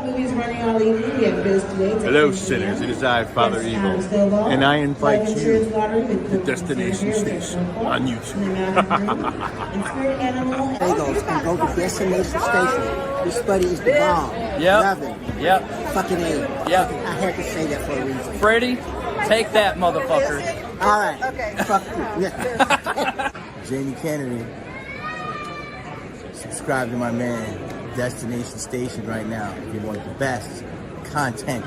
movies running all evening. We have Biz today. Hello, sinners. It is I, Father Evil, and I invite you to Destination Station on YouTube. Bagels and go to Destination Station. This buddy is the bomb. Yep. Love him. Yep. Fucking A. Yep. I had to say that for a reason. Freddie, take that, motherfucker. All right. Okay. Fuck you. Yeah. Jamie Kennedy. Subscribe to my man, Destination Station, right now if you want the best content.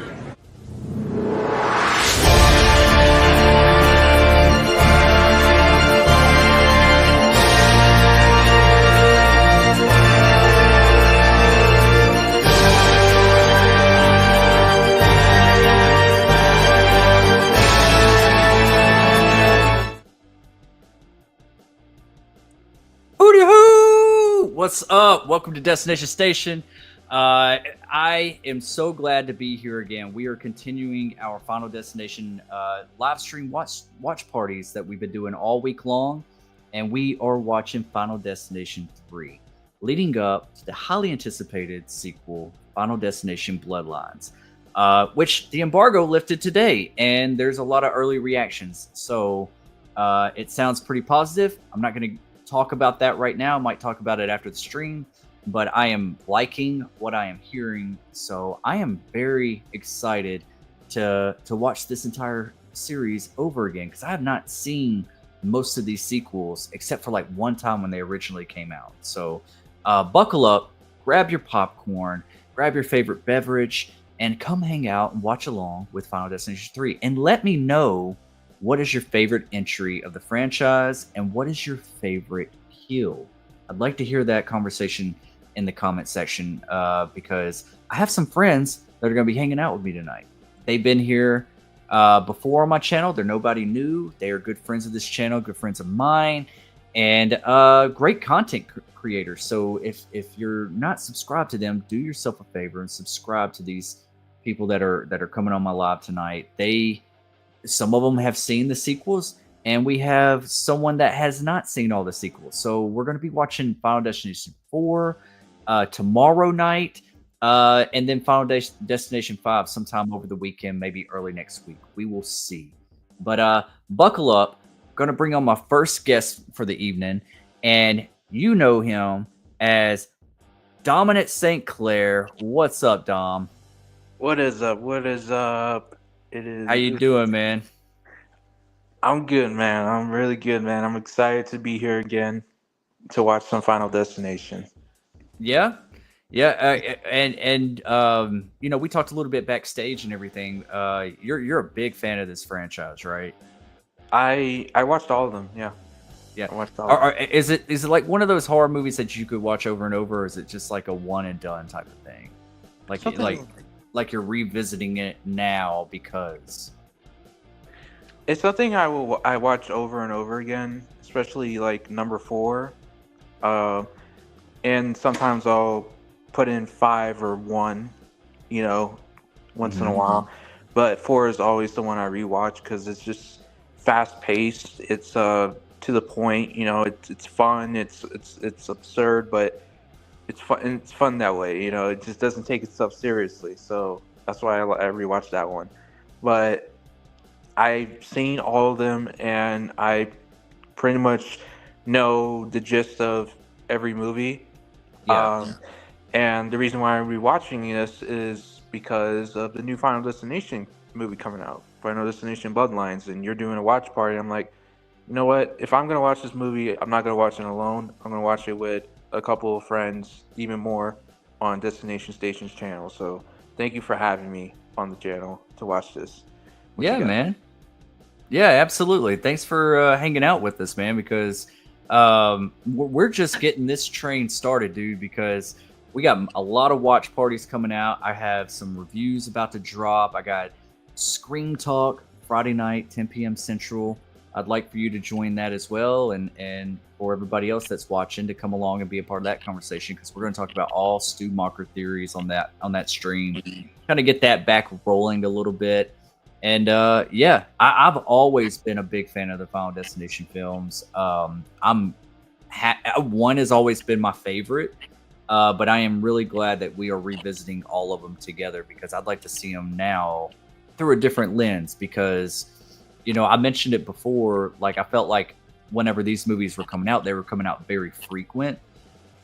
What's up? Welcome to Destination Station. I am so glad to be here again. We are continuing our Final Destination live stream watch parties that we've been doing all week long, and we are watching Final Destination 3, leading up to the highly anticipated sequel, Final Destination Bloodlines, which the embargo lifted today, and there's a lot of early reactions. So it sounds pretty positive. I'm not going to talk about that right now. I might talk about it after the stream, but I am liking what I am hearing, so I am very excited to watch this entire series over again, because I have not seen most of these sequels except for like one time when they originally came out. So buckle up, grab your popcorn, grab your favorite beverage, and come hang out and watch along with Final Destination 3, and let me know what is your favorite entry of the franchise, and what is your favorite kill? I'd like to hear that conversation in the comment section, because I have some friends that are going to be hanging out with me tonight. They've been here before on my channel. They're nobody new. They are good friends of this channel, good friends of mine, and great content creators. So if you're not subscribed to them, do yourself a favor and subscribe to these people that are coming on my live tonight. Some of them have seen the sequels, and we have someone that has not seen all the sequels. So we're going to be watching Final Destination 4 tomorrow night, and then Final Destination 5 sometime over the weekend, maybe early next week. We will see. But buckle up. Going to bring on my first guest for the evening, and you know him as Dominant St. Clair. What's up, Dom? What is up? What is up? How you doing, man? I'm good, man. I'm really good, man. I'm excited to be here again to watch some Final Destination. Yeah, and you know, we talked a little bit backstage and everything. You're a big fan of this franchise, right? I watched all of them. Yeah. I watched all. Is it like one of those horror movies that you could watch over and over, or is it just like a one and done type of thing? Like you're revisiting it now because it's something I watch over and over again, especially like number 4, and sometimes I'll put in 5 or 1, you know, once in a while. But 4 is always the one I rewatch because it's just fast paced. It's to the point, you know. It's fun. It's absurd, but it's fun. It's fun that way, you know. It just doesn't take itself seriously, so that's why I rewatched that one. But I've seen all of them, and I pretty much know the gist of every movie. Yeah. And the reason why I'm rewatching this is because of the new Final Destination movie coming out, Final Destination Bloodlines, and you're doing a watch party. I'm like, you know what? If I'm gonna watch this movie, I'm not gonna watch it alone. I'm gonna watch it with a couple of friends, even more, on Destination Station's channel. So thank you for having me on the channel to watch this. Yeah, man. Yeah, absolutely. Thanks for hanging out with us, man, because we're just getting this train started, dude, because we got a lot of watch parties coming out. I have some reviews about to drop. I got Scream Talk Friday night, 10 p.m. Central. I'd like for you to join that as well, and for everybody else that's watching to come along and be a part of that conversation, because we're going to talk about all Stu Mocker theories on that stream, kind of get that back rolling a little bit. And yeah, I've always been a big fan of the Final Destination films. One has always been my favorite. But I am really glad that we are revisiting all of them together because I'd like to see them now through a different lens. Because, you know, I mentioned it before, like I felt like whenever these movies were coming out, they were coming out very frequent.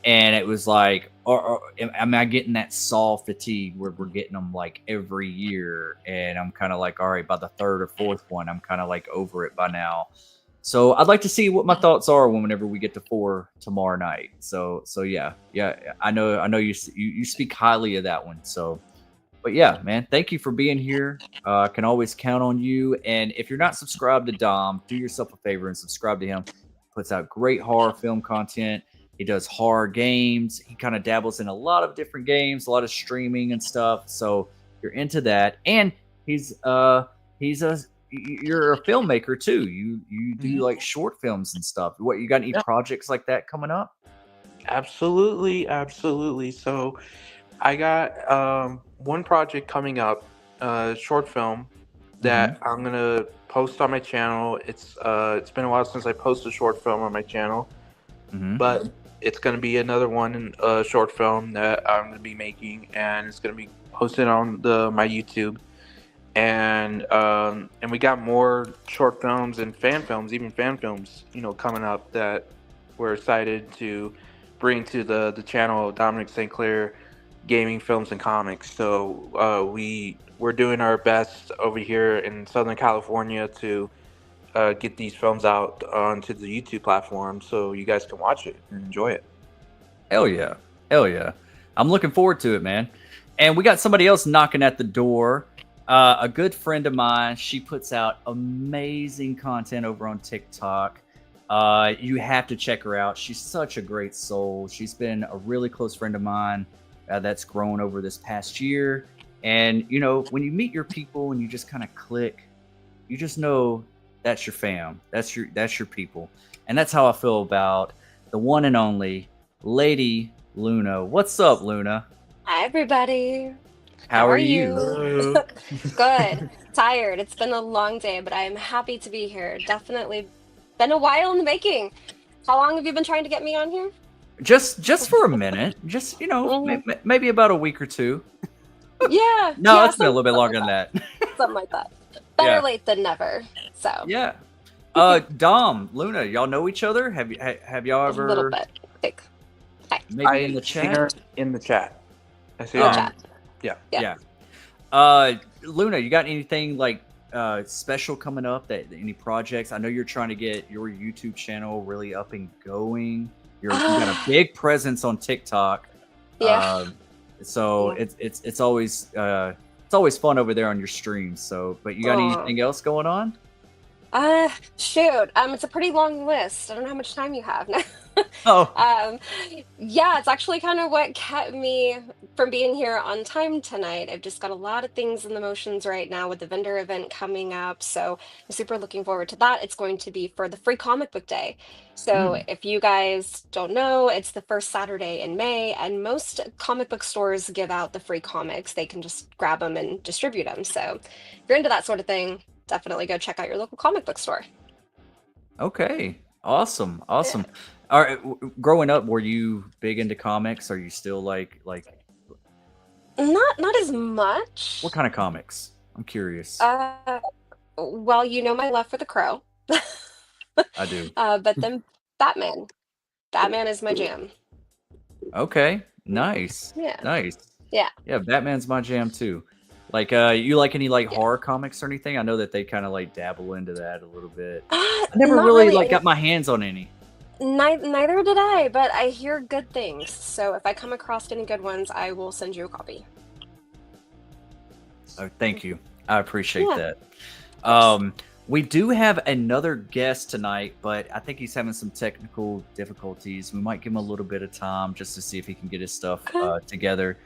And it was like, or am I getting that Saw fatigue where we're getting them like every year? And I'm kind of like, all right, by the third or fourth one, I'm kind of like over it by now. So I'd like to see what my thoughts are whenever we get to 4 tomorrow night. So yeah. I know you speak highly of that one. So, but yeah, man, thank you for being here. I can always count on you. And if you're not subscribed to Dom, do yourself a favor and subscribe to him. He puts out great horror film content. He does horror games. He kind of dabbles in a lot of different games, a lot of streaming and stuff. So if you're into that, and you're a filmmaker too. You do like short films and stuff. What, you got any projects like that coming up? Absolutely. So I got one project coming up, short film that I'm gonna post on my channel. It's been a while since I posted a short film on my channel, but it's gonna be another one, short film that I'm gonna be making, and it's gonna be posted on my YouTube. And we got more short films and even fan films, you know, coming up that we're excited to bring to the channel of Dominic St. Clair Gaming Films and Comics. So we're doing our best over here in Southern California to get these films out onto the YouTube platform so you guys can watch it and enjoy it. Hell yeah. I'm looking forward to it, man. And we got somebody else knocking at the door. A good friend of mine. She puts out amazing content over on TikTok. You have to check her out. She's such a great soul. She's been a really close friend of mine that's grown over this past year. And, you know, when you meet your people and you just kind of click, you just know that's your fam. That's your people. And that's how I feel about the one and only Lady Luna. What's up, Luna? Hi, everybody. How are you? Good. Tired. It's been a long day, but I'm happy to be here. Definitely been a while in the making. How long have you been trying to get me on here? Just for a minute. Just, you know, maybe about a week or two. Yeah. No, it's been a little bit longer than that. Something like that. Better late than never. So. Yeah. Dom, Luna, y'all know each other? Have y'all ever? A little bit. Maybe in the chat. In the chat. I see. Chat. Yeah. Luna, you got anything like special coming up? Any projects? I know you're trying to get your YouTube channel really up and going. You got a big presence on TikTok. Yeah. So it's always fun over there on your streams. So, but you got anything else going on? Shoot. It's a pretty long list. I don't know how much time you have now. Yeah, it's actually kind of what kept me from being here on time tonight. I've just got a lot of things in the motions right now with the vendor event coming up. So I'm super looking forward to that. It's going to be for the free comic book day. So if you guys don't know, it's the first Saturday in May, and most comic book stores give out the free comics. They can just grab them and distribute them. So if you're into that sort of thing, definitely go check out your local comic book store. Okay. Awesome. Yeah. All right. Growing up, were you big into comics? Are you still like? Not as much. What kind of comics? I'm curious. Well, you know my love for the Crow. I do. But then Batman. Batman is my jam. Okay. Nice. Yeah. Nice. Yeah. Yeah. Batman's my jam too. Like, you like any horror comics or anything? I know that they kind of dabble into that a little bit. I never really got my hands on any. Neither did I, but I hear good things. So if I come across any good ones, I will send you a copy. Oh, thank you. I appreciate that. We do have another guest tonight, but I think he's having some technical difficulties. We might give him a little bit of time just to see if he can get his stuff together.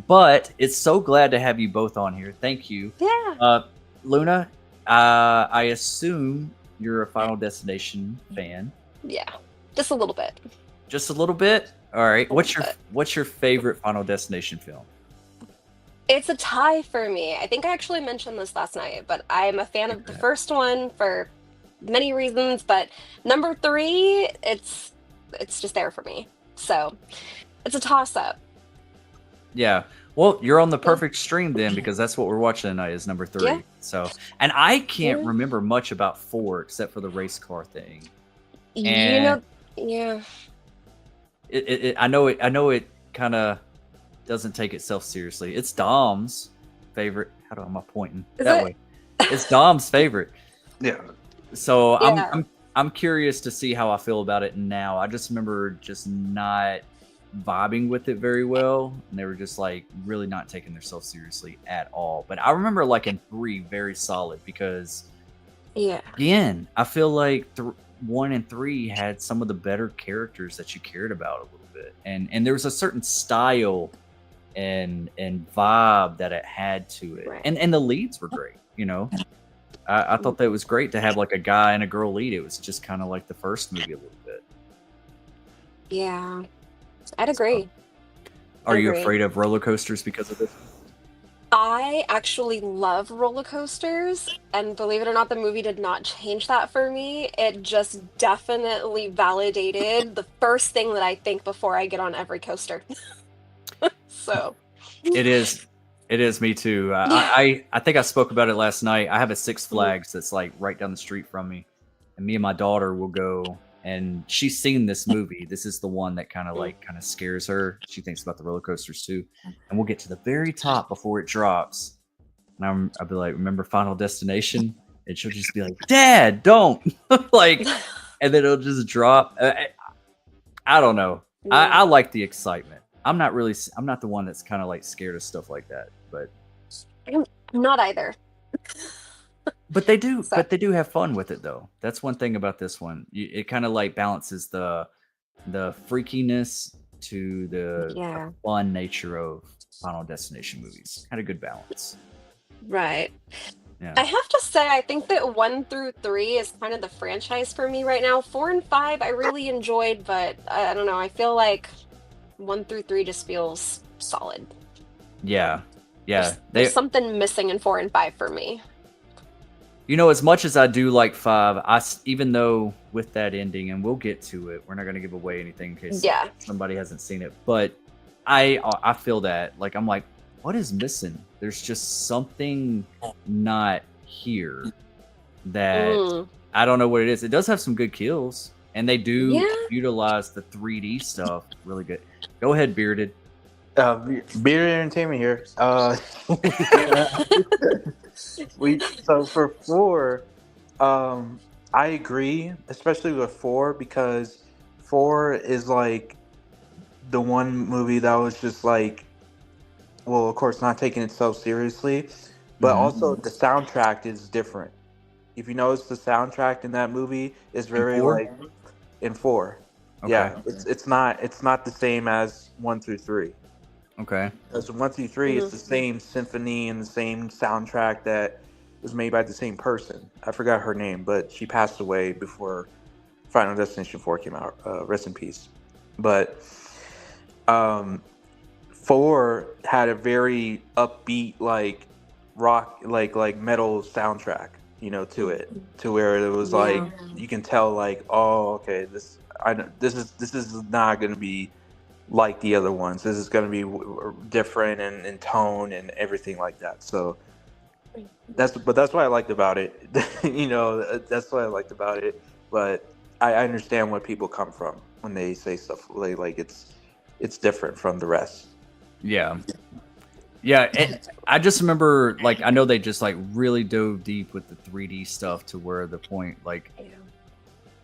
But it's so glad to have you both on here. Thank you. Yeah. Luna, I assume you're a Final Destination fan. Yeah. Just a little bit. Just a little bit? All right. What's your favorite Final Destination film? It's a tie for me. I think I actually mentioned this last night, but I'm a fan of the first one for many reasons, but number 3, it's just there for me. So It's a toss-up. Yeah. Well, you're on the perfect stream then, because that's what we're watching tonight is number 3. Yeah. So, and I can't remember much about 4 except for the race car thing. You know, yeah. I know it kind of doesn't take itself seriously. It's Dom's favorite. How am I pointing that way? It's Dom's favorite. Yeah. So Yeah. I'm curious to see how I feel about it now. I just remember just not vibing with it very well, and they were just like really not taking themselves seriously at all. But I remember like in 3 very solid, because again, I feel like 1 and 3 had some of the better characters that you cared about a little bit, and there was a certain style and vibe that it had to it, and the leads were great. I thought that it was great to have like a guy and a girl lead. It was just kind of like the first movie a little bit. Yeah, I'd agree. Are you afraid of roller coasters because of this? I actually love roller coasters, and believe it or not, the movie did not change that for me. It just definitely validated the first thing that I think before I get on every coaster. So It is me too. I think I spoke about it last night. I have a Six Flags that's like right down the street from me, and me and my daughter will go. And she's seen this movie. This is the one that kind of scares her. She thinks about the roller coasters too. And we'll get to the very top before it drops. And I'll be like, remember Final Destination? And she'll just be like, Dad, don't. And then it'll just drop. I don't know. I like the excitement. I'm not the one that's kind of like scared of stuff like that. But I'm not either. But they do have fun with it though. That's one thing about this one. It kind of like balances the freakiness to the fun nature of Final Destination movies. Had a good balance. Right. Yeah. I have to say, I think that 1 through 3 is kind of the franchise for me right now. 4 and 5 I really enjoyed, but I don't know. I feel like 1 through 3 just feels solid. Yeah. There's something missing in 4 and 5 for me. As much as I do like 5, even though with that ending, and we'll get to it, we're not going to give away anything in case somebody hasn't seen it. But I feel that, like, I'm like, what is missing? There's just something not here that I don't know what it is. It does have some good kills, and they do utilize the 3D stuff really good. Go ahead, Bearded. Bearded Entertainment here. So for 4, I agree, especially with 4, because 4 is like the one movie that was just like, well, of course, not taking itself seriously, but also the soundtrack is different. If you notice, the soundtrack in that movie is very like in 4. Okay. Yeah, it's not the same as 1 through 3. Okay. Because 1 through 3 is the same symphony and the same soundtrack that was made by the same person. I forgot her name, but she passed away before Final Destination 4 came out. Rest in peace. But 4 had a very upbeat, like rock, like metal soundtrack, to it, to where it was like you can tell, like, oh, okay, this is not going to be like the other ones. This is going to be different in tone and everything like that. So that's what I liked about it. That's what I liked about it. But I understand where people come from when they say stuff like it's different from the rest. Yeah. And I just remember, like, I know they just like really dove deep with the 3D stuff to where the point, like,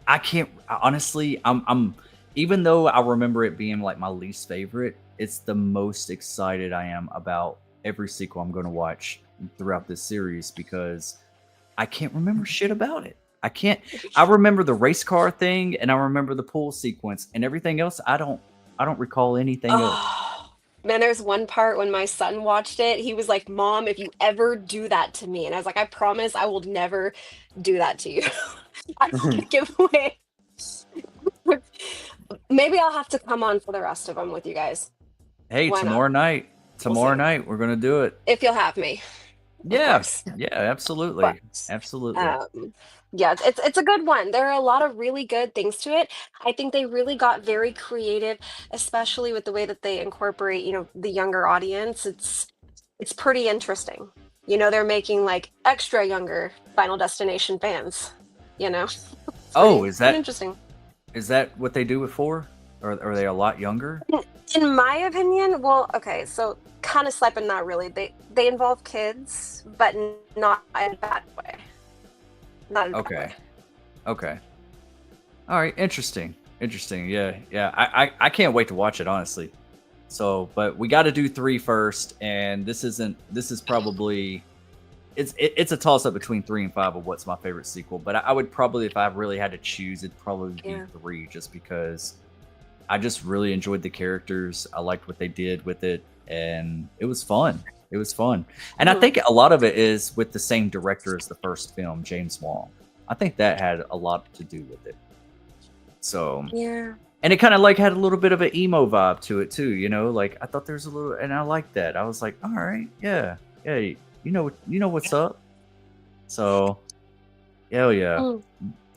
I can't honestly. I'm even though I remember it being like my least favorite, it's the most excited I am about every sequel I'm going to watch throughout this series, because I can't remember shit about it. I remember the race car thing, and I remember the pool sequence, and everything else I don't recall anything else. Man, there's one part when my son watched it, he was like, Mom, if you ever do that to me. And I was like, I promise I will never do that to you. I don't want to give away. Maybe I'll have to come on for the rest of them with you guys. Hey, tomorrow night, we're going to do it. If you'll have me. Yeah, absolutely. Absolutely. Yeah, it's a good one. There are a lot of really good things to it. I think they really got very creative, especially with the way that they incorporate, the younger audience. It's pretty interesting. They're making like extra younger Final Destination fans. It's Oh, pretty interesting. is that what they do with 4? Or are they a lot younger? In my opinion, well, okay, so kind of slight, but not really. They involve kids, but not in a bad way. Not in a bad Okay. way. Okay. All right. Interesting. Yeah. I can't wait to watch it, honestly. So, but we got to do 3 first, and this is probably it's a toss up between 3 and 5 of what's my favorite sequel. But I would probably, if I really had to choose, it'd probably be 3, just because I just really enjoyed the characters. I liked what they did with it, and it was fun. And I think a lot of it is with the same director as the first film, James Wong. I think that had a lot to do with it. So yeah, and it kind of like had a little bit of an emo vibe to it too, like I thought there's a little, and I liked that. I was like, all right, yeah, you know what's up. So hell yeah.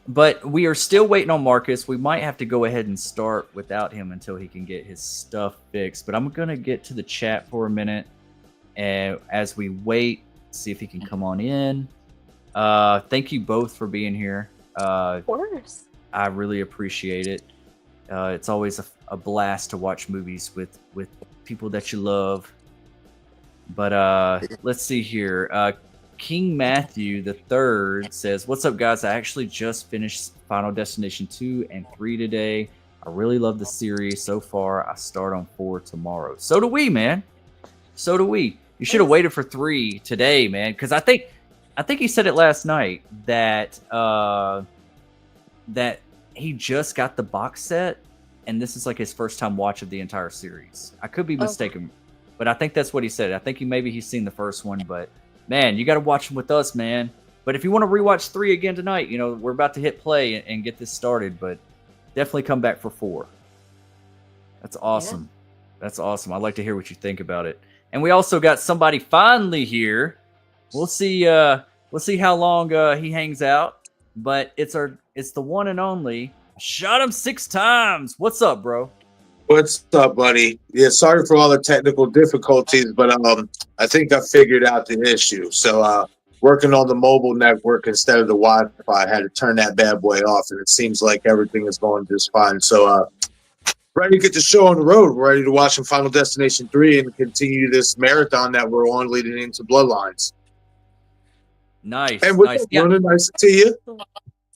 But we are still waiting on Marcus. We might have to go ahead and start without him until he can get his stuff fixed. But I'm gonna get to the chat for a minute, and as we wait, see if he can come on in. Thank you both for being here. of course. I really appreciate it. It's always a blast to watch movies with people that you love. But let's see here. King Matthew the Third says, "What's up, guys? I actually just finished Final Destination 2 and 3 today. I really love the series so far. I start on 4 tomorrow." So do we, man. So do we. You should have waited for 3 today, man. Because I think he said it last night that that he just got the box set, and this is like his first time watch of the entire series. I could be mistaken, but I think that's what he said. I think he's seen the first one, but man, you got to watch them with us, man. But if you want to rewatch 3 again tonight, we're about to hit play and get this started, but definitely come back for 4. That's awesome. Yeah. That's awesome. I'd like to hear what you think about it. And we also got somebody finally here. We'll see how long he hangs out, but it's the one and only Shot Him 6 times. What's up, bro? What's up, buddy? Yeah, sorry for all the technical difficulties, but I think I figured out the issue. So working on the mobile network instead of the Wi-Fi, I had to turn that bad boy off, and it seems like everything is going just fine. So ready to get the show on the road. We're ready to watch Final Destination 3 and continue this marathon that we're on leading into Bloodlines. Nice. And what's up, Luna? Nice to see you.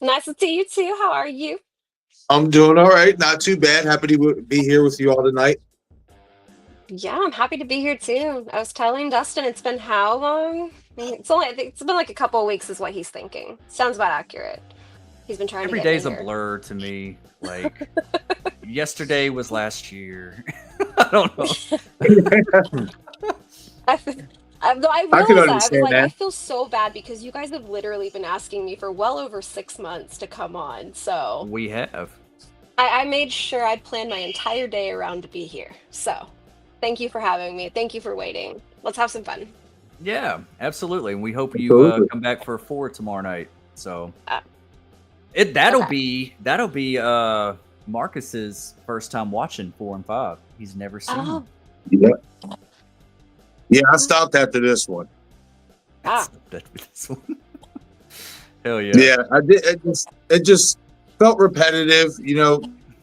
Nice to see you too. How are you? I'm doing all right. Not too bad. Happy to be here with you all tonight. Yeah, I'm happy to be here too. I was telling Destin, it's been how long? I think it's been like a couple of weeks is what he's thinking. Sounds about accurate. He's been trying every to get day's a blur to me. Like yesterday was last year. I don't know. I realize that. I feel so bad because you guys have literally been asking me for well over 6 months to come on. So we have. I made sure I'd planned my entire day around to be here. So thank you for having me. Thank you for waiting. Let's have some fun. Yeah, absolutely. And we hope you come back for 4 tomorrow night. So that'll be Marcus's first time watching 4 and 5. He's never seen them. Yeah. Yeah, I stopped after this one. Hell yeah. Yeah, I did. It just felt repetitive,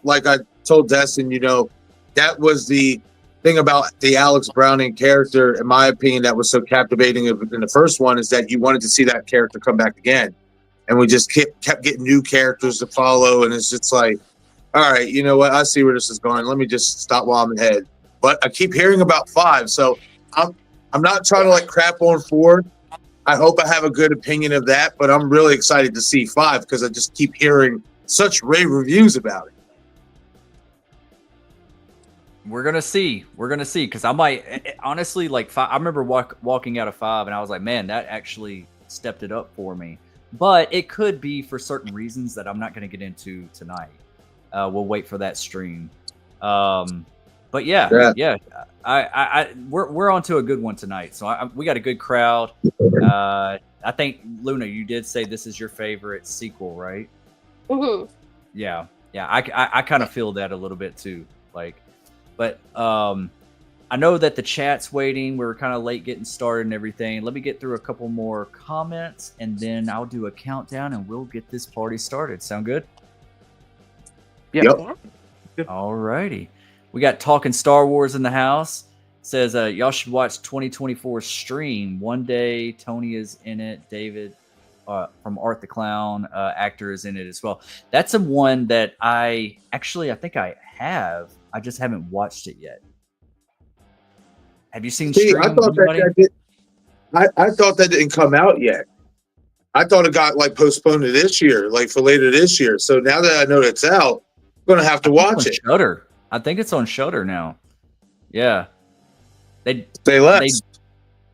like I told Destin, that was the thing about the Alex Browning character, in my opinion, that was so captivating in the first one, is that you wanted to see that character come back again. And we just kept getting new characters to follow, and it's just like, all right, you know what? I see where this is going. Let me just stop while I'm ahead. But I keep hearing about 5, so I'm not trying to crap on 4. I hope I have a good opinion of that, but I'm really excited to see 5 because I just keep hearing such rave reviews about it. We're gonna see because I might honestly 5. I remember walking out of 5 and I was like, man, that actually stepped it up for me. But it could be for certain reasons that I'm not going to get into tonight. We'll wait for that stream. But But yeah. We're on to a good one tonight. So we got a good crowd. I think Luna, you did say this is your favorite sequel, right? Mm-hmm. Yeah. I kind of feel that a little bit too. But I know that the chat's waiting. We're kind of late getting started and everything. Let me get through a couple more comments, and then I'll do a countdown, and we'll get this party started. Sound good? Yep. All righty. We got Talking Star Wars in the house. Says, y'all should watch 2024 stream. One day, Tony is in it. David from Art the Clown, actor, is in it as well. That's a one that I think I have. I just haven't watched it yet. Have you seen Stream? I thought I thought that didn't come out yet. I thought it got like postponed to this year, like for later this year. So now that I know it's out, I'm gonna have to watch it. Shudder. I think it's on Shudder now. Yeah. They less.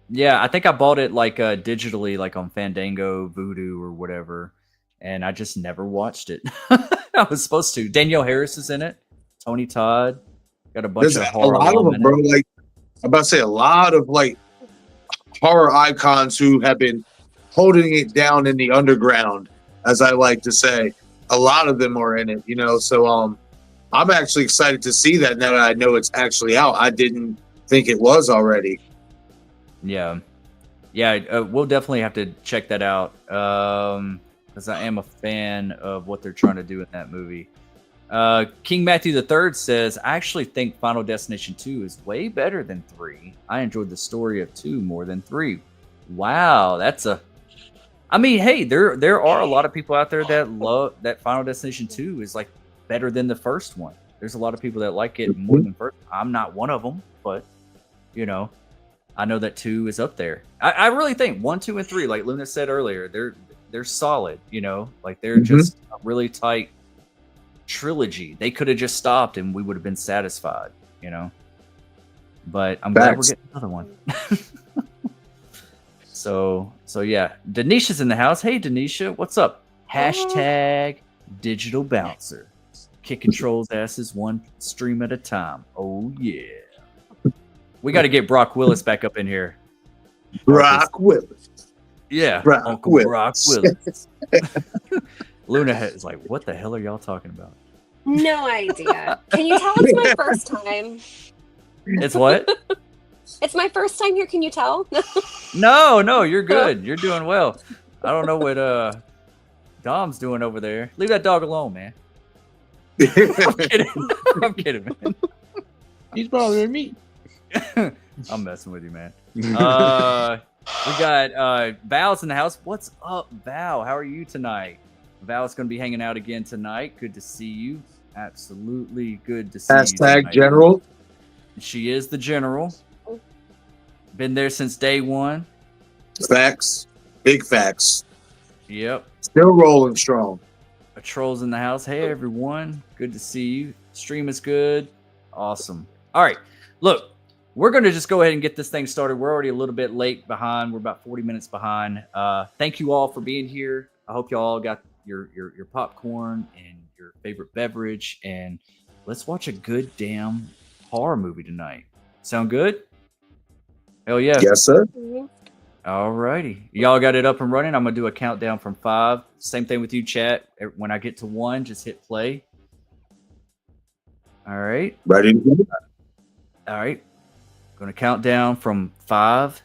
Yeah, I think I bought it like digitally, like on Fandango, Vudu, or whatever, and I just never watched it. I was supposed to. Danielle Harris is in it. Tony Todd. Got a bunch of horror. A lot of them, bro. Like I'm about to say, a lot of like horror icons who have been holding it down in the underground, as I like to say. A lot of them are in it, you know. So I'm actually excited to see that now that I know it's actually out. I didn't think it was already. Yeah, we'll definitely have to check that out because I am a fan of what they're trying to do in that movie. King Matthew III says, I actually think Final Destination 2 is way better than 3. I enjoyed the story of 2 more than 3. Wow, I mean, hey, there are a lot of people out there that love that Final Destination 2 is like better than the first one. There's a lot of people that like it more than first. I'm not one of them, but you know, I know that 2 is up there. I really think 1, 2, and 3, like Luna said earlier, they're solid. You know, like they're just a really tight trilogy. They could have just stopped and we would have been satisfied. You know, but I'm glad we're getting another one. So yeah, Denisha's in the house. Hey, Denisha, what's up? Hashtag digital bouncer. Kicking trolls' asses one stream at a time. Oh, yeah. We got to get Brock Willis back up in here. Brock Willis. Yeah, Uncle Brock Willis. Luna is like, what the hell are y'all talking about? No idea. Can you tell it's my first time? It's what? It's my first time here. Can you tell? No, you're good. You're doing well. I don't know what Dom's doing over there. Leave that dog alone, man. I'm kidding, man. He's bothering me. I'm messing with you, man. We got Val's in the house. What's up, Val? How are you tonight? Val's going to be hanging out again tonight. Good to see you. Absolutely good to see you. Hashtag General. She is the General. Been there since day one. Facts. Big facts. Yep. Still rolling strong. A troll's in the house. Hey, everyone. Good to see you. Stream is good. Awesome. All right. Look, we're going to just go ahead and get this thing started. We're already a little bit late behind. We're about 40 minutes behind. Thank you all for being here. I hope you all got your popcorn and your favorite beverage. And let's watch a good damn horror movie tonight. Sound good? Hell yeah. Yes, sir. All righty. Y'all got it up and running. I'm going to do a countdown from 5. Same thing with you, chat. When I get to 1, just hit play. All right. Ready to go? All right. Going to count down from 5,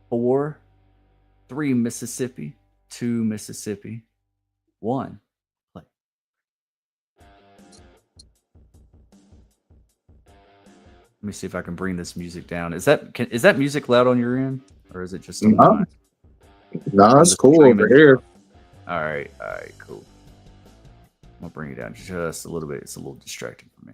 4, 3 Mississippi, 2 Mississippi, 1. Play. Let me see if I can bring this music down. Is that music loud on your end, or is it just on mine? No, it's cool over here. All right, cool. I'm gonna bring it down just a little bit. It's a little distracting for me.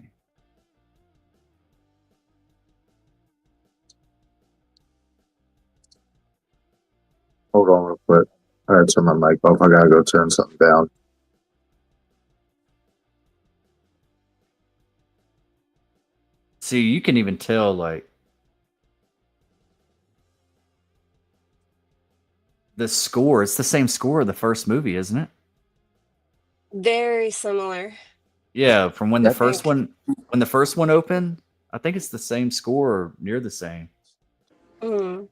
Hold on real quick. I gotta turn my mic off. I gotta go turn something down. See, you can even tell, like, the score. It's the same score of the first movie, isn't it? Very similar. Yeah, from when the first one opened. I think it's the same score or near the same. Mm.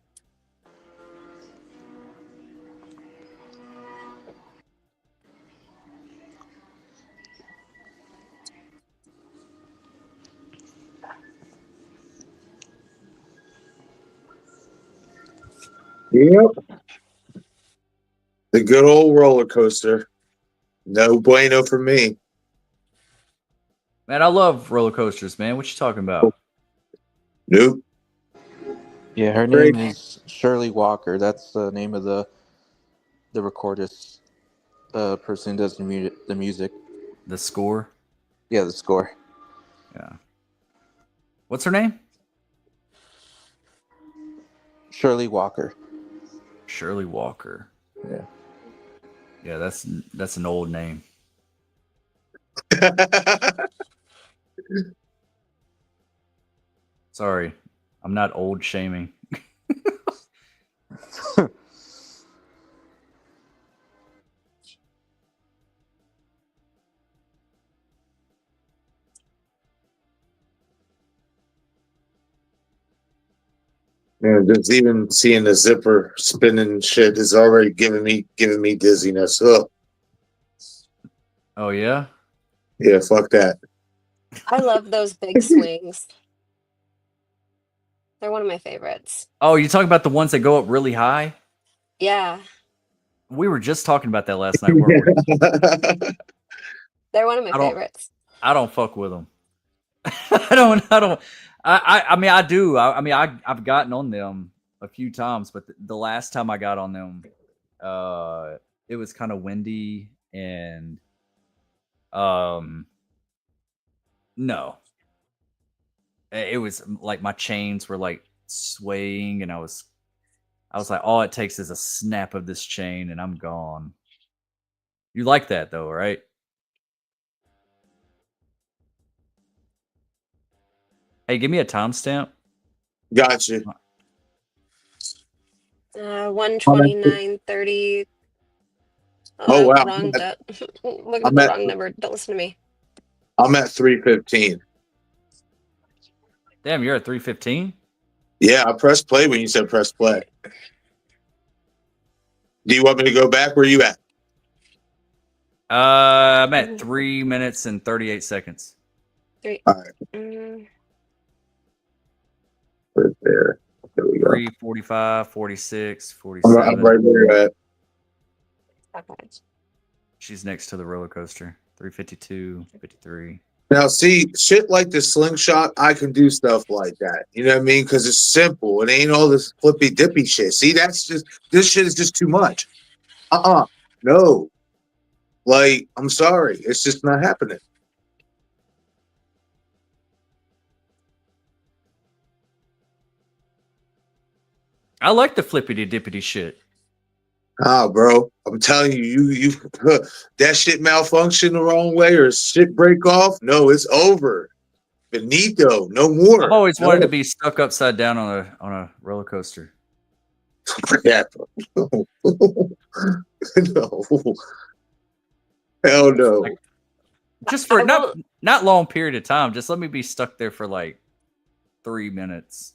Yep. The good old roller coaster. No bueno for me. Man, I love roller coasters, man. What you talking about? Nope. Yeah, her Great. name is Shirley Walker. That's the name of the recordist person who does the music. The score? Yeah, the score. Yeah. What's her name? Shirley Walker. Shirley Walker. Yeah. Yeah, that's an old name. Sorry, I'm not old shaming. Man, just even seeing the zipper spinning shit is already giving me dizziness. Ugh. Oh yeah? Yeah, fuck that. I love those big swings. They're one of my favorites. Oh, you talking about the ones that go up really high? Yeah, We were just talking about that last night, weren't we? they're one of my favorites. I don't fuck with them. I mean, I do. I've gotten on them a few times, but the last time I got on them, it was kind of windy and, no, it was like my chains were like swaying, and I was like, all it takes is a snap of this chain, and I'm gone. You like that though, right? Hey, give me a timestamp. Gotcha. 129:30. Oh, wow. Wrong. Look at I'm the at- wrong number. Don't listen to me. I'm at 3:15. Damn, you're at 3:15. Yeah, I pressed play when you said press play. Do you want me to go back? Where you at? I'm at 3 minutes and 38 seconds. 3. All right. Right there. There we go. 3:45, 46, I'm 47. right where you're at. Okay. She's next to the roller coaster. 3:52, 53. Now, see, shit like the slingshot, I can do stuff like that. You know what I mean? Because it's simple. It ain't all this flippy dippy shit. See, that's just, this shit is just too much. No. Like, I'm sorry. It's just not happening. I like the flippity dippity shit. Bro, I'm telling you, that shit malfunction the wrong way or shit break off. No, it's over. Benito, no more. I've always wanted to be stuck upside down on a roller coaster. Yeah. No. Hell no. Like, just for not long period of time. Just let me be stuck there for like 3 minutes.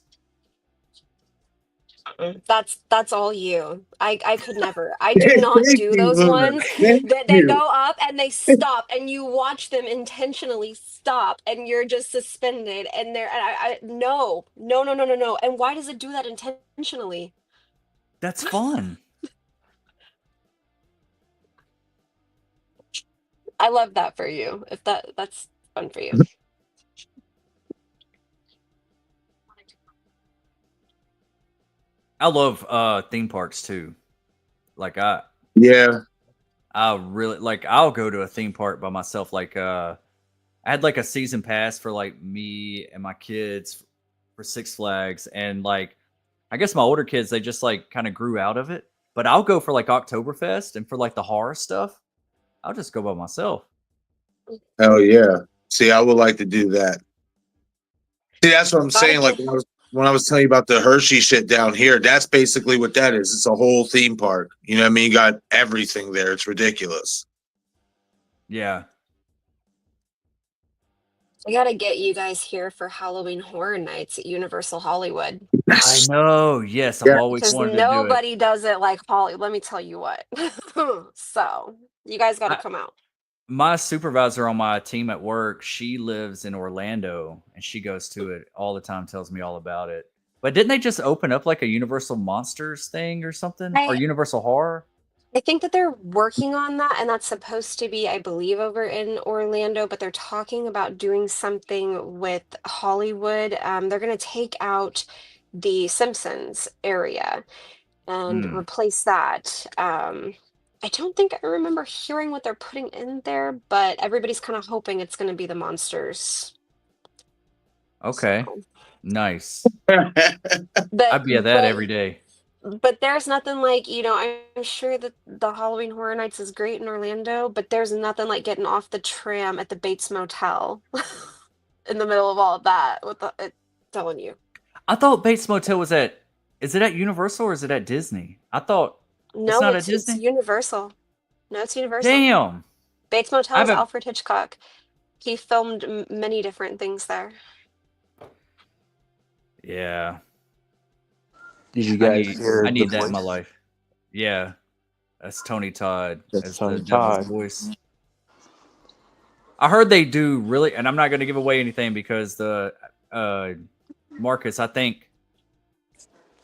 That's all you. I could never. I do not do those ones that they go up and they stop and you watch them intentionally stop and you're just suspended and they're no. And why does it do that intentionally? That's fun. I love that for you. If that's fun for you. I love theme parks too. Like I really like, I'll go to a theme park by myself. Like I had like a season pass for like me and my kids for Six Flags, and like I guess my older kids, they just like kind of grew out of it. But I'll go for like Oktoberfest, and for like the horror stuff, I'll just go by myself. Hell yeah. See, I would like to do that. See, that's what I'm saying. Like when I was telling you about the Hershey shit down here, that's basically what that is. It's a whole theme park. You know what I mean? You got everything there. It's ridiculous. Yeah. I gotta get you guys here for Halloween Horror Nights at Universal Hollywood. I know. Yes, I've Yeah. always Because wanted to do it. nobody does it like Holly. Let me tell you what. So you guys got to I- come out. My supervisor on my team at work, she lives in Orlando and she goes to it all the time, tells me all about it. But didn't they just open up like a Universal Monsters thing or something? Or Universal Horror? I think that they're working on that, and that's supposed to be, I believe, over in Orlando. But they're talking about doing something with Hollywood. They're going to take out the Simpsons area and replace that. I don't think I remember hearing what they're putting in there, but everybody's kind of hoping it's going to be the monsters. Okay. So. Nice. But, I'd be at that every day. But there's nothing like, I'm sure that the Halloween Horror Nights is great in Orlando, but there's nothing like getting off the tram at the Bates Motel in the middle of all of that. Telling you. I thought Bates Motel was is it at Universal or is it at Disney? I thought No, not it's at Disney? Universal. No, it's Universal. Damn. Bates Motel is Alfred Hitchcock. He filmed many different things there. Yeah. Did you guys hear I need the that in my voice? life. Yeah. That's Tony Todd. That's as Tony the devil's Todd. voice. I heard they do really, and I'm not going to give away anything because the Marcus, I think,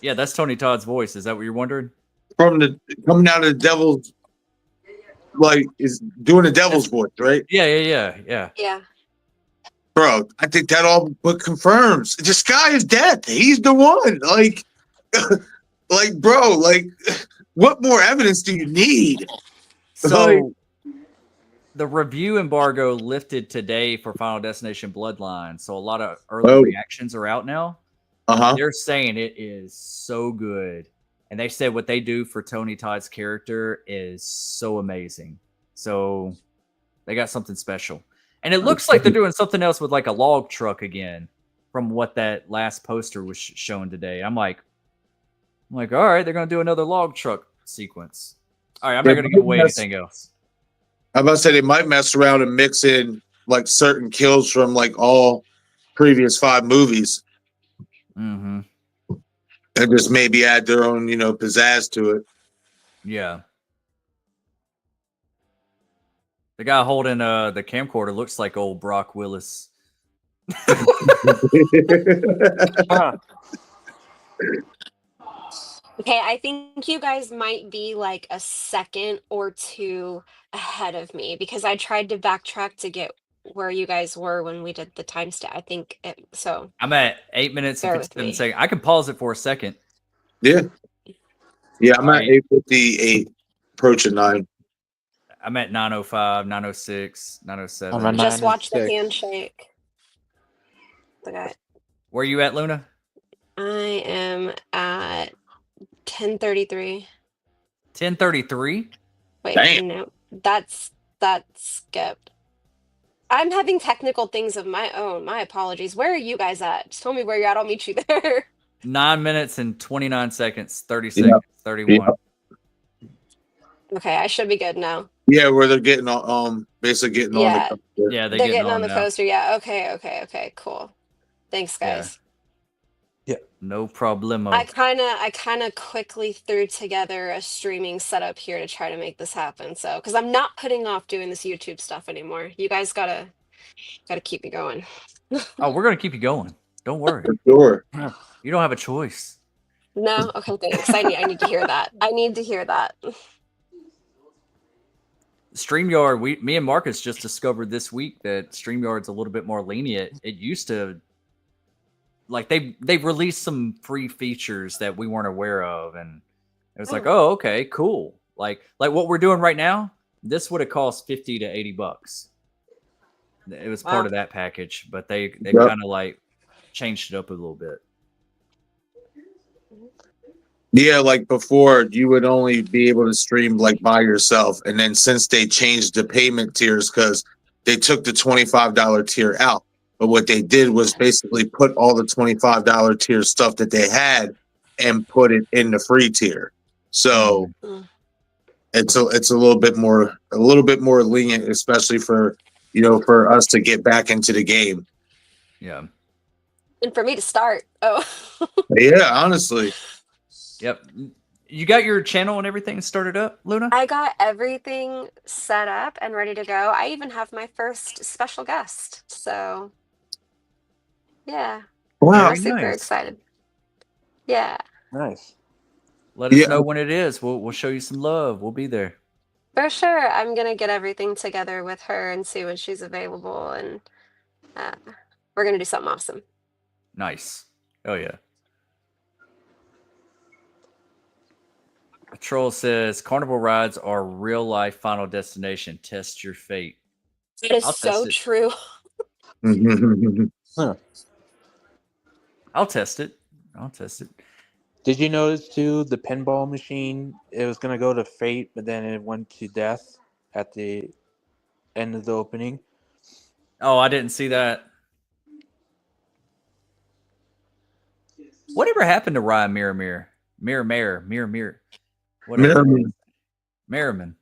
yeah, that's Tony Todd's voice. Is that what you're wondering? Coming out of the devil's, like, is doing the devil's voice, right? Yeah. Bro, I think that all but confirms the sky is death. He's the one. Like, bro, what more evidence do you need? So the review embargo lifted today for Final Destination Bloodline. So a lot of early reactions are out now. They're saying it is so good. And they said what they do for Tony Todd's character is so amazing. So they got something special. And it looks like they're doing something else with like a log truck again from what that last poster was showing today. I'm like, all right, they're going to do another log truck sequence. All right, I'm not going to give away anything else. I'm about to say they might mess around and mix in like certain kills from like all previous 5 movies. Mm-hmm. And just maybe add their own, pizzazz to it. Yeah. The guy holding the camcorder looks like old Brock Willis. Okay, I think you guys might be like a second or two ahead of me because I tried to backtrack to get where you guys were when we did the timestamp. I think so. I'm at 8 minutes and 57 seconds. I can pause it for a second. Yeah, I'm at 8:58, approaching 9. I'm at 9:05, 9:06, 9:07. Just watch the handshake. The guy. Where are you at, Luna? I am at 10:33. 10:33? Wait, damn. No, that's skipped. I'm having technical things of my own. My apologies. Where are you guys at? Just tell me where you're at. I'll meet you there. 9 minutes and 29 seconds, 30 seconds, 31. Okay, I should be good now. Yeah, where they're getting basically getting on the coaster. Yeah, they're getting on the coaster. Yeah. Okay. Cool. Thanks, guys. Yeah. No problemo. I kind of quickly threw together a streaming setup here to try to make this happen. So, because I'm not putting off doing this YouTube stuff anymore. You guys gotta keep me going. Oh, we're gonna keep you going. Don't worry. For sure. You don't have a choice. No. Okay. Thanks. I need to hear that. I need to hear that. StreamYard, me and Marcus just discovered this week that StreamYard's a little bit more lenient. It used to, like, they've released some free features that we weren't aware of, and it was like, oh, okay, cool. Like what we're doing right now, this would have cost $50 to $80. It was part of that package, but they kind of like changed it up a little bit. Yeah, like before, you would only be able to stream like by yourself, and then since they changed the payment tiers, because they took the $25 tier out, but what they did was basically put all the $25 tier stuff that they had and put it in the free tier. So it's a little bit more lenient, especially for for us to get back into the game. Yeah. And for me to start. Oh. Yeah, honestly. Yep. You got your channel and everything started up, Luna? I got everything set up and ready to go. I even have my first special guest. So, yeah. Wow. I'm super nice. excited. Yeah. Nice. Let us Yeah. know when it is. We'll show you some love. We'll be there. For sure. I'm going to get everything together with her and see when she's available. And we're going to do something awesome. Nice. Oh, yeah. Troll says carnival rides are real life Final Destination. Test your fate. It is I'll so test it. true. Huh. I'll test it. I'll test it. Did you notice too the pinball machine? It was gonna go to fate, but then it went to death at the end of the opening. Oh, I didn't see that. Whatever happened to Ryan Mirror? Whatever. Merriman. Merriman.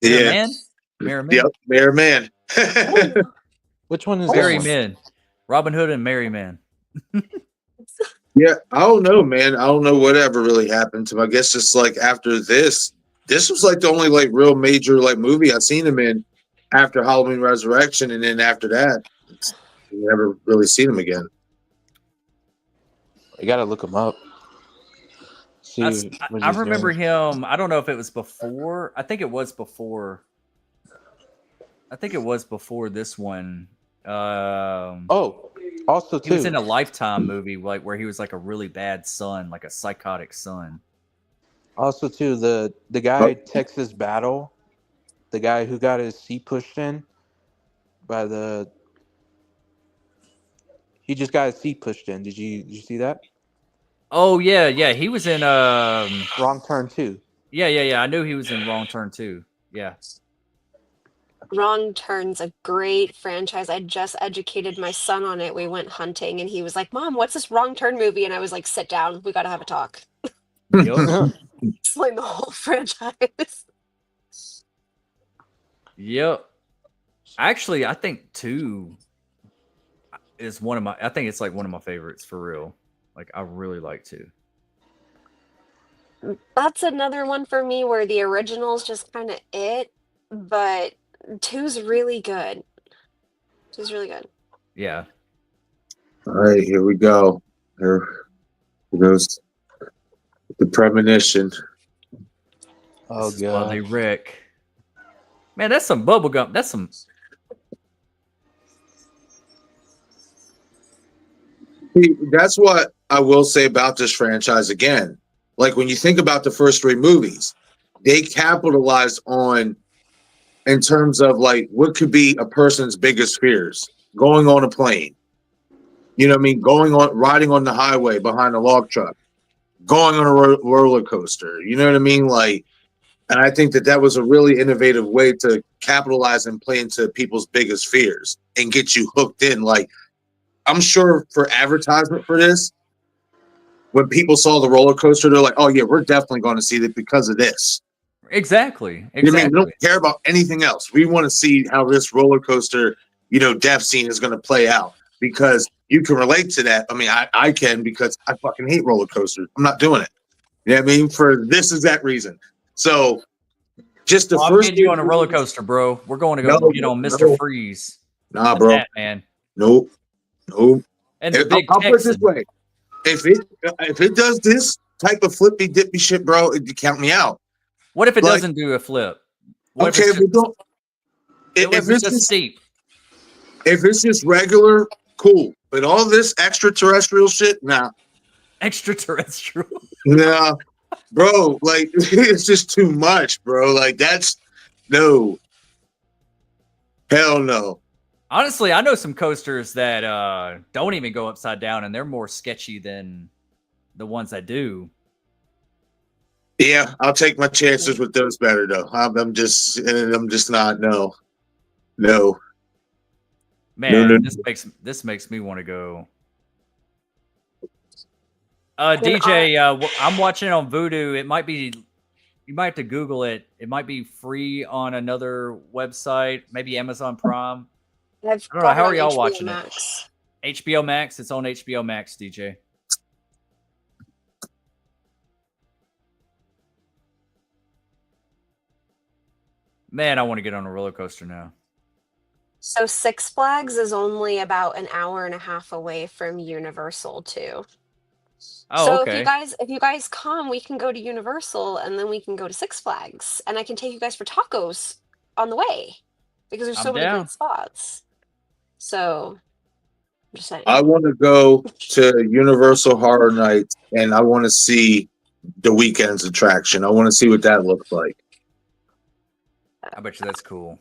Yeah. Merriman? Yep. Merriman. Which one is Merry that one? Men. Robin Hood and Merry Men. Yeah, I don't know, man. I don't know whatever really happened to him. I guess just like after this was like the only like real major like movie I've seen him in after Halloween Resurrection, and then after that, never really seen him again. You gotta look him up. See what I he's remember doing. him. I don't know if it was before. I think it was before. I think it was before this one. Oh, also He was too. in a Lifetime movie, like where he was like a really bad son, like a psychotic son. Also too, the guy Texas Battle, the guy who got his seat pushed in by the. He just got his seat pushed in. Did you see that? Oh yeah. He was in Wrong Turn 2. Yeah. I knew he was in Wrong Turn too. Yeah. Wrong Turn's a great franchise. I just educated my son on it. We went hunting and he was like, Mom, what's this Wrong Turn movie? And I was like, sit down. We got to have a talk. Yep. Explain the whole franchise. Yep. Actually, I think 2 is one of my. I think it's like one of my favorites for real. Like I really like 2. That's another one for me where the original's just kind of it, but 2's really good. 2's really good. Yeah. All right, here we go. Here goes the premonition. Oh This is Bloody god. Rick. Man, that's some bubble gum. That's some. See, that's what I will say about this franchise again. Like when you think about the first 3 movies, they capitalized on in terms of like what could be a person's biggest fears. Going on a plane. You know what I mean? Riding on the highway behind a log truck. Going on a roller coaster. You know what I mean? Like, and I think that was a really innovative way to capitalize and play into people's biggest fears and get you hooked in. Like, I'm sure for advertisement for this, when people saw the roller coaster, they're like, "Oh yeah, we're definitely going to see it because of this." Exactly. You know what I mean? We don't care about anything else. We want to see how this roller coaster, death scene is going to play out because you can relate to that. I mean, I can because I fucking hate roller coasters. I'm not doing it. You know what I mean? For this exact reason. So, just the I'm first. getting you on a roller coaster, bro. We're going to go get on Mr. Freeze. Nah, bro. That, man. Nope. And the big I'll put it this Texan. way: if it does this type of flippy dippy shit, bro, you count me out. What if it doesn't do a flip? What Okay, if it's don't. if it's just steep? If it's just regular, cool. But all this extraterrestrial shit, nah. Extraterrestrial. Nah, bro. Like it's just too much, bro. Like that's no. Hell no. Honestly, I know some coasters that don't even go upside down, and they're more sketchy than the ones that do. Yeah, I'll take my chances with those better though. I'm just not. No. Man, No. this makes me want to go. DJ, I'm watching it on Vudu. It might be, you might have to Google it. It might be free on another website, maybe Amazon Prime. I don't know. How are y'all watching Max. it? HBO Max. It's on HBO Max, DJ. Man, I want to get on a roller coaster now. So Six Flags is only about an hour and a half away from Universal too. Oh, So okay. if you guys come, we can go to Universal and then we can go to Six Flags, and I can take you guys for tacos on the way because there's so I'm many down. great spots. So I'm just saying. I want to go to Universal Horror Nights, and I want to see the Weekend's attraction. I want to see what that looks like. I bet you that's cool.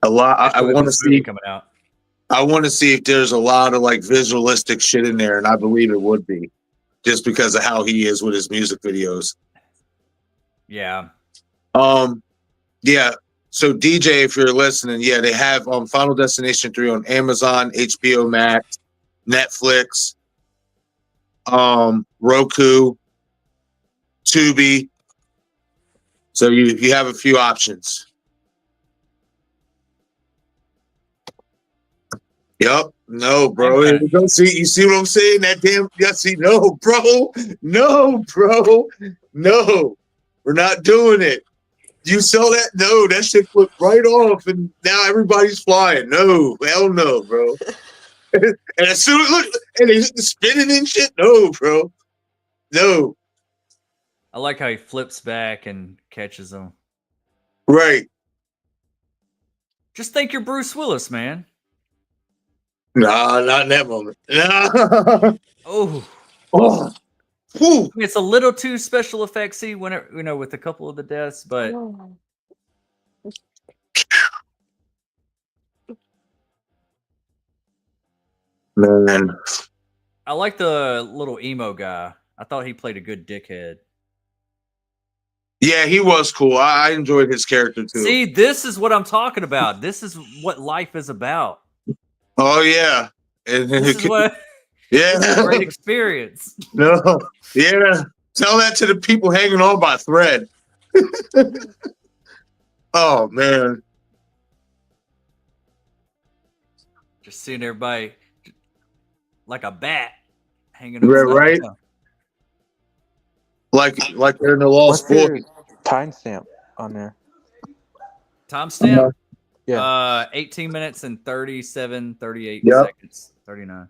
A lot. I Especially with want to this movie see. coming out. I want to see if there's a lot of like visualistic shit in there, and I believe it would be, just because of how he is with his music videos. Yeah. Yeah. So DJ, if you're listening, yeah, they have Final Destination 3 on Amazon, HBO Max, Netflix, Roku, Tubi. So you have a few options. Yep. No, bro. Okay. You see what I'm saying? That damn see, no, bro. No, bro. No. We're not doing it. You saw that? No, that shit flipped right off, and now everybody's flying. No, hell no, bro. And as soon as look, and they spinning and shit. No, bro. No. I like how he flips back and catches them. Right. Just think you're Bruce Willis, man. Nah, not in that moment. Nah. Oh. Oh. Whew. It's a little too special effectsy when with a couple of the deaths, but Man. I like the little emo guy. I thought he played a good dickhead. Yeah, he was cool. I enjoyed his character too. See, this is what I'm talking about. This is what life is about. Oh yeah. This is what yeah. This is a great experience. No. Yeah. Tell that to the people hanging on by thread. Oh man. Just seeing everybody like a bat hanging Right. down. Like they're in the Lost What's your Boys. timestamp on there? Timestamp? Yeah. 18 minutes and 38 Yep. seconds. 39.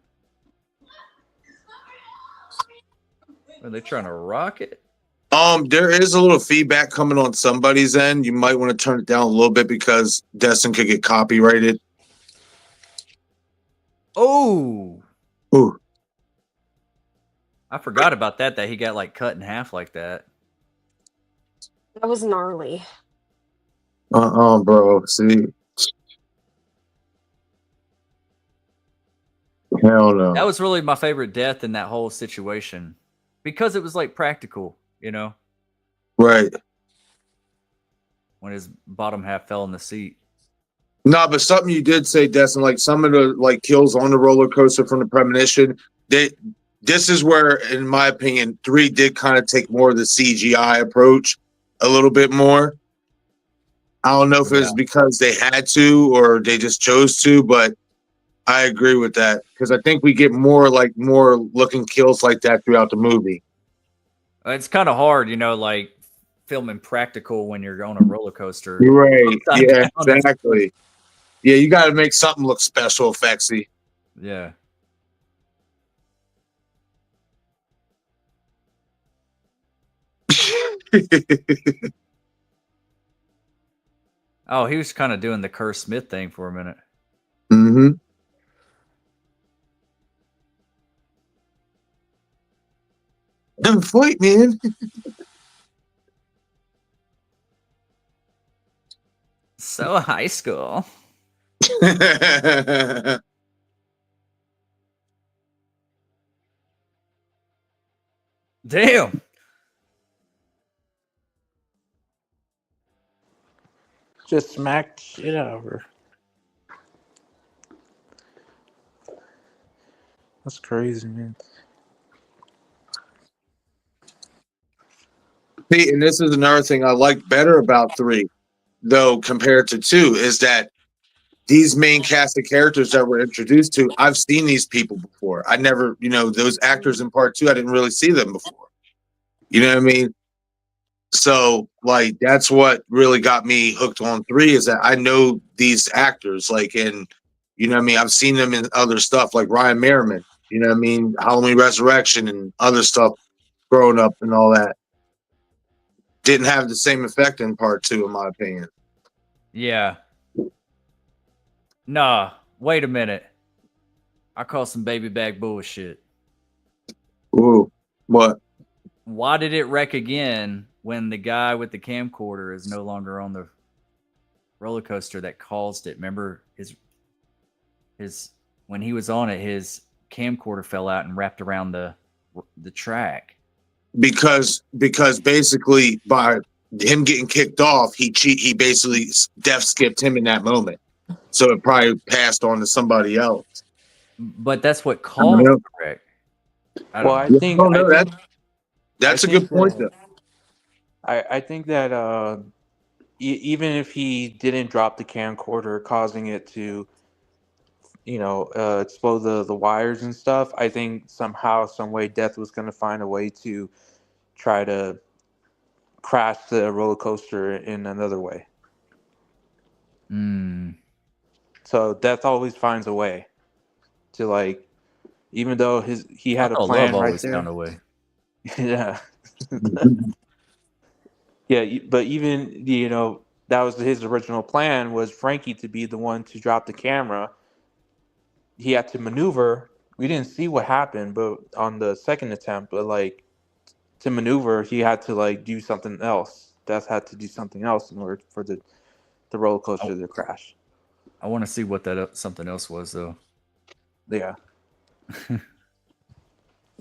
Are they trying to rock it? There is a little feedback coming on somebody's end. You might want to turn it down a little bit because Destin could get copyrighted. Oh. Ooh. I forgot about that he got like cut in half like that. That was gnarly. Bro. See. Hell no. That was really my favorite death in that whole situation. Because it was like practical, Right. when his bottom half fell in the seat. No, but something you did say, Destin, like some of the like kills on the roller coaster from the premonition, this is where, in my opinion, 3 did kind of take more of the CGI approach a little bit more. I don't know if it was because they had to or they just chose to, but I agree with that because I think we get more looking kills like that throughout the movie. It's kind of hard, like filming practical when you're on a roller coaster. Right. Upside Yeah, down. exactly. Yeah, you got to make something look special effectsy. Yeah. Oh, he was kind of doing the Kerr Smith thing for a minute. Mm-hmm. Don't fight, man. So high school. Damn. Just smacked shit out of her. That's crazy, man. See, and this is another thing I like better about 3, though, compared to 2, is that these main cast of characters that we're introduced to, I've seen these people before. I never, those actors in part 2, I didn't really see them before. You know what I mean? So like that's what really got me hooked on 3 is that I know these actors, like, and you know what I mean, I've seen them in other stuff like Ryan Merriman, you know what I mean, Halloween Resurrection and other stuff growing up and all that. Didn't have the same effect in part 2, in my opinion. Yeah. Nah, wait a minute. I call some baby bag bullshit. Ooh, what? Why did it wreck again when the guy with the camcorder is no longer on the roller coaster that caused it? Remember his when he was on it, his camcorder fell out and wrapped around the track. Because basically by him getting kicked off, he basically death skipped him in that moment. So it probably passed on to somebody else. But that's what caused the wreck. I think that's a good point though. I think that even if he didn't drop the camcorder, causing it to, explode the wires and stuff, I think somehow, some way, Death was going to find a way to try to crash the roller coaster in another way. So Death always finds a way to, like, even though he had a plan right there. Found a way. Yeah. Yeah, but even, that was his original plan, was Frankie to be the one to drop the camera. He had to maneuver. We didn't see what happened, but on the second attempt, but like to maneuver, he had to like do something else. Death had to do something else in order for the roller coaster to crash. I want to see what that something else was, though. Yeah.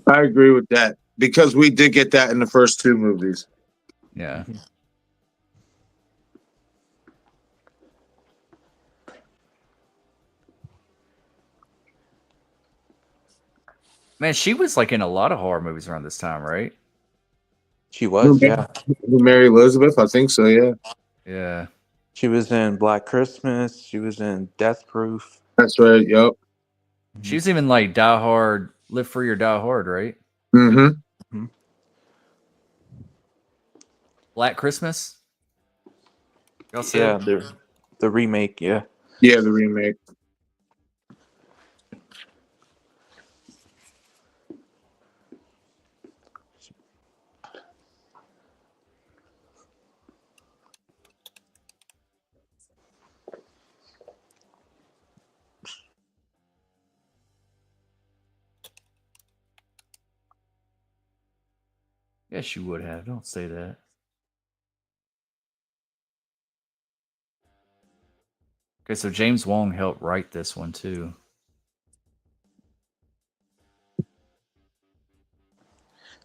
I agree with that because we did get that in the first 2 movies. Yeah. Man, she was like in a lot of horror movies around this time, right? She was, yeah. Mary Elizabeth, I think so, yeah. Yeah. She was in Black Christmas. She was in Death Proof. That's right, yep. She was even like Die Hard, Live Free or Die Hard, right? Mm-hmm. Black Christmas? Yeah, the remake, yeah. Yeah, the remake. Yes, you would have. Don't say that. Okay, so James Wong helped write this one too.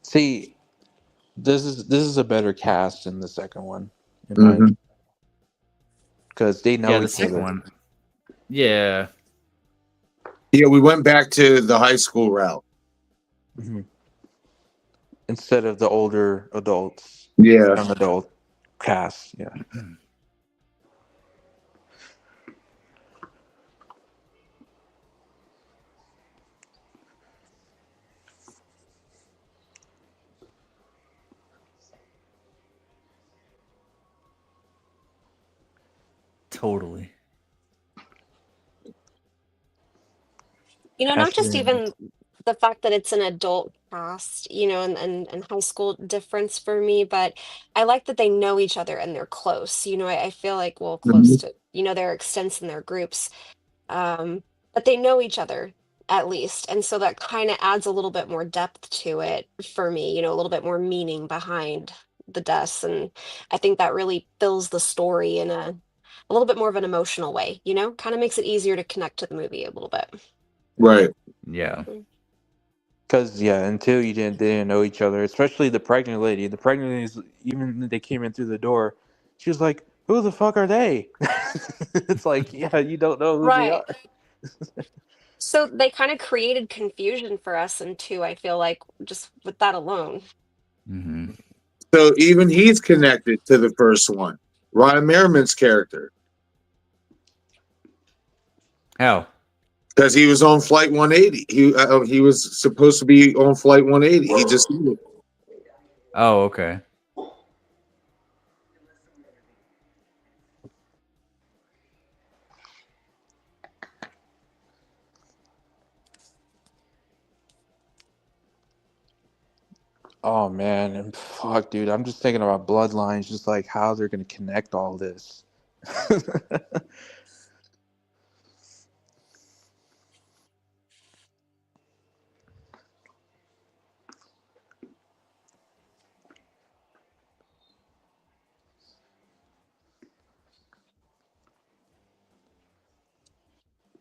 See, this is a better cast than the second one, in my opinion. Because they know the each second other. one. Yeah. Yeah, we went back to the high school route. Mm-hmm. Instead of the older adults. Yeah. Young adult cast, yeah. Totally. Not just even the fact that it's an adult cast, and high school difference for me, but I like that they know each other and they're close. I feel like, well, close to, their extents in their groups. But they know each other at least. And so that kind of adds a little bit more depth to it for me, a little bit more meaning behind the deaths. And I think that really fills the story in a little bit more of an emotional way, kind of makes it easier to connect to the movie a little bit. Right. Yeah. Because until they didn't know each other, especially the pregnant lady. The pregnant ladies, even when they came in through the door, she was like, "Who the fuck are they?" It's like, yeah, you don't know who they are. So they kind of created confusion for us in 2, I feel like, just with that alone. Mm-hmm. So even he's connected to the first one. Ryan Merriman's character. How? Because he was on flight 180. He was supposed to be on flight 180. He just. Oh, okay. Oh man, and fuck, dude, I'm just thinking about bloodlines, just like how they're gonna connect all this.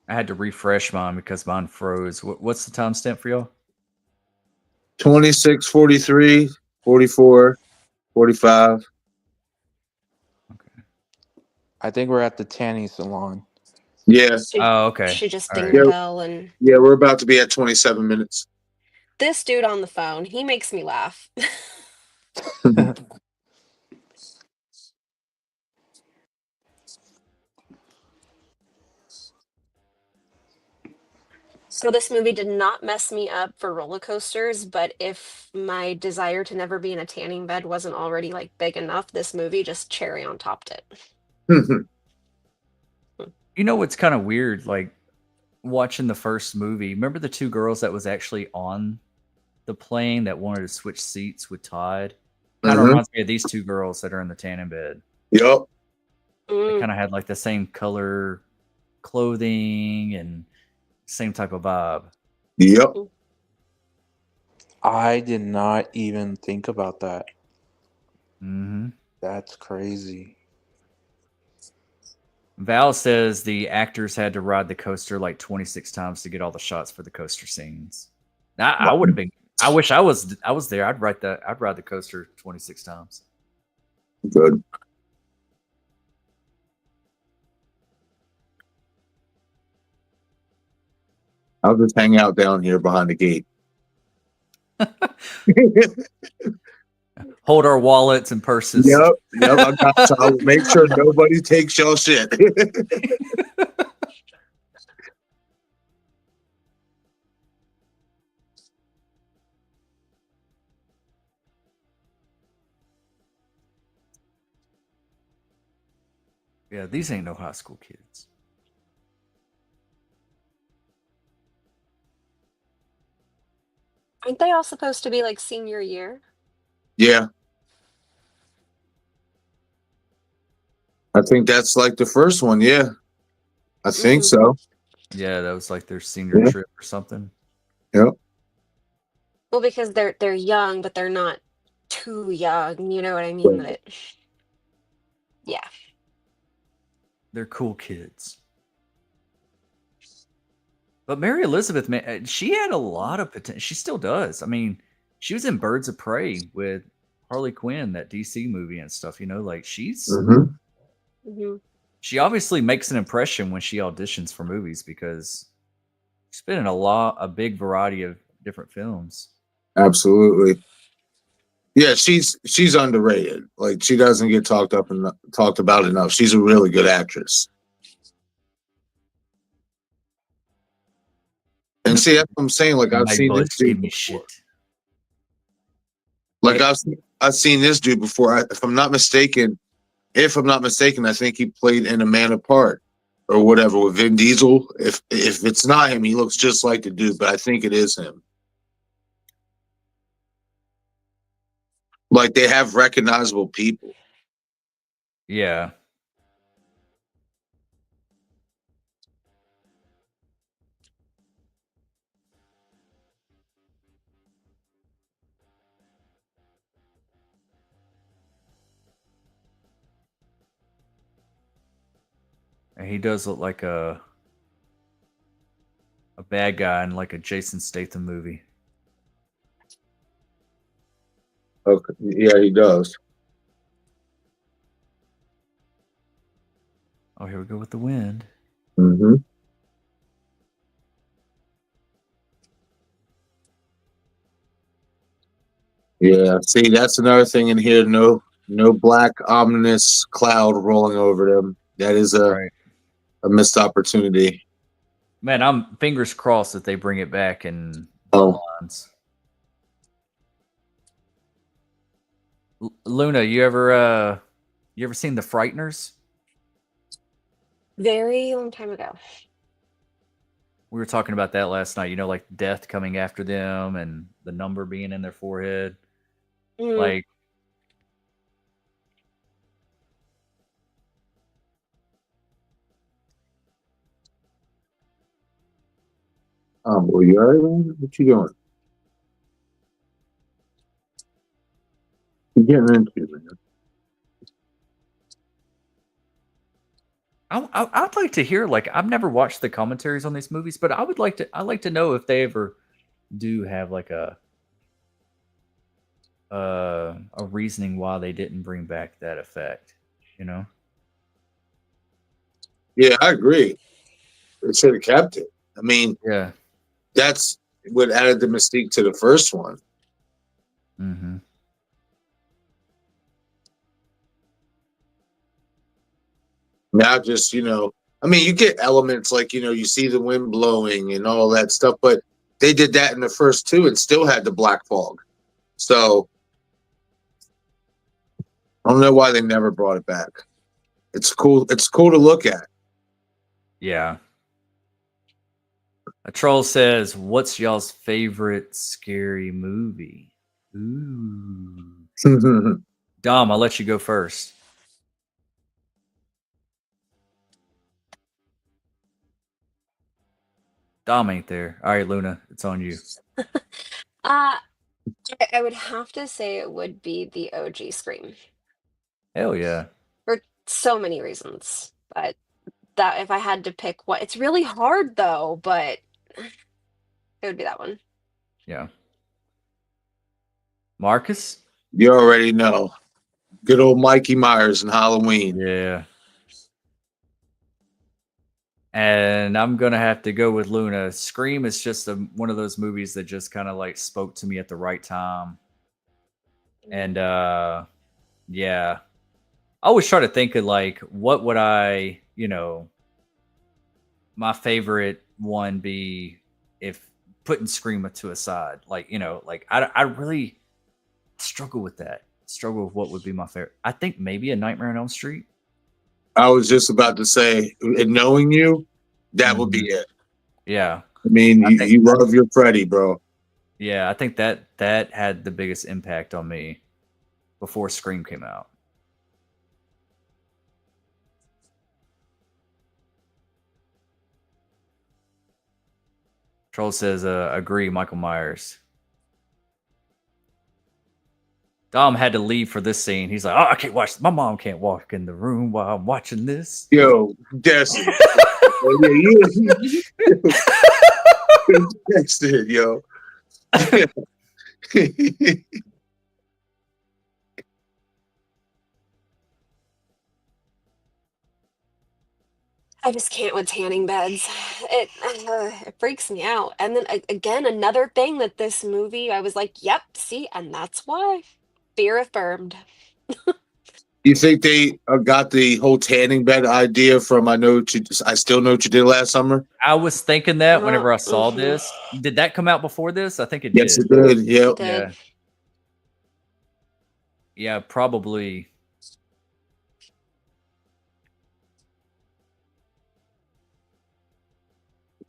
I had to refresh mine because mine froze. What's the timestamp for y'all? 26, 43, 44, 45. I think we're at the tanning salon. Yeah. Oh, okay. She just All ding right. the bell, and Yeah, we're about to be at 27 minutes. this dude on the phone, he makes me laugh. So this movie did not mess me up for roller coasters, but if my desire to never be in a tanning bed wasn't already like big enough, this movie just cherry on topped it. You know what's kind of weird? Like watching the first movie. Remember the two girls that was actually on the plane that wanted to switch seats with Todd? Kind of reminds me of these two girls that are in the tanning bed. Yep. They kind of had like the same color clothing and same type of vibe. Yep. I did not even think about that. Mm-hmm. That's crazy. Val says the actors had to ride the coaster like 26 times to get all the shots for the coaster scenes. I would have been. I wish I was there. I'd ride the coaster 26 times. Good. I'll just hang out down here behind the gate. Hold our wallets and purses. Yep. I'll make sure nobody takes y'all shit. Yeah, these ain't no high school kids. Aren't they all supposed to be like senior year? Yeah. I think that's like the first one. Yeah. I think so. Yeah, that was like their senior trip or something. Yep. Well, because they're young, but they're not too young. You know what I mean? Right. Yeah. They're cool kids. But Mary Elizabeth, man, she had a lot of potential. She still does. I mean, she was in Birds of Prey with Harley Quinn, that DC movie and stuff. You know, like she's she obviously makes an impression when she auditions for movies because she's been in a big variety of different films. Absolutely. Yeah, she's underrated. Like she doesn't get talked about enough. She's a really good actress. And see, that's what I'm saying. Like I've seen this dude before. Like I've seen this dude before. If I'm not mistaken, I think he played in A Man Apart or whatever with Vin Diesel. If it's not him, he looks just like the dude, but I think it is him. Like they have recognizable people. Yeah. And he does look like a bad guy in like a Jason Statham movie. Okay. Yeah, he does. Oh, here we go with the wind. Mm-hmm. Yeah. See, that's another thing in here. No black ominous cloud rolling over them. That is a missed opportunity. Man, I'm fingers crossed that they bring it back in Oh. Bloodlines. Luna, you ever seen The Frighteners? Very long time ago. We were talking about that last night. You know, like death coming after them and the number being in their forehead. Like, oh boy, you alright, man? What you doing? What you getting into, man? I'd like to hear, like, I've never watched the commentaries on these movies, but I'd like to know if they ever do have like a reasoning why they didn't bring back that effect, you know? Yeah, I agree. They should have kept it. I mean, Yeah. that's what added the mystique to the first one. Mm-hmm. Now, just, you know, I mean, you get elements like, you know, you see the wind blowing and all that stuff, but they did that in the first two and still had the black fog. So I don't know why they never brought it back. It's cool. It's cool to look at. Yeah. A troll says, "What's y'all's favorite scary movie?" Ooh. Dom, I'll let you go first. Dom ain't there. All right, Luna, it's on you. I would have to say it would be the OG Scream Hell yeah. for so many reasons. But that if I had to pick one, it's really hard though, but it would be that one. Yeah. Marcus? You already know. Good old Mikey Myers in Halloween. Yeah. And I'm going to have to go with Luna. Scream is just one of those movies that just kind of like spoke to me at the right time. And yeah. I always try to think of like, what would I, you know, my favorite one be if putting Scream to a side? Like, you know, like I really struggle with that. Struggle with what would be my favorite. I think maybe A Nightmare on Elm Street. I was just about to say, and knowing you, that would be it. Yeah. I mean, you love your Freddy, bro. Yeah, I think that had the biggest impact on me before Scream came out. Troll says, agree, Michael Myers. Dom had to leave for this scene. He's like, oh, I can't watch. My mom can't walk in the room while I'm watching this. Yo, Destin. Destin, yo. I just can't with tanning beds. It freaks me out. And then again, another thing that this movie, I was like, yep, see, and that's why. Fear affirmed. You think they got the whole tanning bed idea from I Still Know What You Did Last Summer? I was thinking that whenever I saw this. Did that come out before this? I think it did. Yes, it did. Yep. Yeah. Yeah, probably.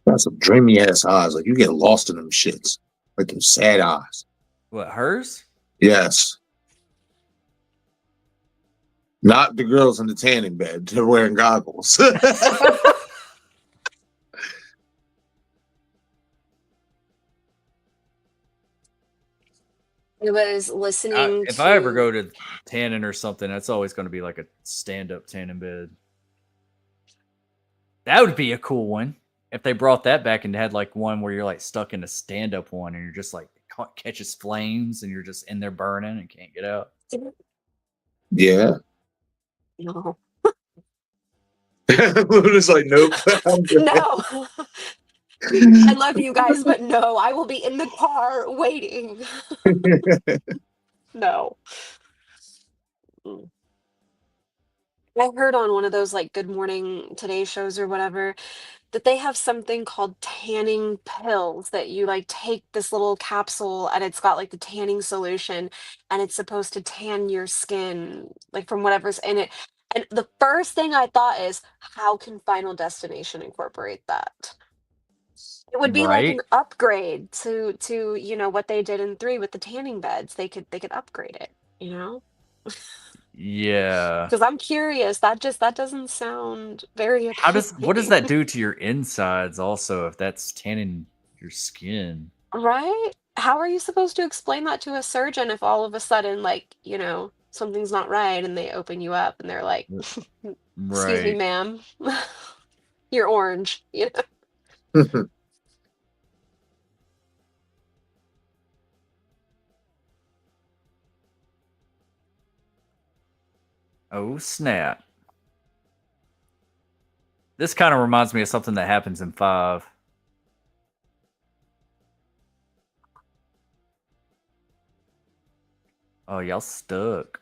Got some dreamy ass eyes. Like you get lost in them shits. Like them sad eyes. What, hers? Yes. Not the girls in the tanning bed. They're wearing goggles. I was listening If I ever go to tanning or something, that's always going to be like a stand-up tanning bed. That would be a cool one. If they brought that back and had like one where you're like stuck in a stand-up one and you're just like catches flames and you're just in there burning and can't get out. Yeah. No. Luna's like, nope. No. I love you guys, but no, I will be in the car waiting. No. I heard on one of those like Good Morning Today shows or whatever that they have something called tanning pills that you like take this little capsule and it's got like the tanning solution and it's supposed to tan your skin like from whatever's in it. And the first thing I thought is, how can Final Destination incorporate that? It would be like an Right? upgrade to what they did in 3 with the tanning beds. They could upgrade it, you know? Yeah. Because I'm curious. That doesn't sound very What does appealing. that do to your insides also if that's tanning your skin? Right? How are you supposed to explain that to a surgeon if all of a sudden, like, something's not right and they open you up and they're like, excuse me, Right. ma'am, you're orange, Oh, snap. This kind of reminds me of something that happens in 5. Oh, y'all stuck.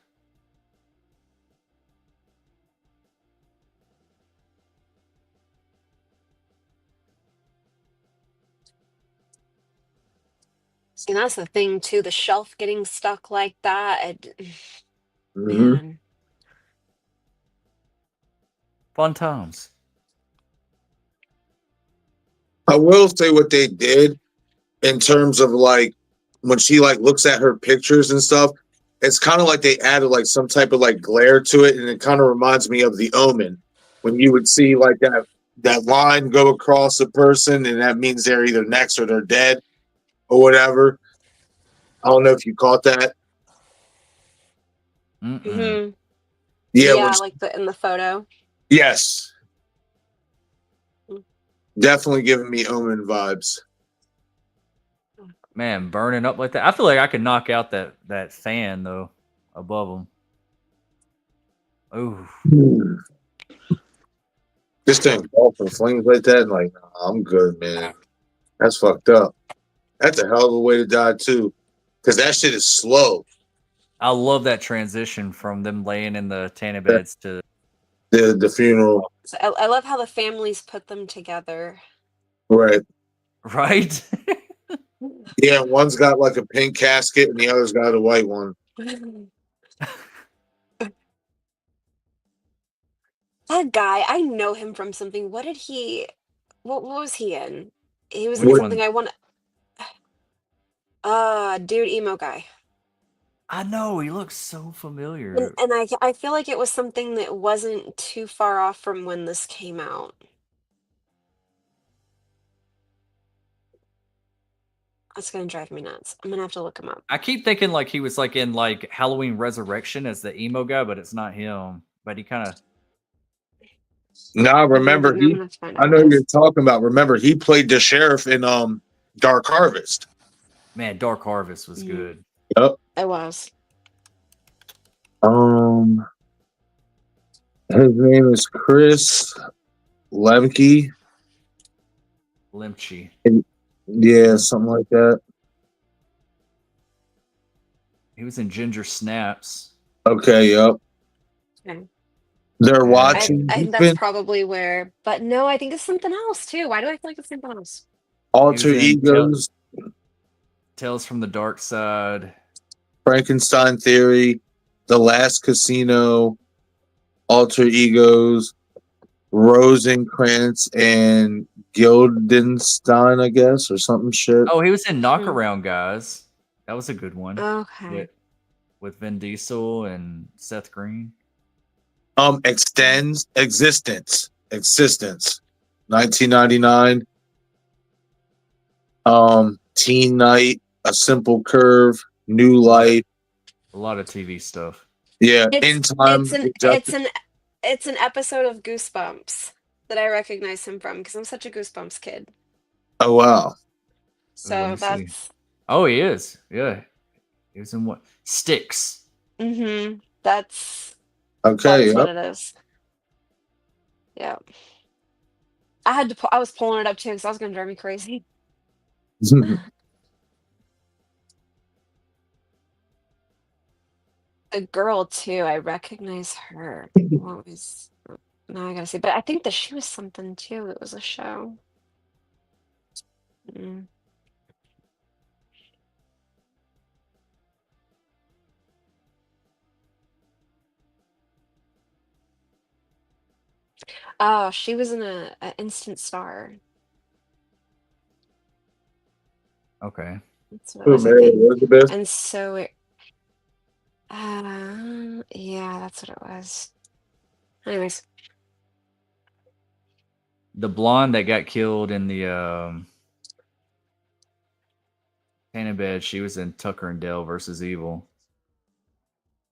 See, that's the thing too, the shelf getting stuck like that. Mhm. Man. Fun times. I will say what they did in terms of like when she like looks at her pictures and stuff. It's kind of like they added like some type of like glare to it, and it kind of reminds me of The Omen when you would see like that line go across a person, and that means they're either next or they're dead or whatever. I don't know if you caught that. Hmm. Yeah, Yeah, like in the photo. yes, definitely giving me Omen vibes. Man, burning up like that. I feel like I could knock out that fan though above them. Oh, This thing off in flames like that, like nah, I'm good, man. That's fucked up. That's a hell of a way to die too, because that shit is slow. I love that transition from them laying in the tanning beds to The funeral, So I love how the families put them together. right? right. Yeah, one's got like a pink casket, and the other's got a white one. That guy, I know him from something. What was he in? He was in Which What? something one? I want. Dude, emo guy. I know he looks so And familiar. and I feel like it was something that wasn't too far off from when this came out. That's gonna drive me nuts. I'm gonna have to look him up. I keep thinking like he was like in like Halloween Resurrection as the emo guy, but it's not him. But he kind of Nah, Okay, remember I'm he? gonna have to find I out who know it who you're is. talking about. Remember he played the sheriff in Dark Harvest. man. Dark Harvest was Mhm. good. Yep. It was. Um, his name is Chris Lemke. Limchi. Yeah, something like that. He was in Ginger Snaps. Okay, yep. Okay. They're Yeah. watching. I He's think that's been probably where, but no, I think it's something else too. Why do I feel like it's something else? He Alter was in Egos, Tales from the Dark Side. Frankenstein Theory, The Last Casino, Alter Egos, Rosencrantz and Guildenstein, I guess, or something shit. Oh, he was in Hmm. Knockaround Guys. That was a good one. Okay. With Vin Diesel and Seth Green. Extends Existence, 1999. Teen Night, A Simple Curve, New Life. A lot of TV stuff. Yeah, It's In Time. it's an episode of Goosebumps that I recognize him from because I'm such a Goosebumps kid. Oh wow. Ooh, let So me see. that's Oh, he is. Yeah. He was in what? Sticks. that's Okay. what Yep. it is. Yeah. I was pulling it up too because I was gonna drive me crazy. the girl too. I recognize her. What was? Now I gotta see. But I think that she was something too. It was a show. Mm. Oh, she was in a Instant Star. Okay. That's what it Who, was, I Mary think. Elizabeth? And so it, yeah, that's what it was. Anyways, The blonde that got killed in the Tanner bed, she was in Tucker and Dale versus Evil.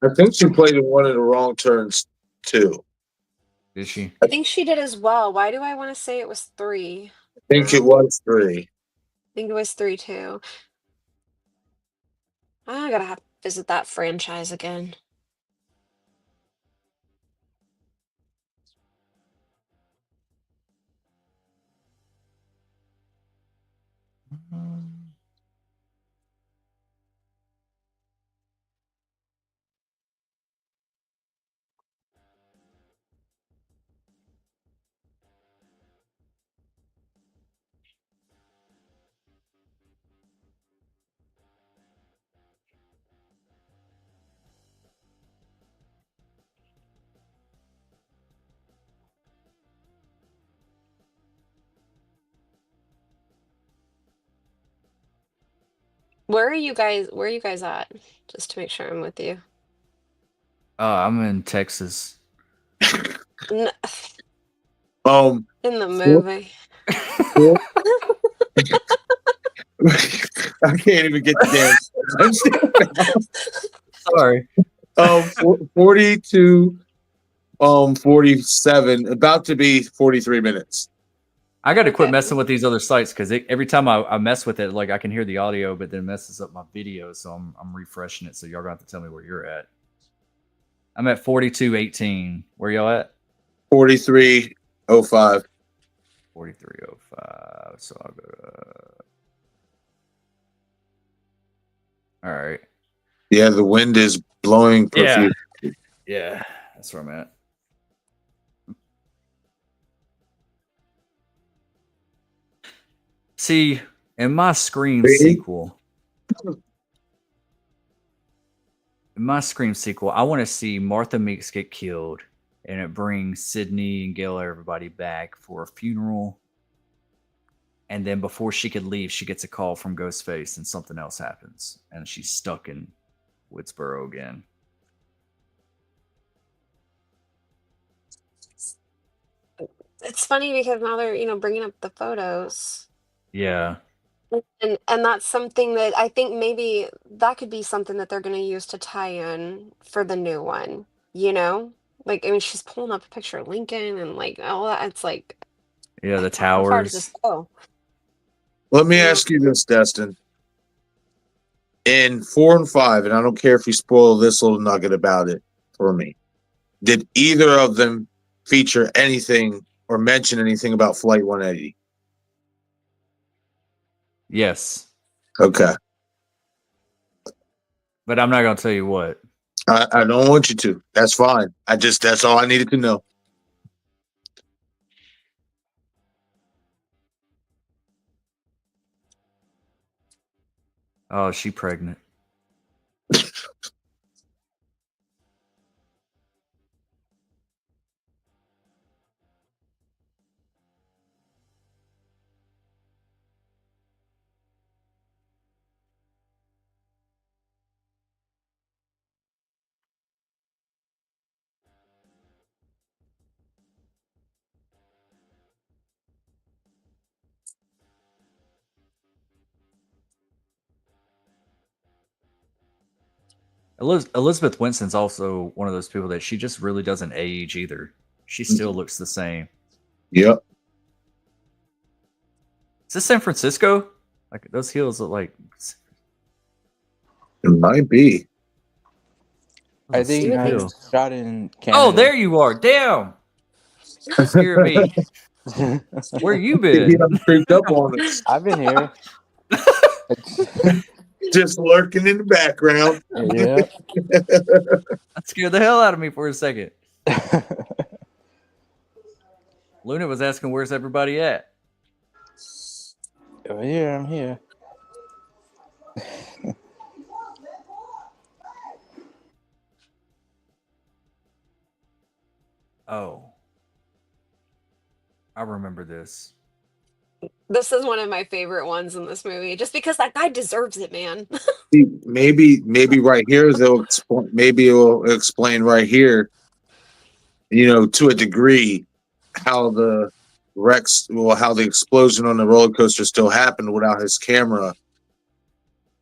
I think she played in one of the Wrong Turns too. Did she? I think she did as well. Why do I want to say it was 3? I think it was 3. I think it was 3 too. I gotta have to visit that franchise again. Where are you guys? Where are you guys at? Just to make sure I'm with you. I'm in Texas. N- In the movie. I can't even get the damn. Sorry. 42, 47, about to be 43 minutes. I got to quit Okay. messing with these other sites because every time I mess with it, like I can hear the audio, but then it messes up my video. So I'm refreshing it. So y'all gonna have to tell me where you're at. I'm at 42:18. Where y'all at? 43:05. 43:05. So I'll go to. All right. Yeah, the wind is blowing profusely. Yeah, that's where I'm at. See, in my Scream sequel, I want to see Martha Meeks get killed, and it brings Sydney and Gail, everybody back for a funeral. And then before she could leave, she gets a call from Ghostface, and something else happens, and she's stuck in Woodsboro again. It's funny because now they're, bringing up the photos. Yeah. And that's something that I think maybe that could be something that they're going to use to tie in for the new one, Like, I mean, she's pulling up a picture of Lincoln and like all that. It's like, Yeah, the how far does towers. this go? Let me ask you this, Destin. In 4 and 5, and I don't care if you spoil this little nugget about it for me, did either of them feature anything or mention anything about Flight 180? Yes. Okay. But I'm not going to tell you what. I don't want you to. That's fine. That's all I needed to know. Oh, is she pregnant? Elizabeth Winston's also one of those people that she just really doesn't age either. She still looks the same. Yep. Is this San Francisco? Like those hills look like. It might be. I think I Hill. shot in Canada. Oh, there you are. Damn. You scared me. Where you been? He creeped up on us. I've been here. Just lurking in the background. Yeah. That scared the hell out of me for a second. Luna was asking, "Where's everybody at?" Oh, yeah, I'm here. Oh, I remember this. This is one of my favorite ones in this movie, just because that guy deserves it, man. See, maybe right here maybe it'll explain right here, to a degree, how the how the explosion on the roller coaster still happened without his camera.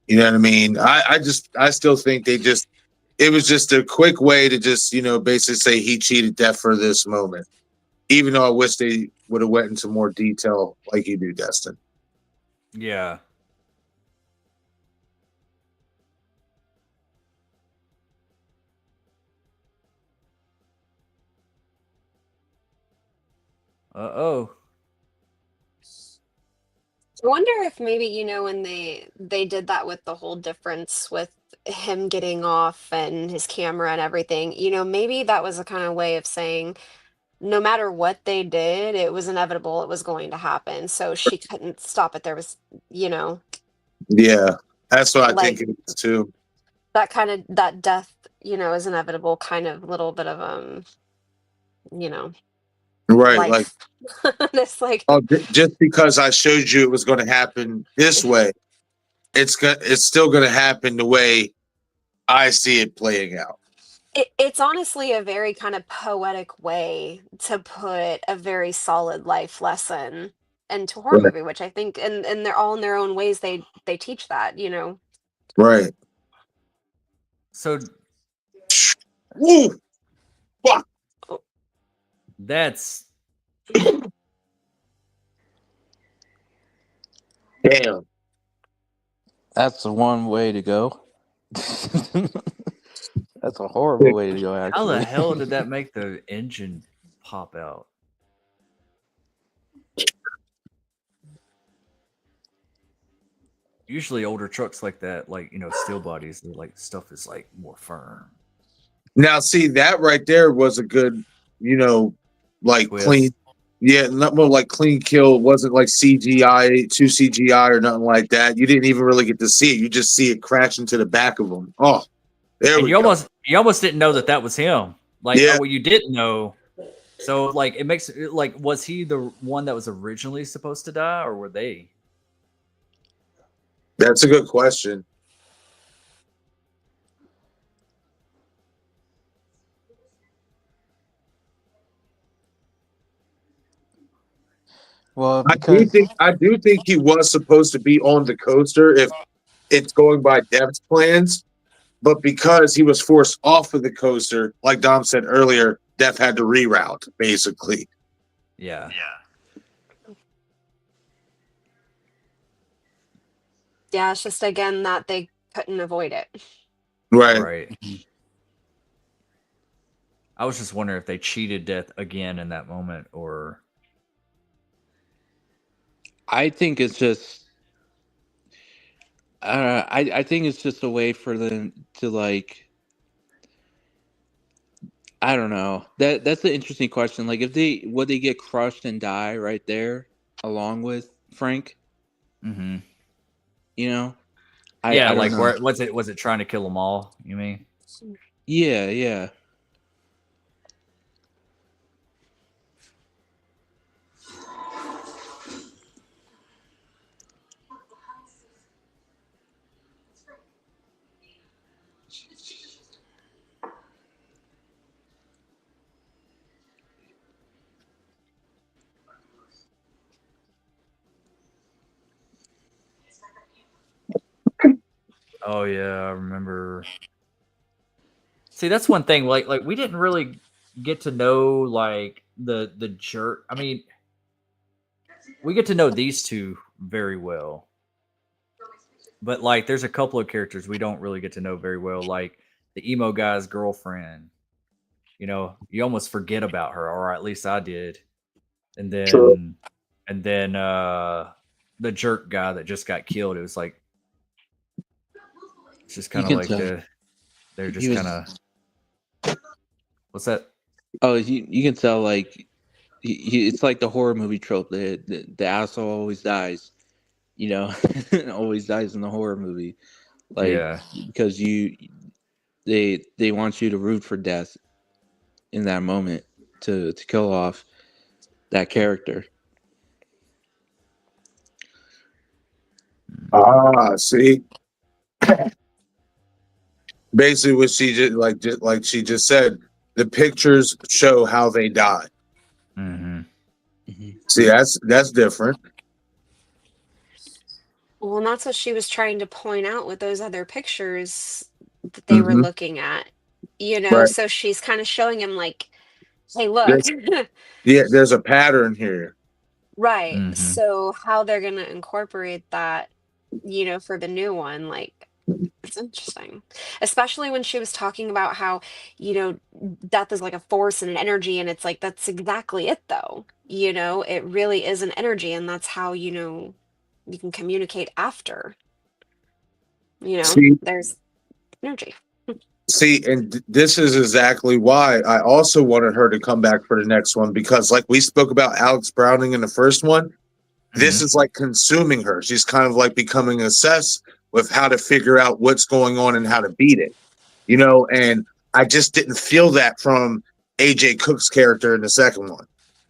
You know what I mean? I still think it was just a quick way to just, basically say he cheated death for this moment. Even though I wish they would have went into more detail like you do, Destin. Yeah. Uh-oh. I wonder if maybe, when they did that with the whole difference with him getting off and his camera and everything, maybe that was a kind of way of saying no matter what they did, it was inevitable, it was going to happen. So she couldn't stop it. There was, Yeah, that's what I like think it is too. that death, is inevitable, kind of little bit of Right, like, life. It's like, oh, just because I showed you it was going to happen this way, it's still going to happen the way I see it playing out. it's honestly a very kind of poetic way to put a very solid life lesson into a horror Right. movie, which I think, and they're all in their own ways, they teach that, Right. So Woo! Fuck. that's Damn. That's the one way to go. That's a horrible way to go, how actually. the hell did that make the engine pop out? Usually older trucks like that, like, steel bodies, they're like stuff is like more firm. Now, see, that right there was a good, like Twist. clean. Yeah, not more like clean kill. It wasn't like CGI, too CGI or nothing like that. You didn't even really get to see it. You just see it crash into the back of them. Oh, there And we you go. almost didn't know that was him. Like, Yeah. well, you didn't know. So, like, it makes it like, was he the one that was originally supposed to die, or were they? That's a good question. Well, I do think he was supposed to be on the coaster if it's going by Dev's plans, but because he was forced off of the coaster, like Dom said earlier, Dev had to reroute basically. Yeah. yeah, it's just again that they couldn't avoid it. Right. I was just wondering if they cheated death again in that moment, or I think it's just I think it's just a way for them to, like, I don't know. That's an interesting question. Like, if would they get crushed and die right there along with Frank? mm-hmm. I Yeah, don't like, know. where was it trying to kill them all? You mean? Yeah. Oh yeah, I remember. See, that's one thing. Like we didn't really get to know like the jerk. I mean, we get to know these two very well, but like there's a couple of characters we don't really get to know very well. Like the emo guy's girlfriend. You almost forget about her, or at least I did. And then True. the jerk guy that just got killed. It was like, It's just You kind of can like tell. they're He just was- kind of. What's that? Oh, you can tell like it's like the horror movie trope. The asshole always dies. You know, always dies in the horror movie. Like Yeah. because they want you to root for death in that moment to kill off that character. See, basically what she just like she just said, the pictures show how they die. Mm-hmm. See, that's different. Well, and that's what she was trying to point out with those other pictures that they were looking at, Right. so she's kind of showing him like, hey, look. There's a pattern here. Right. Mm-hmm. So how they're gonna incorporate that, for the new one, like it's interesting. Especially when she was talking about how, death is like a force and an energy, and it's like that's exactly it though. It really is an energy, and that's how, you can communicate after. See, There's energy. and this is exactly why I also wanted her to come back for the next one, because like we spoke about Alex Browning in the first one, this is like consuming her. She's kind of like becoming obsessed with how to figure out what's going on and how to beat it, and I just didn't feel that from AJ Cook's character in the second one.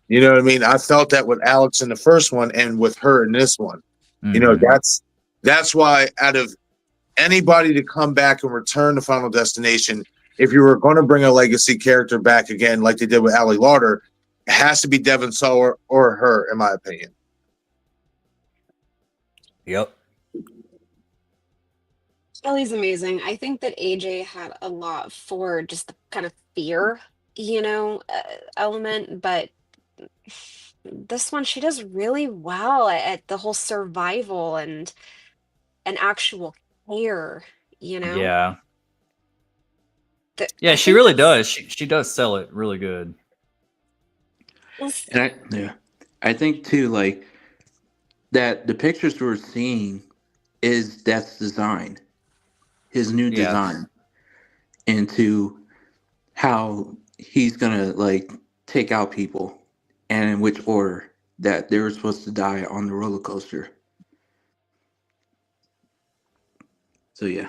You know what I mean? I felt that with Alex in the first one and with her in this one. That's why out of anybody to come back and return to Final Destination, if you were going to bring a legacy character back again, like they did with Ali Lauder, it has to be Devon Sawa or her, in my opinion. Yep. Ellie's amazing. I think that AJ had a lot for just the kind of fear, element, but this one she does really well at the whole survival and an actual care, Yeah. That Yeah, I she think really that's does. She does sell it really good. And I think too, like that the pictures we're seeing is Death's design, his new Yeah. design, into how he's gonna like take out people and in which order that they were supposed to die on the roller coaster. So yeah.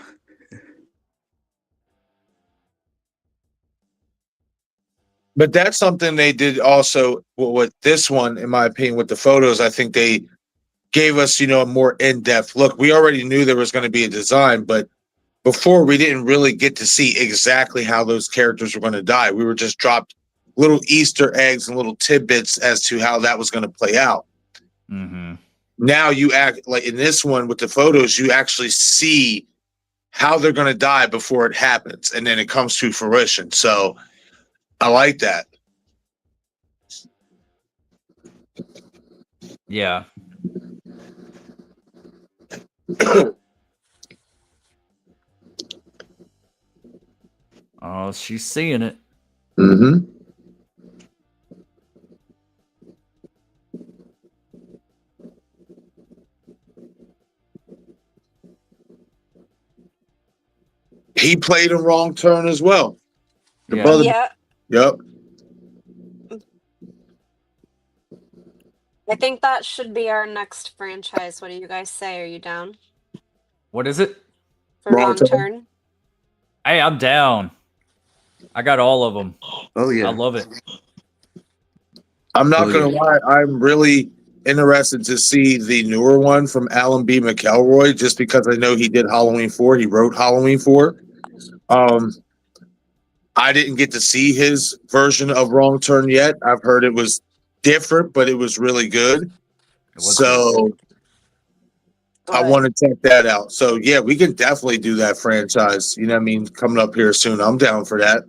But that's something they did also with this one, in my opinion, with the photos. I think they gave us, a more in-depth look. We already knew there was going to be a design, but before we didn't really get to see exactly how those characters were going to die. We were just dropped little Easter eggs and little tidbits as to how that was going to play out. Mm-hmm. Now you act like in this one with the photos, you actually see how they're going to die before it happens, and then it comes to fruition. So I like that. Yeah. Oh, she's seeing it. Mm-hmm. He played a wrong turn as well. The Yeah. brother. Yeah. Yep. I think that should be our next franchise. What do you guys say? Are you down What is it? for Wrong Wrong Turn. Turn? Hey, I'm down. I got all of them. Oh yeah. I love it. I'm not Oh, gonna yeah. lie, I'm really interested to see the newer one from Alan B. McElroy, just because I know he did Halloween 4. He wrote Halloween 4. I didn't get to see his version of Wrong Turn yet. I've heard it was different, but it was really good. was So I Good. want to check that out. So yeah, we can definitely do that franchise. You know what I mean? Coming up here soon. I'm down for that.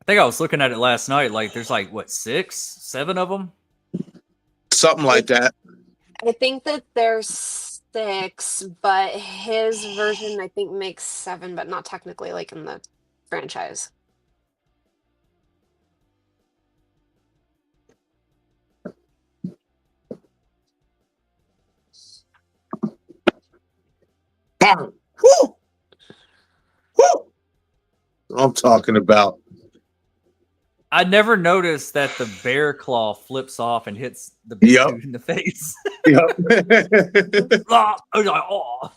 I think I was looking at it last night. Like, there's like what 6, 7 of them. Something like that. I think that there's 6, but his version I think makes 7, but not technically like in the franchise. Bang! Woo! I'm talking about. I never noticed that the bear claw flips off and hits the big Yep. dude in the face. Yep. I was like, oh.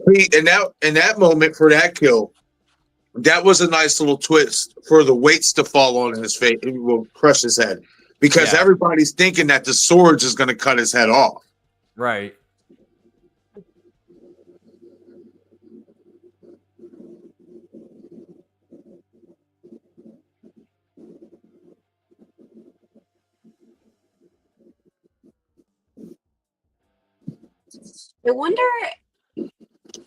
See, in that moment for that kill, that was a nice little twist for the weights to fall on his face. It will crush his head because Yeah. everybody's thinking that the swords is going to cut his head off. Right. I wonder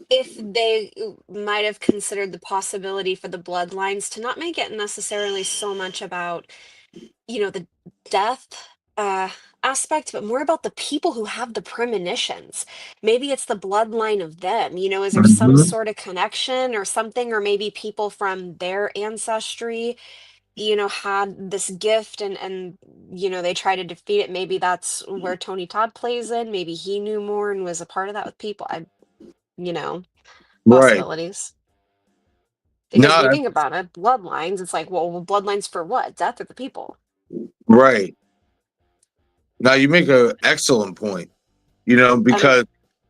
if they might have considered the possibility for the bloodlines to not make it necessarily so much about, the death aspect, but more about the people who have the premonitions. Maybe it's the bloodline of them. Is there some Mhm. sort of connection or something, or maybe people from their ancestry, had this gift and they try to defeat it. Maybe that's where Tony Todd plays in. Maybe he knew more and was a part of that with people. You know, Right. possibilities. Because if No, you think about it, bloodlines, it's like, well, bloodlines for what? Death of the people. right. Now you make an excellent point, And because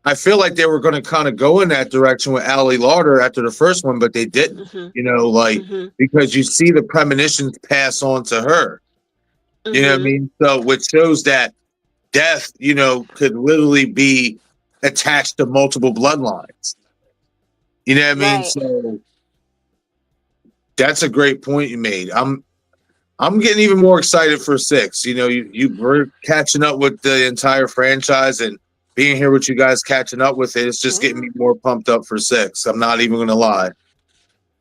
I feel like they were going to kind of go in that direction with Ali Lauder after the first one, but they didn't, mhm, like, mhm, because you see the premonitions pass on to her, you know what I mhm. mean? So, which shows that death, could literally be attached to multiple bloodlines. You know what I mean? Right. So that's a great point you made. I'm getting even more excited for 6. We're catching up with the entire franchise, and being here with you guys catching up with it, it's just getting me Yeah. more pumped up for 6. I'm not even going to lie.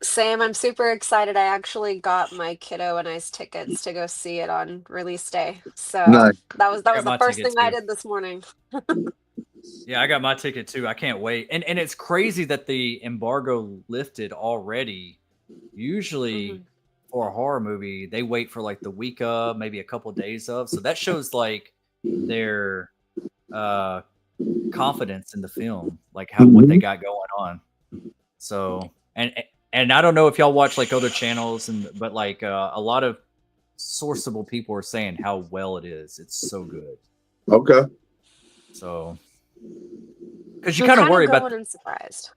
Sam, I'm super excited. I actually got my kiddo and I's tickets to go see it on release day. So Nice. that I was got the my first ticket thing I too. did this morning. Yeah, I got my ticket too. I can't wait. And it's crazy that the embargo lifted already. Usually Mhm. for a horror movie, they wait for like the week of, maybe a couple days of. So that shows like their uh confidence in the film, like what they Mhm. got going on. So and I don't know if y'all watch like other channels but like a lot of sourceable people are saying how well it is. It's so good. Okay. So because you I'm kind of kind of worry about going and surprised.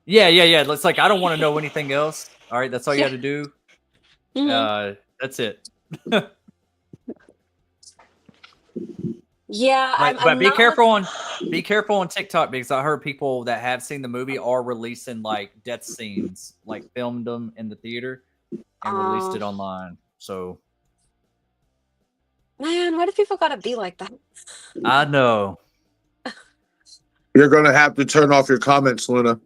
yeah. It's like I don't want to know anything else. All right, that's all you Yeah. got to do. Mhm. That's it. Yeah, I'm But I'm not looking. be careful on TikTok because I heard people that have seen the movie are releasing like death scenes, like filmed them in the theater and released Oh it online. So man, why do people gotta be like that? I know. You're going to have to turn off your comments, Luna,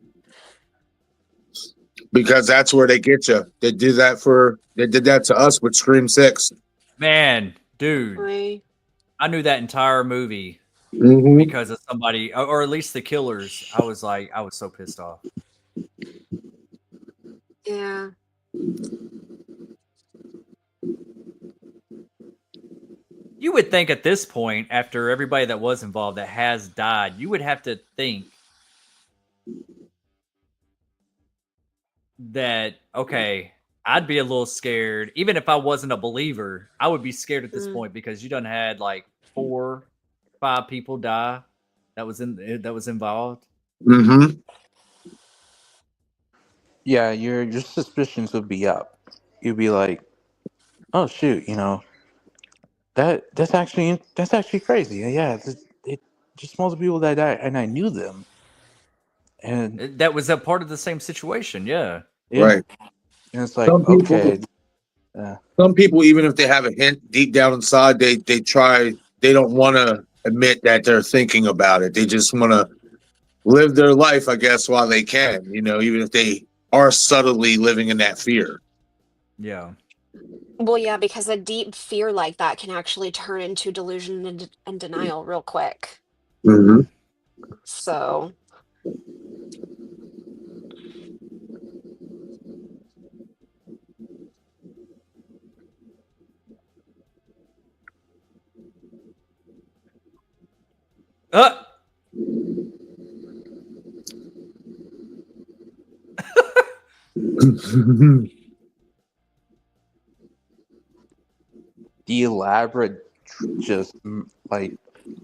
because that's where they get you. They did that to us with Scream 6. Man, dude, I, I knew that entire movie Mm-hmm. because of somebody, or at least the killers. I was so pissed off. yeah. You would think at this point, after everybody that was involved that has died, you would have to think that, okay, I'd be a little scared. Even if I wasn't a believer, I would be scared at this Mm. point because you done had like 4, 5 people die that was involved. Mm-hmm. Yeah, your suspicions would be up. You'd be like, "Oh shoot, that's actually crazy." Yeah, it just multiple people that died, and I knew them, and That was a part of the same situation. Yeah. yeah, Right. and it's like, Some people, okay, uh, some people, even if they have a hint deep down inside, they don't want to admit that they're thinking about it. They just want to live their life, I guess, while they can, even if they are subtly living in that fear. Yeah. Well, yeah, because a deep fear like that can actually turn into delusion and denial real quick. Mm-hmm. So, Uh, The elaborate, just like.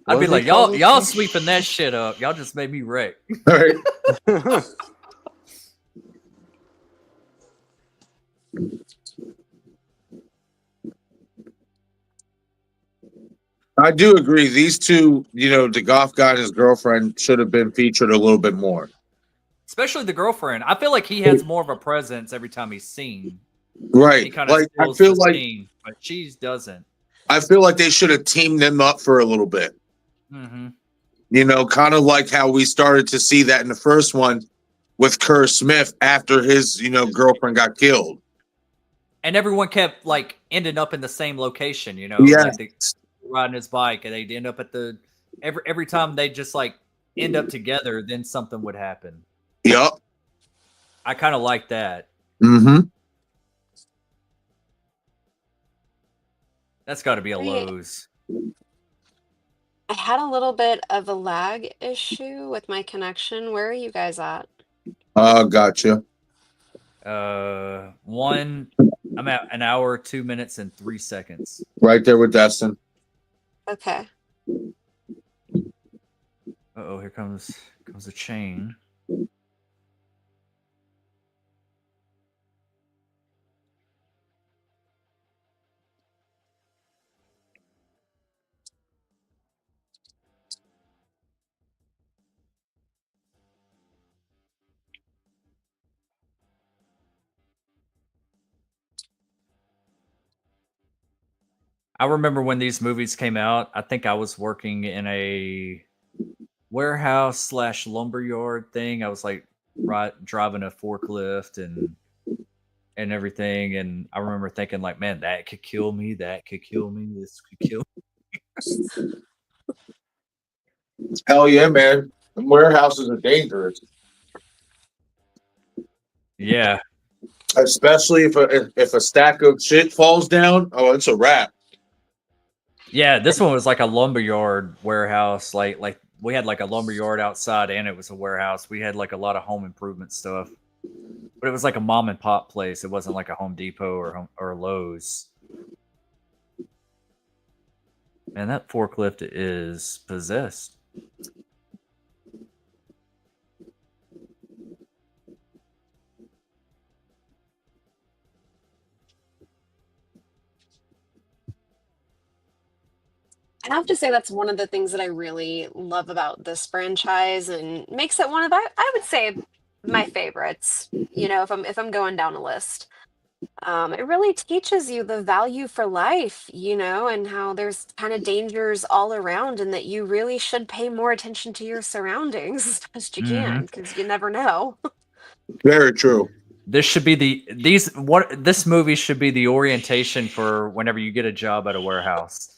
I'd what be do they like, call y'all those sweeping that shit up. Y'all just made me wreck. All right. things? I do agree. These two, the golf guy and his girlfriend should have been featured a little bit more. Especially the girlfriend. I feel like he has more of a presence every time he's seen. Right. He kind of Like steals the scene, but she doesn't. I feel like they should have teamed them up for a little bit. Mm-hmm. Kind of like how we started to see that in the first one with Kerr Smith after his, girlfriend got killed. And everyone kept like ending up in the same location, Yes. like they riding his bike and they'd end up at the every time they just like end up together, then something would happen. Yep. I kind of like that. Mm-hmm. That's got to be a Lowe's. I had a little bit of a lag issue with my connection. Where are you guys at? Gotcha. I'm at an hour, 2 minutes, and 3 seconds. Right there with Destin. Okay. Uh-oh, here comes a chain. I remember when these movies came out, I think I was working in a warehouse / lumberyard thing. I was like driving a forklift and everything. And I remember thinking like, man, that could kill me. That could kill me. This could kill me. Hell yeah, man. The warehouses are dangerous. Yeah. Especially if a stack of shit falls down. Oh, it's a wrap. Yeah, this one was like a lumberyard warehouse. Like we had like a lumberyard outside and it was a warehouse. We had like a lot of home improvement stuff. But it was like a mom and pop place. It wasn't like a Home Depot or Lowe's. Man, that forklift is possessed. I have to say that's one of the things that I really love about this franchise and makes it one of I would say my favorites. If I'm going down a list. It really teaches you the value for life, and how there's kind of dangers all around, and that you really should pay more attention to your surroundings as best you can, because you never know. Very true. This should be this movie should be the orientation for whenever you get a job at a warehouse.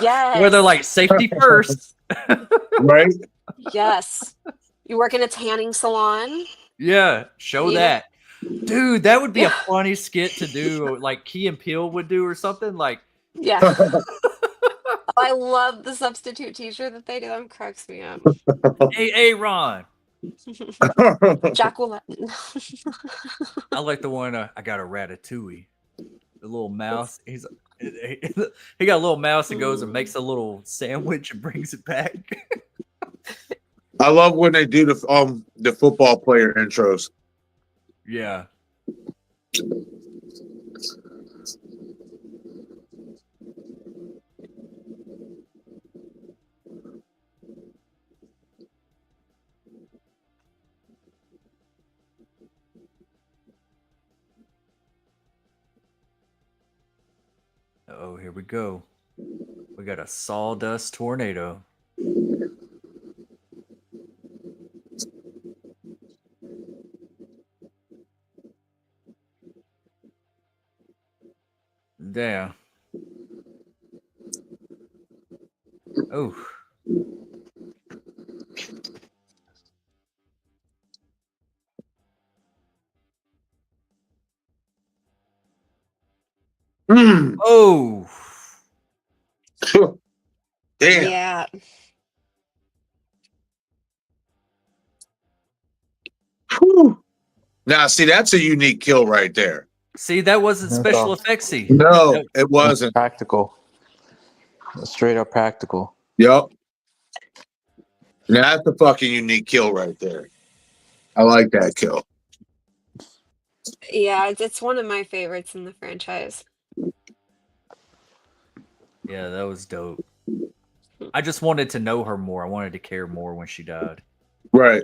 Yes. Where they're like safety first. Right? Yes. You work in a tanning salon. Yeah, show that. Dude, that would be a funny skit to do, like Key and Peele would do or something. Like, yeah. I love the substitute teacher that they do. That cracks me up. Hey, Ron. Jack will. I like the one. I got a ratatouille. The little mouse. He got a little mouse that goes and makes a little sandwich and brings it back. I love when they do the football player intros. Yeah. Oh, here we go. We got a sawdust tornado. Damn. Oh. Oh. Damn. Yeah. Whew. Now, see, that's a unique kill right there. See, that wasn't That's special all. effectsy. No, it wasn't. Practical. Straight up practical. Yep. Now, that's a fucking unique kill right there. I like that kill. Yeah, it's one of my favorites in the franchise. Yeah, that was dope. I just wanted to know her more. I wanted to care more when she died. Right.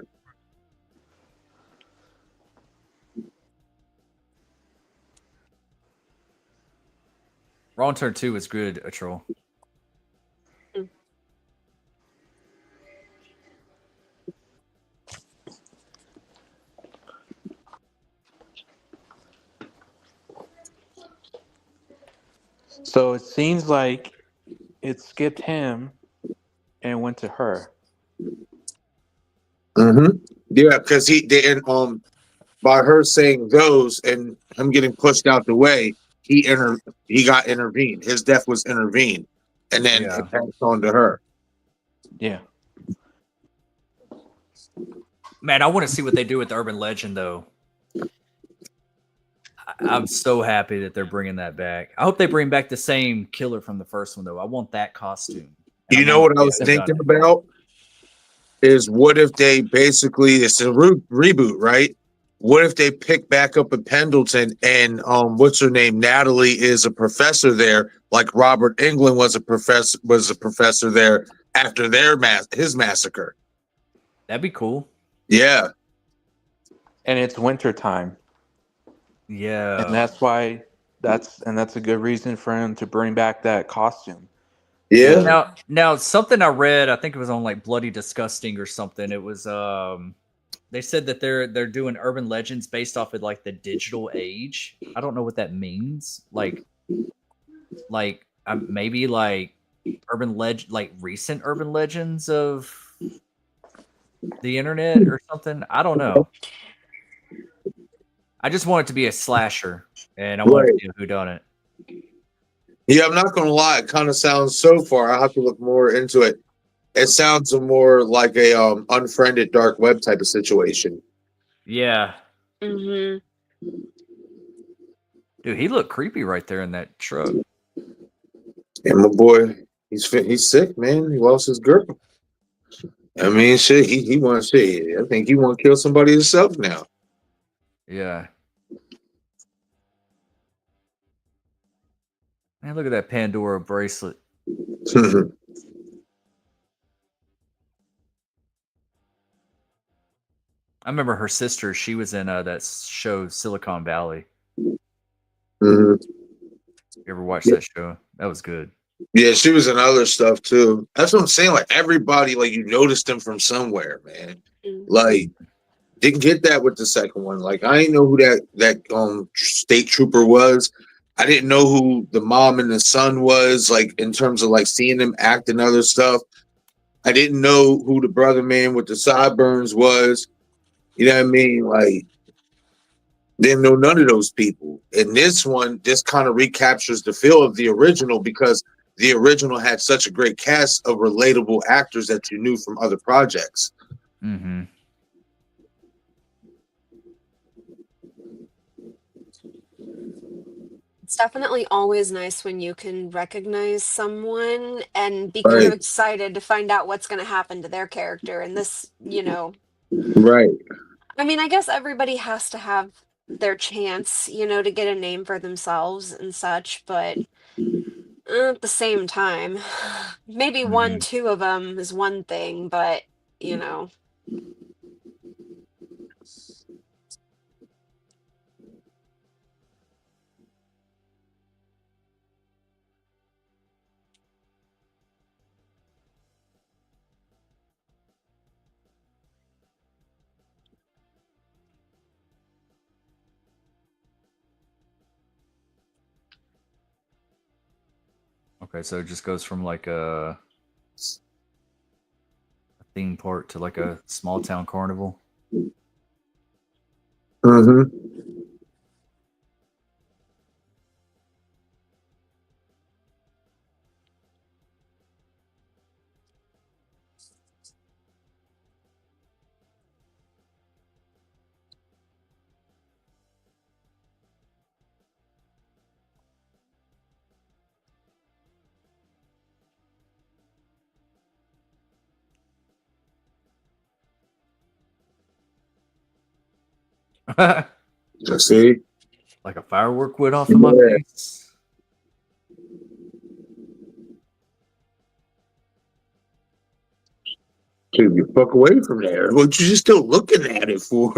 Wrong Turn 2 was good, a troll. So it seems like it skipped him and went to her. Mm-hmm. Yeah, because he didn't by her saying those and him getting pushed out the way, he got intervened. His death was intervened, and then Yeah. it passed on to her. Yeah. Man, I want to see what they do with the urban legend, though. I'm so happy that they're bringing that back. I hope they bring back the same killer from the first one, though. I want that costume. You know what I was thinking about? Is what if they basically, it's a reboot, right? What if they pick back up at Pendleton and what's her name? Natalie is a professor there, like Robert Englund was a professor there after his massacre. That'd be cool. Yeah. And it's winter time. Yeah. And that's why that's a good reason for him to bring back that costume. Yeah. Now something I read, I think it was on like Bloody Disgusting or something. It was they said that they're doing urban legends based off of like the digital age. I don't know what that means. Like maybe like recent urban legends of the internet or something. I don't know. I just want it to be a slasher, and I want it to be a whodunit. Yeah, I'm not gonna lie. It kind of sounds so far. I have to look more into it. It sounds more like a unfriended dark web type of situation. Yeah. Mm-hmm. Dude, he looked creepy right there in that truck. And my boy, he's sick, man. He lost his girl. I mean, shit. He wants shit. I think he want to kill somebody himself now. Yeah. Man, look at that Pandora bracelet. I remember her sister. She was in that show Silicon Valley. Mm-hmm. You ever watched that show? That was good. Yeah, she was in other stuff too. That's what I'm saying. Like everybody, like you noticed them from somewhere, man. Like didn't get that with the second one. Like I didn't know who that state trooper was. I didn't know who the mom and the son was. Like in terms of like seeing them act and other stuff. I didn't know who the brother man with the sideburns was. You know what I mean? Like didn't know none of those people. And this one, this kind of recaptures the feel of the original because the original had such a great cast of relatable actors that you knew from other projects. Mm-hmm. It's definitely always nice when you can recognize someone and be kind of excited to find out what's going to happen to their character. And this, Right. I mean, I guess everybody has to have their chance, to get a name for themselves and such, but at the same time, maybe one, two of them is one thing, but, Okay, so it just goes from like a theme park to like a small town carnival. Mm-hmm. See? Like a firework went off in my face. Dude, you fuck away from there. What you just still looking at it for?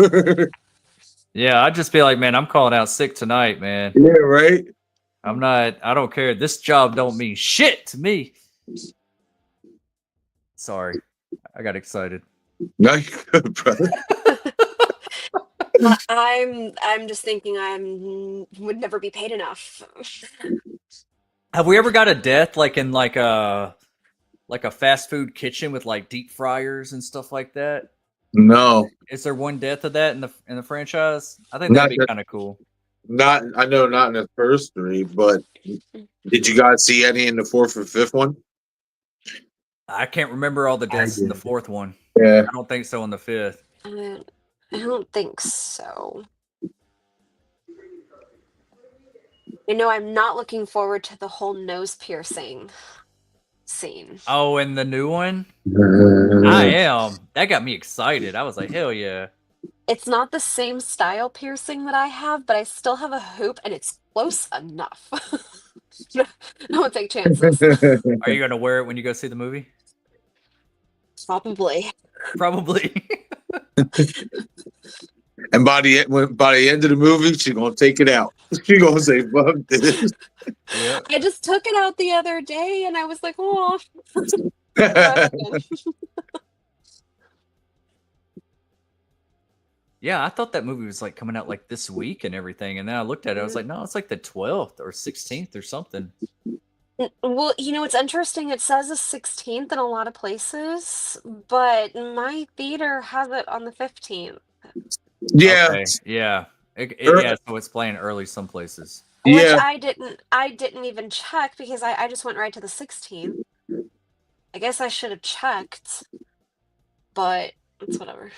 Yeah, I'd just be like, man, I'm calling out sick tonight, man. Yeah, right? I don't care. This job don't mean shit to me. Sorry. I got excited. No, you good, brother. I'm just thinking would never be paid enough. Have we ever got a death like in like a fast food kitchen with like deep fryers and stuff like that? No. Is there one death of that in the franchise? I think Not that'd be that- kind of cool. I know not in the first three, but did you guys see any in the fourth or fifth one? I can't remember all the deaths in the fourth one. Yeah. I don't think so in the fifth. I don't think so. You know, I'm not looking forward to the whole nose piercing scene. Oh, and the new one? I am. That got me excited. I was like, hell yeah. It's not the same style piercing that I have, but I still have a hoop and it's close enough. I won't take chances. Are you gonna wear it when you go see the movie? Probably. Probably. And by the end of the movie, she's gonna take it out. She's gonna say, "Fuck this." Yeah. I just took it out the other day and I was like, oh. Yeah, I thought that movie was like coming out like this week and everything. And then I looked at it, I was like, no, it's like the 12th or 16th or something. Well, you know, it's interesting. It says the 16th in a lot of places, but my theater has it on the 15th. Yeah. Okay. Yeah. Yeah, so it's playing early some places. Which Yeah. I didn't even check because I just went right to the 16th. I guess I should have checked, but it's whatever.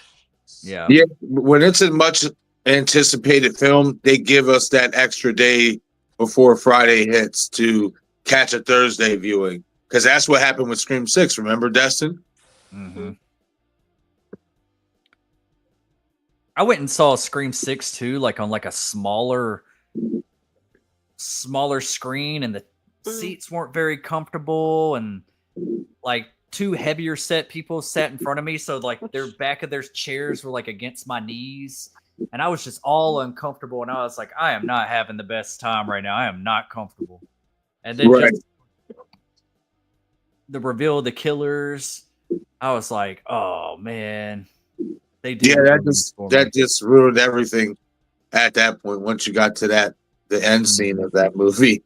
Yeah. Yeah. When it's a much anticipated film, they give us that extra day before Friday hits to catch a Thursday viewing. Because that's what happened with Scream 6. Remember, Destin? Mm-hmm. I went and saw Scream 6 too, like on like a smaller screen, and the seats weren't very comfortable, and like two heavier set people sat in front of me, so like their back of their chairs were like against my knees, and I was just all uncomfortable, and I was like, I am not having the best time right now. I am not comfortable. And then just the reveal of the killers, I was like, oh man. They did. Yeah, that just ruined everything at that point once you got to the end scene of that movie.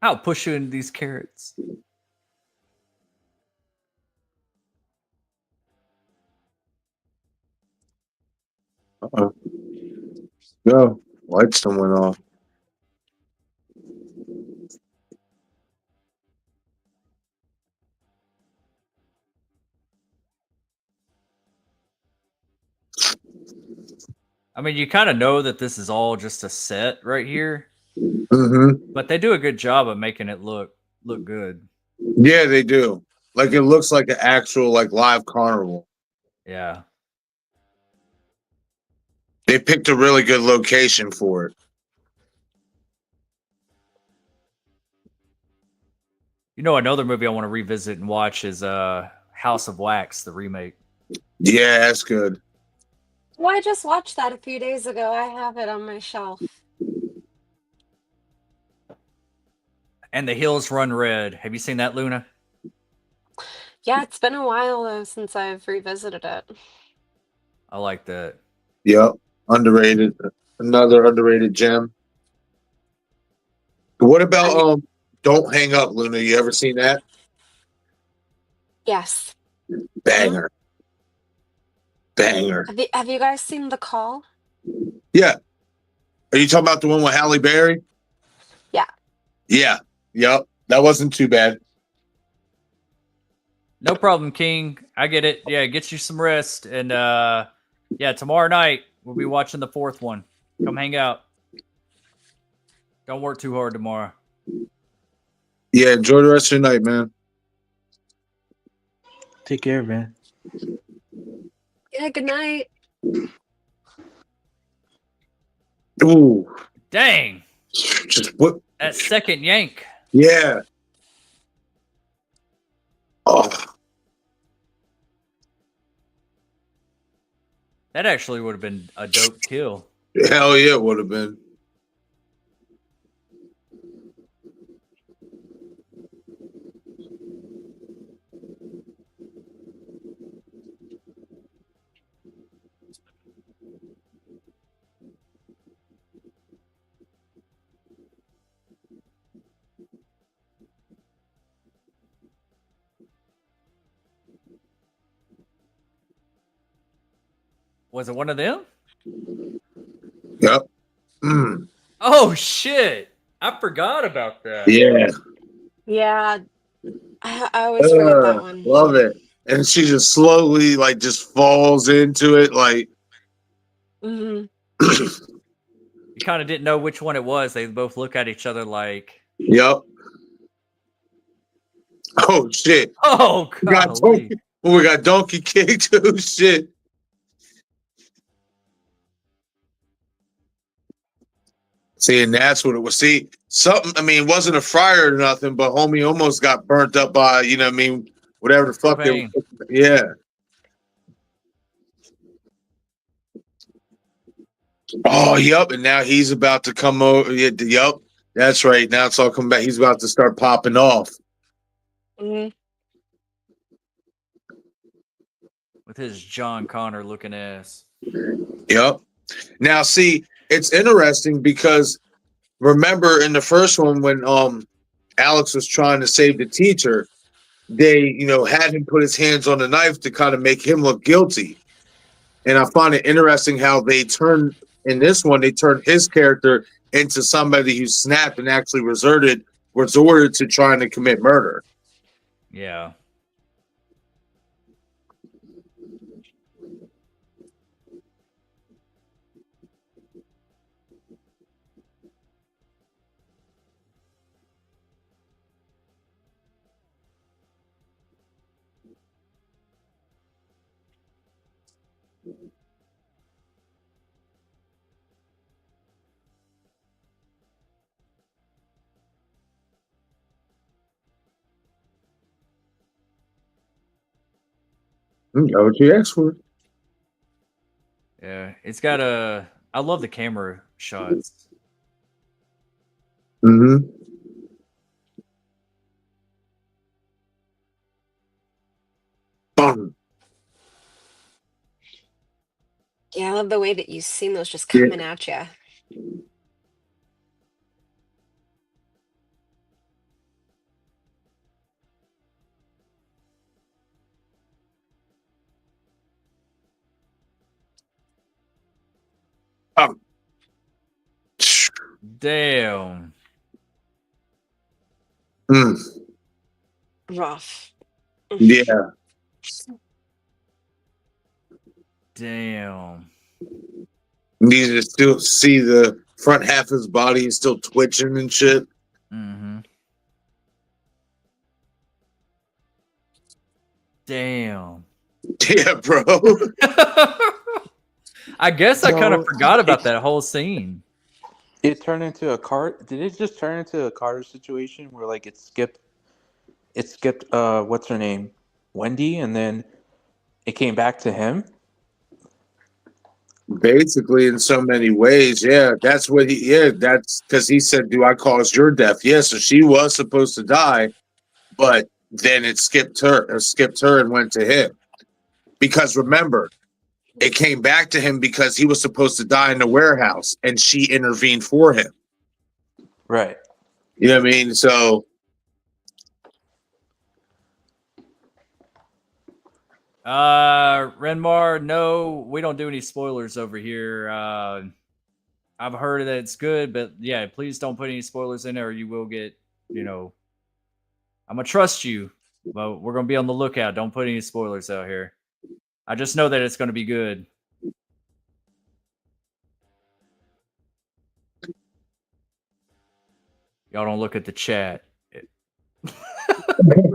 I'll push you into these carrots. Uh-oh. Go. Lights went off. I mean, you kind of know that this is all just a set right here, but they do a good job of making it look good. Yeah, they do. Like it looks like an actual like live carnival. Yeah. They picked a really good location for it. You know, another movie I want to revisit and watch is House of Wax, the remake. Yeah, that's good. Well, I just watched that a few days ago. I have it on my shelf. And The Hills Run Red. Have you seen that, Luna? Yeah, it's been a while though since I've revisited it. I like that. Yep. Underrated. Another underrated gem. What about Don't Hang Up, Luna? You ever seen that? Yes. Banger. Banger. Have you guys seen The Call? Yeah. Are you talking about the one with Halle Berry? Yeah. Yeah. Yep. That wasn't too bad. No problem, King. I get it. Yeah, get you some rest. And yeah, tomorrow night we'll be watching the fourth one. Come hang out. Don't work too hard tomorrow. Yeah, enjoy the rest of your night, man. Take care, man. Yeah, good night. Ooh, Dang. just what? That second yank. Yeah. Oh, That actually would have been a dope kill. hell yeah, it would have been. Was it one of them? Yep. Mm. Oh shit! I forgot about that. Yeah. Yeah, I always forget that one. Love it. And she just slowly, like, just falls into it. Like, Hmm. You kind of didn't know which one it was. They both look at each other like, yep. Oh, shit. "Oh We got god!" donkey, we got donkey kick, too. Shit. See, and that's what it was. See, something, I mean, it wasn't a fryer or nothing, but homie almost got burnt up by, you know what I mean, whatever the fuck they Propane. Yeah. Oh, yep. And now he's about to come over. Yeah, yep. That's right. Now it's all coming back. He's about to start popping off. Hmm. With his John Connor looking ass. Yep. Now, see, it's interesting because remember in the first one when Alex was trying to save the teacher, they, you know, had him put his hands on the knife to kind of make him look guilty. And I find it interesting how they turned in this one, they turned his character into somebody who snapped and actually resorted to trying to commit murder. Yeah. Got what you asked for. Yeah. It's got a. I love the camera shots. Mm-hmm. Boom. Yeah, I love the way that you've seen those just Yeah. coming at you. Damn. Mm. Rough. Yeah. Damn. You can still see the front half of his body is still twitching and shit. Mm-hmm. Damn. Yeah, bro. I guess I kind of So, forgot about that whole scene. It turned into a car. Did it just turn into a Carter situation where like it skipped what's her name? Wendy, and then it came back to him? Basically, in so many ways, yeah. That's what that's because he said, "Do I cause your death?" Yeah, so she was supposed to die, but then it skipped her and went to him. Because remember, it came back to him because he was supposed to die in the warehouse and she intervened for him. Right. You know what I mean? So Renmar, no, we don't do any spoilers over here. I've heard that it's good, but yeah, please don't put any spoilers in there or you will get, I'm gonna trust you, but we're gonna be on the lookout. Don't put any spoilers out here. I just know that it's gonna be good. Y'all don't look at the chat.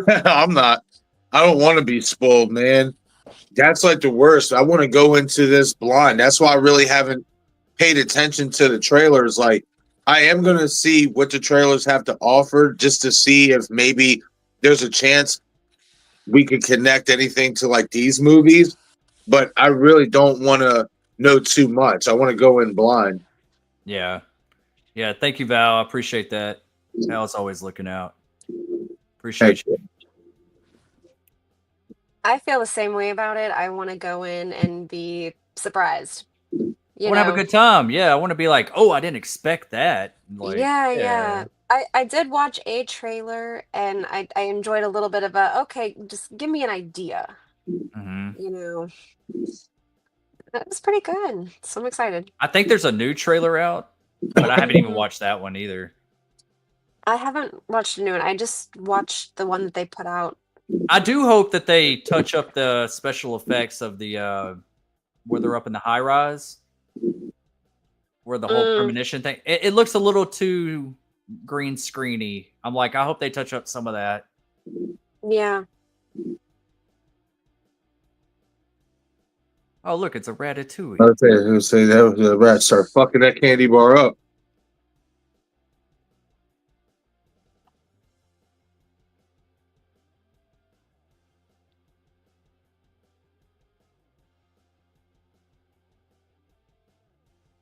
I'm not. I don't want to be spoiled, man. That's like the worst. I want to go into this blind. That's why I really haven't paid attention to the trailers. Like, I am going to see what the trailers have to offer just to see if maybe there's a chance we could connect anything to like these movies. But I really don't want to know too much. I want to go in blind. Yeah. Yeah. Thank you, Val. I appreciate that. Val's always looking out. Appreciate you. I feel the same way about it. I want to go in and be surprised. I want to have a good time. Yeah, I want to be like, oh, I didn't expect that. Like, yeah. I did watch a trailer and I enjoyed a little bit of okay, just give me an idea. Mm-hmm. That was pretty good. So I'm excited. I think there's a new trailer out, but I haven't even watched that one either. I haven't watched a new one. I just watched the one that they put out. I do hope that they touch up the special effects of the where they're up in the high rise, where the whole premonition thing. It looks a little too green screeny. I'm like, I hope they touch up some of that. Yeah. Oh, look, it's a ratatouille. I was saying that was the rat start fucking that candy bar up.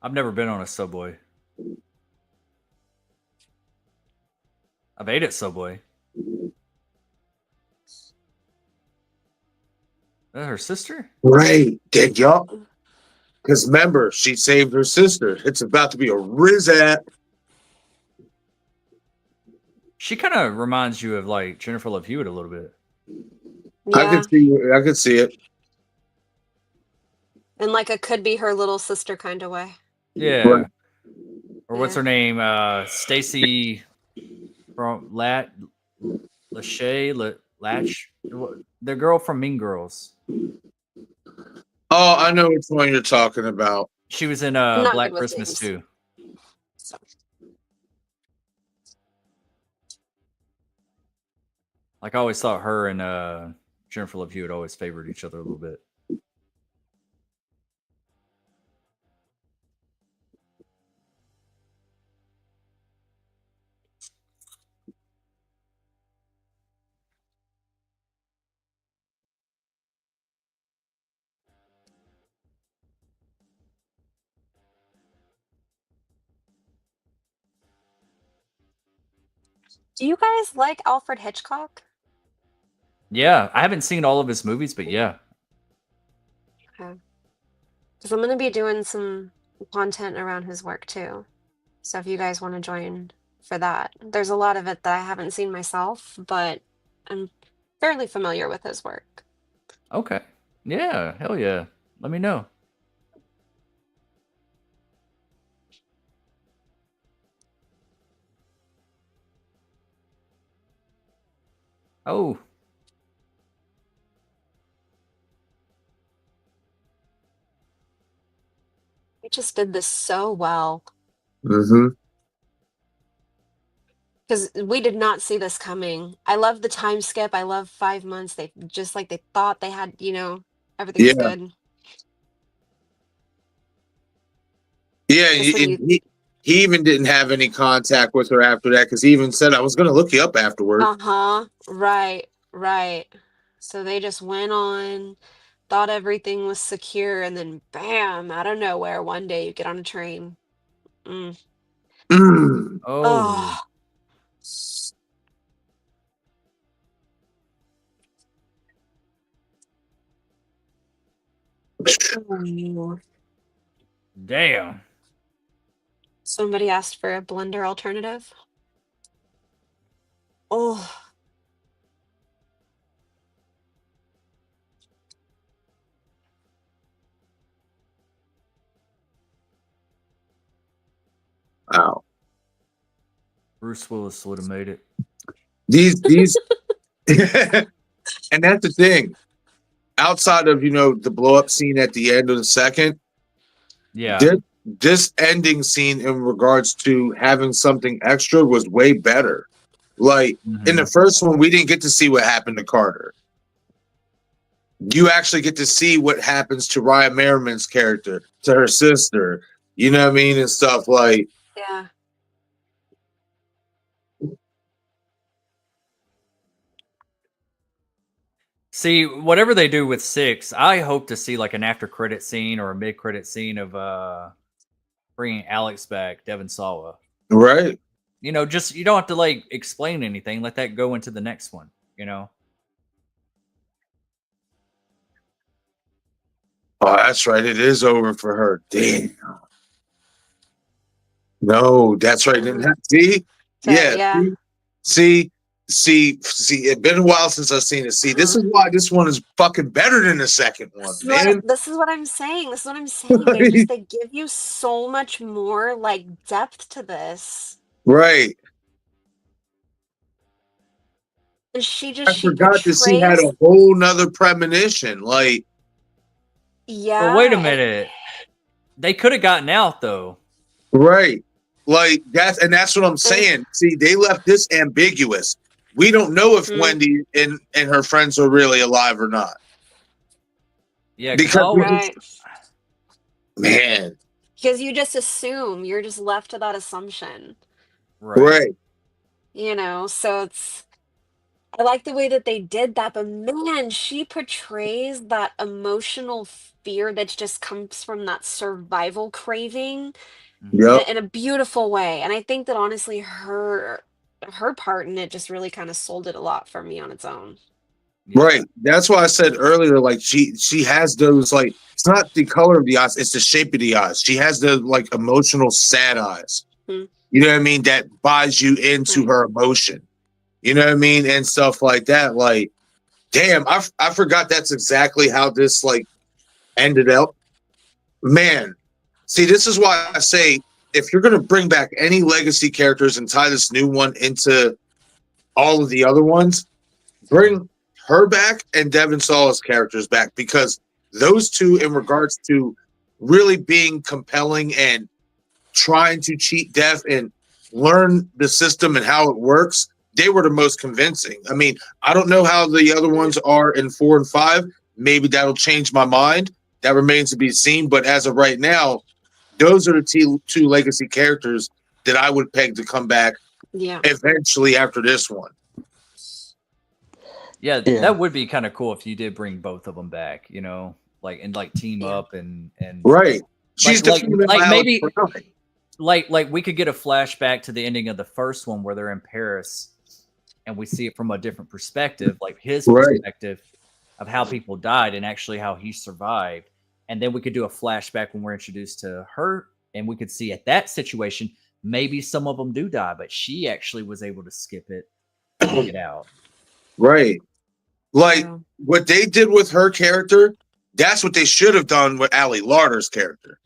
I've never been on a Subway. I've ate at Subway. Is that her sister? Right. Did y'all? Because remember, she saved her sister. It's about to be a Rizat. She kind of reminds you of like Jennifer Love Hewitt a little bit. Yeah. I could see it. And like it could be her little sister kind of way. Yeah. Right. Or what's her name? Stacy from Lachey, Latch, the girl from Mean Girls. Oh, I know which one you're talking about. She was in Not Black good with Christmas names. too. Like I always thought her and Jennifer Love Hewitt always favored each other a little bit. Do you guys like Alfred Hitchcock? Yeah, I haven't seen all of his movies, but yeah. Okay. Because I'm going to be doing some content around his work too. So if you guys want to join for that, there's a lot of it that I haven't seen myself, but I'm fairly familiar with his work. Okay. Yeah, hell yeah. Let me know. Oh. He just did this so well. Mm-hmm. Because we did not see this coming. I love the time skip. I love 5 months. They just like they thought they had, everything was good. Yeah, Just when he even didn't have any contact with her after that because he even said, I was going to look you up afterward. Uh-huh. Right. So they just went on, thought everything was secure, and then bam, out of nowhere, one day you get on a train. Mm. Oh. Oh. Damn. Somebody asked for a blender alternative. Oh. Wow. Bruce Willis would have made it. These and that's the thing. Outside of the blow up scene at the end of the second, Yeah. this ending scene in regards to having something extra was way better. Like in the first one, we didn't get to see what happened to Carter. You actually get to see what happens to Raya Merriman's character, to her sister, you know what I mean, and stuff like. Yeah. See, whatever they do with 6, I hope to see like an after credit scene or a mid credit scene of bringing Alex back, Devon Sawa. Right. You know, just you don't have to like explain anything. Let that go into the next one. You know. Oh, that's right. It is over for her. Damn. No, that's right. See? Yeah. See, it's been a while since I've seen it. See, this is why this one is fucking better than the second one, man. This is what I'm saying. They give you so much more like depth to this. Right. And she forgot that she had a whole nother premonition. Like, yeah. Well, wait a minute. They could have gotten out though. Right. Like that's what I'm saying. See, they left this ambiguous. We don't know if Wendy and her friends are really alive or not. Yeah, because man. Because you just assume, you're just left to that assumption. Right. You know, so I like the way that they did that, but man, she portrays that emotional fear that just comes from that survival craving in a beautiful way. And I think that honestly her part in it just really kind of sold it a lot for me on its own. Right. That's why I said earlier, like she has those, like, it's not the color of the eyes, it's the shape of the eyes. She has the like emotional sad eyes. You know what I mean? That buys you into her emotion. You know what I mean? And stuff like that. Like, damn, I forgot that's exactly how this like ended up. Man, see, this is why I say if you're gonna bring back any legacy characters and tie this new one into all of the other ones, bring her back and Devon Sawa's characters back, because those two, in regards to really being compelling and trying to cheat death and learn the system and how it works, they were the most convincing. I mean, I don't know how the other ones are in 4 and 5. Maybe that'll change my mind. That remains to be seen. But as of right now, those are the two legacy characters that I would peg to come back eventually after this one. Yeah, that would be kind of cool if you did bring both of them back, you know, like and like team up and right. She's like maybe like we could get a flashback to the ending of the first one where they're in Paris and we see it from a different perspective, like his perspective of how people died and actually how he survived. And then we could do a flashback when we're introduced to her, and we could see at that situation, maybe some of them do die, but she actually was able to skip it and get out. Right. Like what they did with her character, that's what they should have done with Ali Larter's character.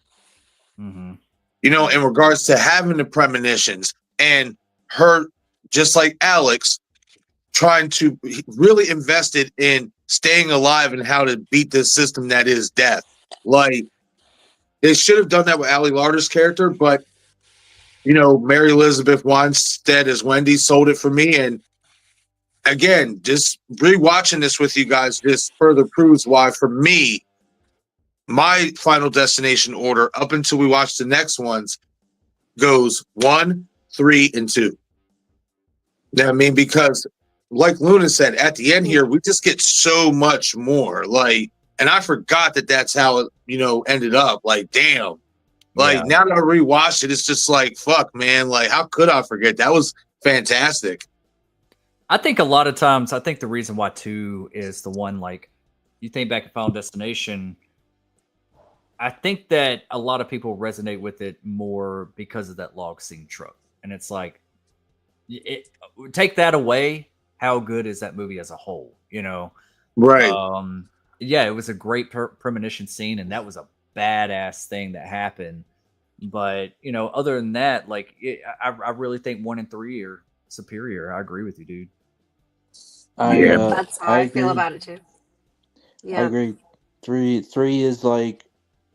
You know, in regards to having the premonitions and her, just like Alex, trying to really invested in staying alive and how to beat this system that is death. Like, they should have done that with Ali Larter's character, but, you know, Mary Elizabeth Winstead as Wendy sold it for me. And again, just rewatching this with you guys just further proves why, for me, my Final Destination order up until we watch the next ones goes 1, 3, and 2. You know what I mean? Because like Luna said, at the end here, we just get so much more. Like, and I forgot that that's how it, you know, ended up. Like, damn. Like, now that I rewatched it, it's just like, fuck, man. Like, how could I forget? That was fantastic. I think a lot of times, I think the reason why 2 is the one, like, you think back at Final Destination, I think that a lot of people resonate with it more because of that log scene truck. And it's like, take that away, how good is that movie as a whole, you know? Right. Yeah, it was a great premonition scene, and that was a badass thing that happened. But, you know, other than that, like, I really think 1 and 3 are superior. I agree with you, dude. That's how I feel about it too. I agree. 3 is like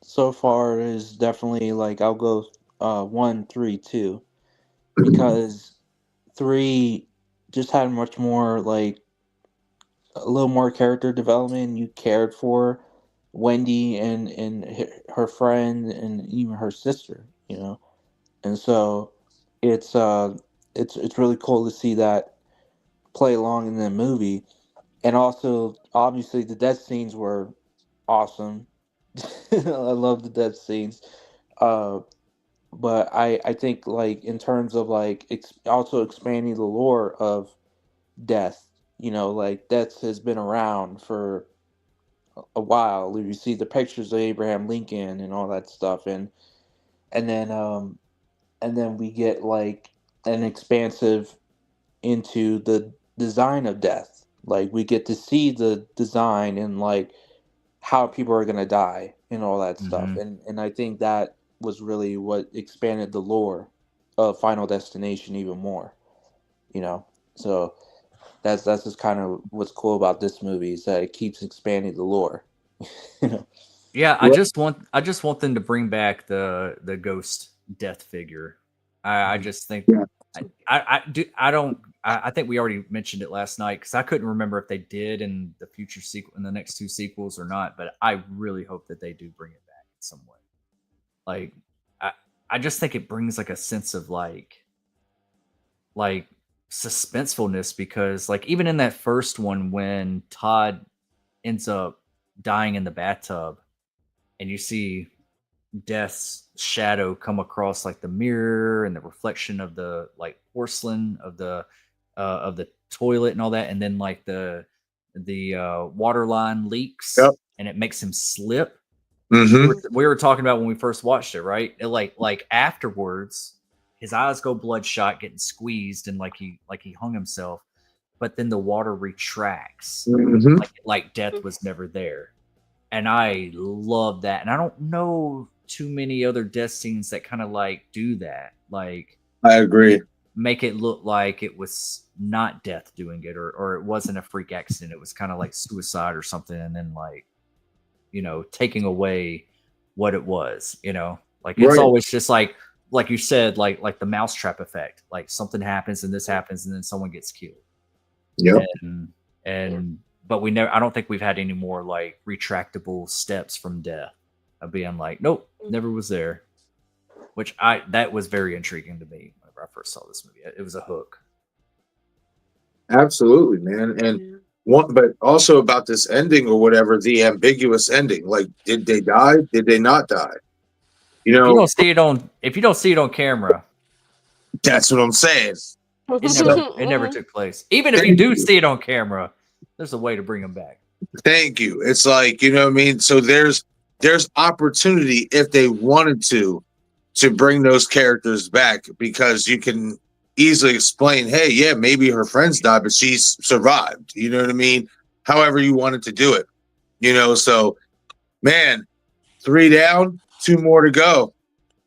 so far is definitely like I'll go 1, 3, 2 because 3 just had much more like a little more character development. You cared for Wendy and her friend and even her sister, you know, and so it's it's really cool to see that play along in the movie, and also obviously the death scenes were awesome. I love the death scenes. Uh, but I think like in terms of like also expanding the lore of death, you know, like death has been around for a while. You see the pictures of Abraham Lincoln and all that stuff, and then and then we get like an expansive into the design of death. Like we get to see the design and like how people are gonna die and all that stuff. And I think that was really what expanded the lore of Final Destination even more. You know, so that's just kind of what's cool about this movie is that it keeps expanding the lore. You know? Yeah, I just want them to bring back the ghost death figure. I just think I think we already mentioned it last night because I couldn't remember if they did in the future sequel in the next 2 sequels or not, but I really hope that they do bring it back in some way. Like I just think it brings like a sense of like suspensefulness because like even in that first one when Todd ends up dying in the bathtub and you see Death's shadow come across like the mirror and the reflection of the like porcelain of the toilet and all that, and then like the water line leaks and it makes him slip. We were talking about when we first watched it, right? It, like afterwards, his eyes go bloodshot, getting squeezed, and like he hung himself. But then the water retracts, like death was never there. And I love that. And I don't know too many other death scenes that kind of like do that. Like I agree. Make it look like it was not death doing it or it wasn't a freak accident. It was kind of like suicide or something. And then like, you know, taking away what it was, you know, like it's always just like you said, like the mousetrap effect, like something happens and this happens and then someone gets killed. Yep. But I don't think we've had any more like retractable steps from death of being like, nope, never was there. Which that was very intriguing to me whenever I first saw this movie. It was a hook. Absolutely, man. And but also about this ending or whatever, the ambiguous ending. Like, did they die? Did they not die? You know, if you don't see it on camera, that's what I'm saying. It never took place. Even if you do see it on camera, there's a way to bring them back. Thank you. It's like, you know what I mean? So there's opportunity if they wanted to bring those characters back because you can easily explain, hey, yeah, maybe her friends died, but she's survived. You know what I mean? However you wanted to do it. You know, so man, 3 down, 2 more to go.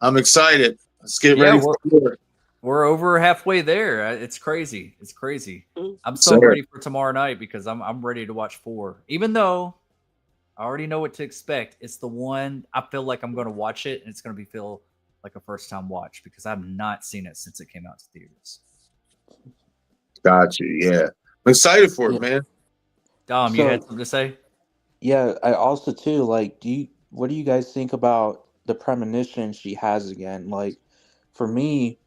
I'm excited. Let's get ready for it. We're over halfway there. It's crazy. It's crazy. I'm so ready for tomorrow night because I'm ready to watch 4. Even though I already know what to expect. It's the one I feel like I'm going to watch it and it's going to feel like a first time watch because I've not seen it since it came out to theaters. Got you. Yeah. I'm excited for it, man. Dom, you had something to say? Yeah, I also too like what do you guys think about the premonition she has again? Like for me,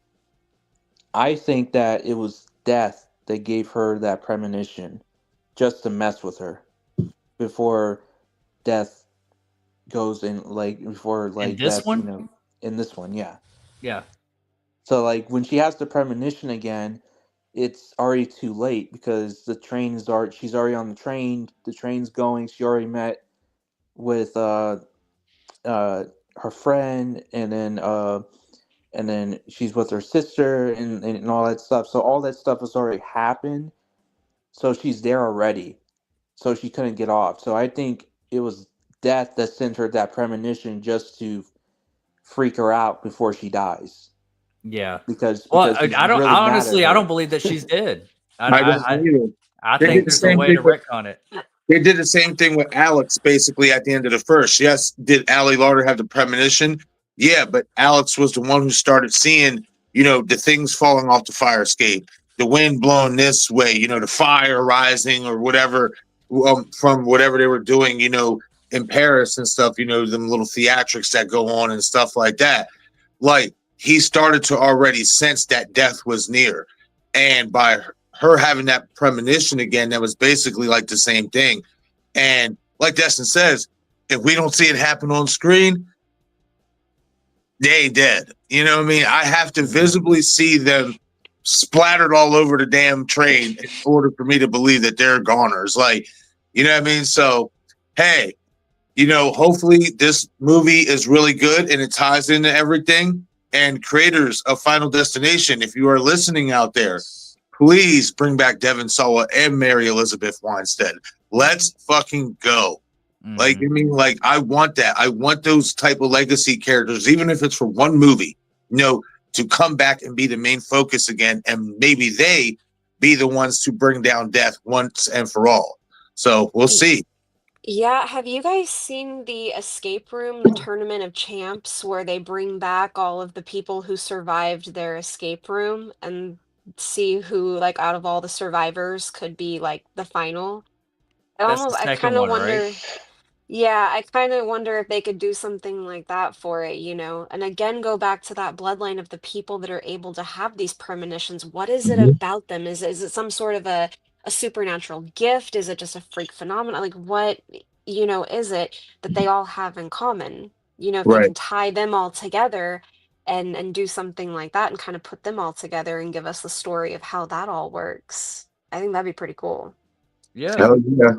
I think that it was death that gave her that premonition just to mess with her before death goes in, like before like in this death, one? you know, in this one, yeah. So like when she has the premonition again, it's already too late because the train is she's already on the train. The train's going. She already met with her friend, and then she's with her sister and all that stuff. So all that stuff has already happened. So she's there already. So she couldn't get off. So I think it was death that sent her that premonition just to freak her out before she dies. Yeah. Because I don't believe that she's dead. I think there's a way to retcon it. They did the same thing with Alex, basically, at the end of the first. Yes, did Allie Larder have the premonition? Yeah, but Alex was the one who started seeing, the things falling off the fire escape, the wind blowing this way, the fire rising or whatever from whatever they were doing, in Paris and stuff, them little theatrics that go on and stuff like that. Like, he started to already sense that death was near. And by her having that premonition again, that was basically like the same thing. And like Destin says, if we don't see it happen on screen, they dead. You know what I mean? I have to visibly see them splattered all over the damn train in order for me to believe that they're goners. Like, you know what I mean? So, hey, hopefully this movie is really good and it ties into everything. And creators of Final Destination, if you are listening out there, please bring back Devon Sawa and Mary Elizabeth Winstead. Let's fucking go. I want that. I want those type of legacy characters, even if it's for one movie, to come back and be the main focus again. And maybe they be the ones to bring down death once and for all. So we'll see. Yeah, have you guys seen the escape room, the Tournament of Champs, where they bring back all of the people who survived their escape room and see who, like, out of all the survivors could be like the final? That's the I second kind of one, wonder. right? Yeah, I kind of wonder if they could do something like that for it, and again go back to that bloodline of the people that are able to have these premonitions. What is it about them? Is it some sort of a supernatural gift? Is it just a freak phenomenon? Like, what, is it that they all have in common? If they Right. can tie them all together and do something like that and kind of put them all together and give us the story of how that all works. I think that'd be pretty cool. Yeah. Hell yeah.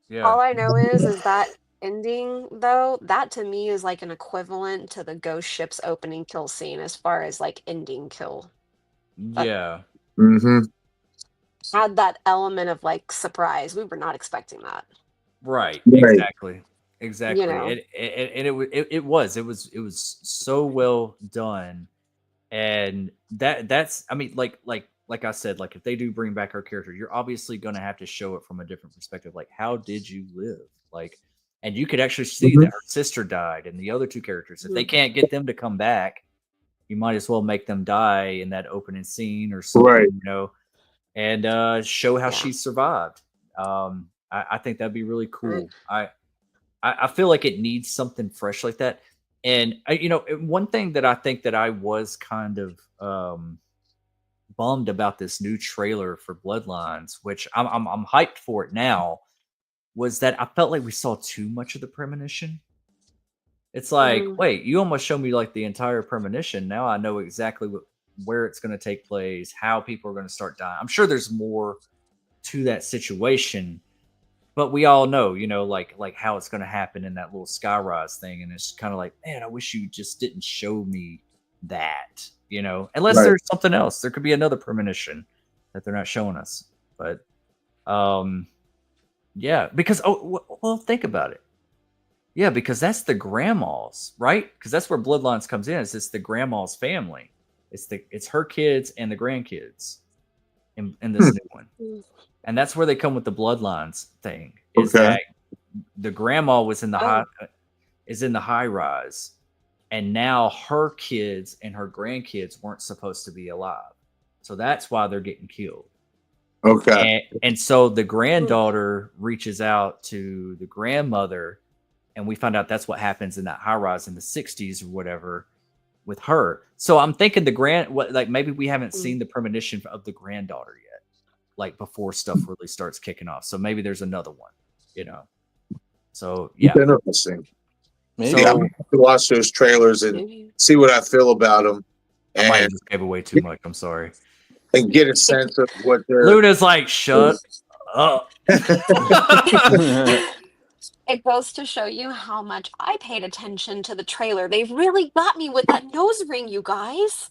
Yeah. All I know is that ending, though, that to me is like an equivalent to the ghost ship's opening kill scene as far as like ending kill. Yeah. Mm-hmm. Had that element of like surprise. We were not expecting that. Right. Right. Exactly. It was so well done. And that's, I mean, like I said, like if they do bring back her character, you're obviously going to have to show it from a different perspective. Like, how did you live? Like, and you could actually see that her sister died and the other two characters. If they can't get them to come back, you might as well make them die in that opening scene or something, and show how she survived. I think that'd be really cool. I feel like it needs something fresh like that. And one thing that I think that I was kind of bummed about this new trailer for Bloodlines, which I'm hyped for it now, was that I felt like we saw too much of the premonition. It's like, wait, you almost showed me like the entire premonition. Now I know exactly where it's going to take place, how people are going to start dying. I'm sure there's more to that situation, but we all know, like how it's going to happen in that little skyrise thing. And it's kind of like, man, I wish you just didn't show me that, unless there's something else. There could be another premonition that they're not showing us. But yeah, because well, think about it. Yeah, because that's the grandma's, right? Because that's where Bloodlines comes in. It's the grandma's family. It's her kids and the grandkids in this new one. And that's where they come with the Bloodlines thing. Is that the grandma was in the high rise, and now her kids and her grandkids weren't supposed to be alive. So that's why they're getting killed. Okay. And so the granddaughter reaches out to the grandmother, and we find out that's what happens in that high rise in the 60s or whatever with her. So I'm thinking maybe we haven't seen the premonition of the granddaughter yet, like before stuff really starts kicking off. So maybe there's another one, So yeah, interesting. Maybe. I'm going to watch those trailers and see what I feel about them. I might have just gave away too much. I'm sorry. And get a sense of what they're. Luna's like, shut up. It goes to show you how much I paid attention to the trailer. They really got me with that nose ring, you guys.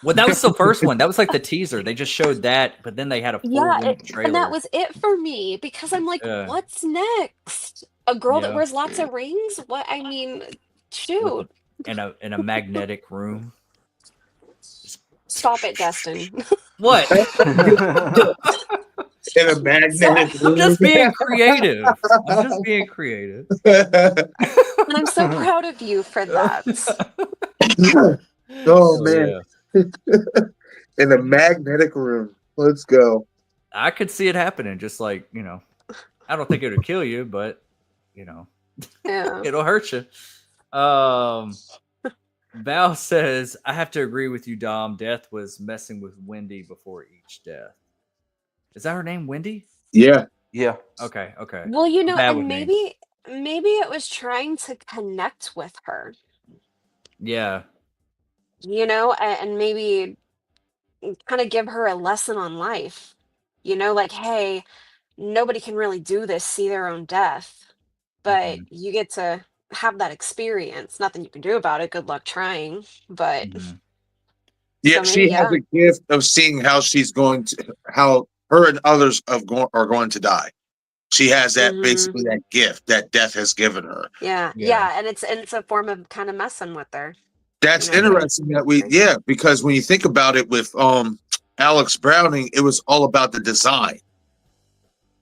Well, that was the first one. That was like the teaser. They just showed that, but then they had a full-length trailer. And that was it for me because I'm like, what's next? A girl that wears lots of rings? What? I mean, shoot. In a magnetic room. Stop it, Destin. What? In a magnetic I'm just room. being creative. I'm just being creative. And I'm so proud of you for that. Oh Hell man. yeah. In a magnetic room. Let's go. I could see it happening. Just like, I don't think it would kill you, but Yeah. it'll hurt you. Val says, I have to agree with you, Dom. Death was messing with Wendy before each death. Is that her name, Wendy? Yeah. Yeah. Okay. Well, Bad with and names. maybe it was trying to connect with her, Yeah. and maybe kind of give her a lesson on life. Like, hey, nobody can really do this, see their own death, but Mhm. you get to have that experience. Nothing you can do about it. Good luck trying. But Mhm. Yeah, so maybe, she has yeah. a gift of seeing how her and others are going to die. She has that Hmm. basically that gift that death has given her. Yeah, Yeah. yeah, and it's a form of kind of messing with her. That's Yeah. Kind of interesting that crazy. because when you think about it with Alex Browning, it was all about the design.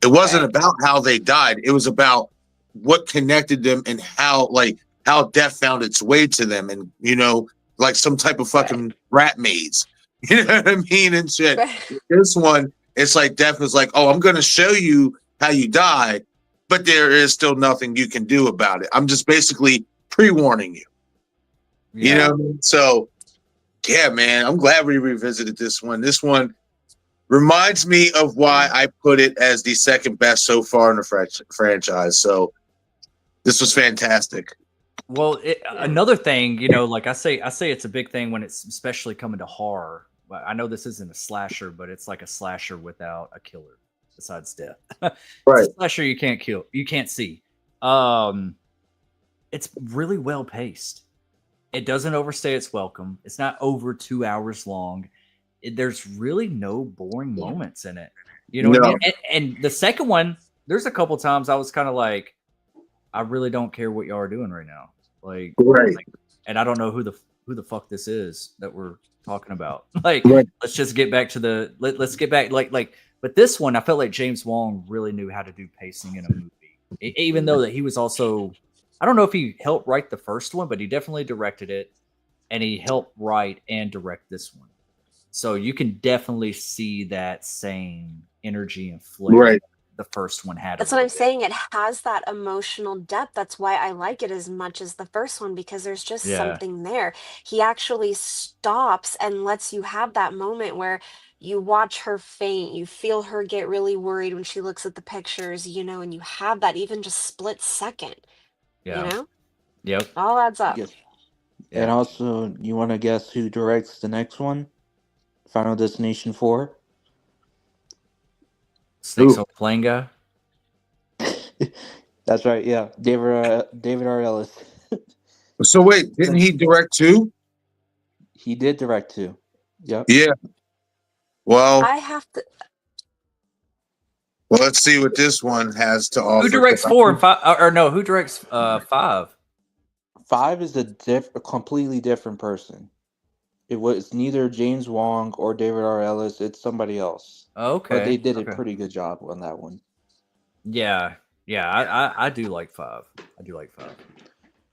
It wasn't Right. about how they died. It was about what connected them and how death found its way to them, and like some type of Right. fucking rat maze. You know what I mean? And shit. Right. This one, it's like death was like, oh, I'm gonna show you how you died, but there is still nothing you can do about it. I'm just basically pre-warning you. You know Yeah. what I mean? So yeah, man, I'm glad we revisited this one. This one reminds me of why I put it as the second best so far in the franchise. So this was fantastic. Well, another thing, like I say it's a big thing when it's especially coming to horror. Well, I know this isn't a slasher, but it's like a slasher without a killer besides death. It's Right. a slasher you can't see. It's really well paced. It doesn't overstay its welcome. It's not over 2 hours long. There's really no boring moments in it. You know what I No. mean? And the second one, there's a couple times I was kind of like, I really don't care what y'all are doing right now. Like, Right. and I don't know who the fuck this is that we're talking about. Like, Right. let's just get back to let's get back like. But this one, I felt like James Wong really knew how to do pacing in a movie, even though that he was also, I don't know if he helped write the first one, but he definitely directed it, and he helped write and direct this one. So you can definitely see that same energy and flair Right. the first one had. That's what I'm saying. It has that emotional depth. That's why I like it as much as the first one, because there's just Yeah. something there. He actually stops and lets you have that moment where you watch her faint, you feel her get really worried when she looks at the pictures, and you have that even just split second, Yeah. Yep. all adds up. Yes. Yeah. And also, you want to guess who directs the next one? Final Destination 4? Snakes Ooh. on a plane guy. That's right, yeah. David R. Ellis. So wait, didn't he direct two? He did direct 2. Yep. Yeah. Well, I have to. let's see what this one has to offer. Who directs 4 and 5? Or no, who directs 5? 5 is a completely different person. It was neither James Wong or David R. Ellis. It's somebody else. Okay. But they did a Okay. pretty good job on that one. Yeah. I do like 5. I do like 5.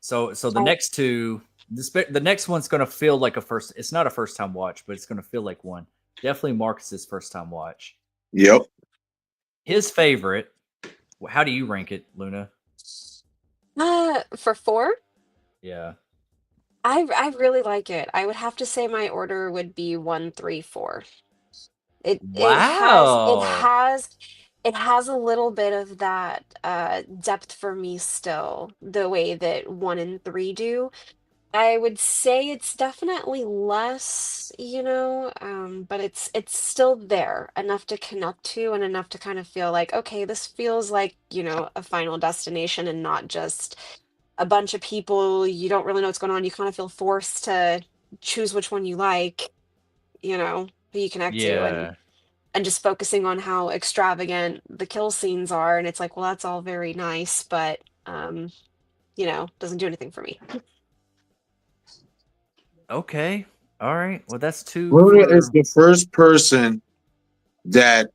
So the next two, the next one's gonna feel like a first. It's not a first time watch, but it's gonna feel like one. Definitely Marcus's first time watch. Yep. His favorite. How do you rank it, Luna? For 4, Yeah. I really like it. I would have to say my order would be 1, 3, 4. It Wow. has a little bit of that depth for me still, the way that 1 and 3 do. I would say it's definitely less, but it's still there enough to connect to and enough to kind of feel like, okay, this feels like, a final destination and not just a bunch of people. You don't really know what's going on. You kind of feel forced to choose which one you like, who you connect to, Yeah. and just focusing on how extravagant the kill scenes are. And it's like, well, that's all very nice, but doesn't do anything for me. Okay. All right. Well, that's 2. Luna is the first person that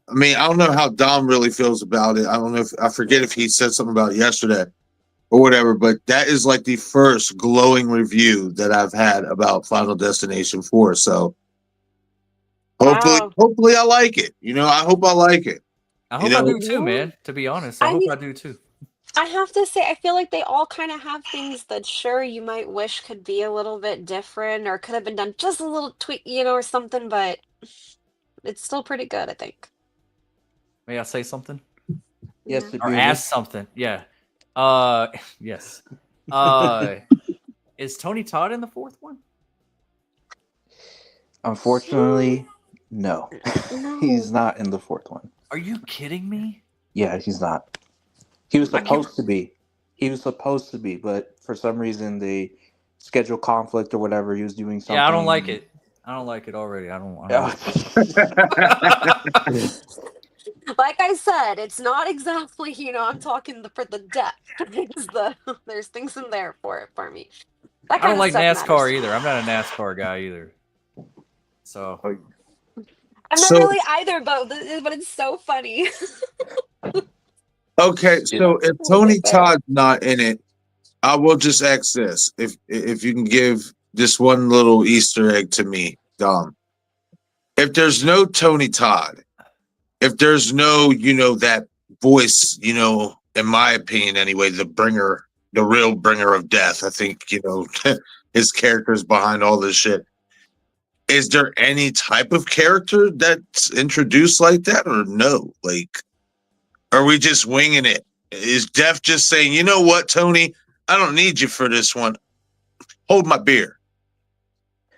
I mean, I don't know how Dom really feels about it. I don't know if I forget if he said something about it yesterday or whatever, but that is like the first glowing review that I've had about Final Destination 4. So Wow. hopefully I like it. You know, I hope I like it. I hope You I know? do too, man. To be honest, I hope I do too. I have to say, I feel like they all kind of have things that sure you might wish could be a little bit different or could have been done just a little tweak, or something, but it's still pretty good, I think. May I say something? Yes, Yeah. Or Beauty. ask something? Yeah. Yes. Is Tony Todd in the fourth one? Unfortunately, no. No. He's not in the fourth one. Are you kidding me? Yeah, he's not. He was I can't- supposed to be. He was supposed to be, but for some reason the schedule conflict or whatever, he was doing something. Yeah, I don't like it. I don't like it already. I don't Like I said, it's not exactly, I'm talking for the depth. There's things in there for it for me. That I kind don't of like stuff NASCAR matters. either. I'm not a NASCAR guy either. So I'm not really either, but it's so funny. Okay, so if We'll Tony get there. Todd's not in it, I will just ask this: if you can give this one little Easter egg to me, Dom. If there's no Tony Todd, if there's no, that voice, in my opinion anyway, the real bringer of death. I think, his character's behind all this shit. Is there any type of character that's introduced like that, or no? Like, are we just winging it? Is Death just saying, you know what, Tony, I don't need you for this one. Hold my beer.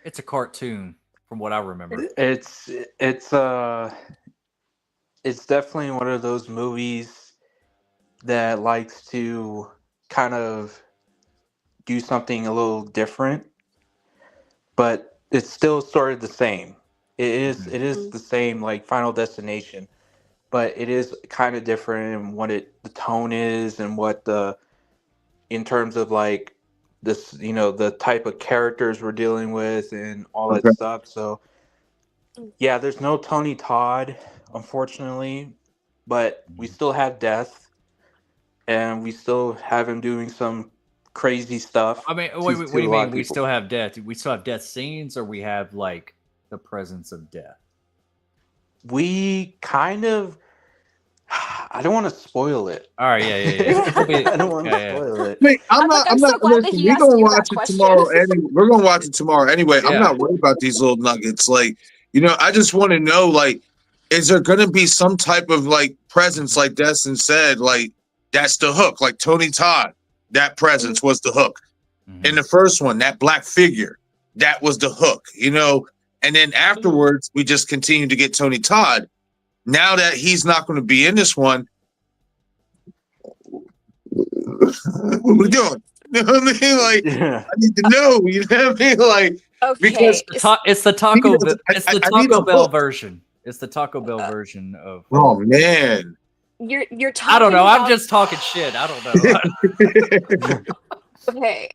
it's a cartoon, from what I remember. It's definitely one of those movies that likes to kind of do something a little different, but it's still sort of the same. It is the same like Final Destination, but it is kind of different in what the tone is and what in terms of like this, the type of characters we're dealing with and all that stuff. So yeah, there's no Tony Todd, unfortunately, but we still have Death, and we still have him doing some crazy stuff. I mean, what do you mean we still have death? We still have death scenes, or we have like the presence of death? We kind of. I don't want to spoil it. All right, yeah. I don't want to spoil it. Wait, I'm not. Listen, we're gonna watch it tomorrow. We're gonna watch it tomorrow anyway. I'm not worried about these little nuggets. Like, I just want to know, like, is there gonna be some type of like presence, like Destin said, like that's the hook, like Tony Todd. That presence was the hook. In the first one, that black figure, that was the hook. And then afterwards, we just continue to get Tony Todd. Now that he's not going to be in this one, what are we doing? You know what I mean? Like, I need to know. You know what I mean? Like, because it's the Taco Bell. It's the Taco Bell version. It's the Taco Bell version of. Oh man, you're talking. I don't know. I'm just talking shit. I don't know. Okay.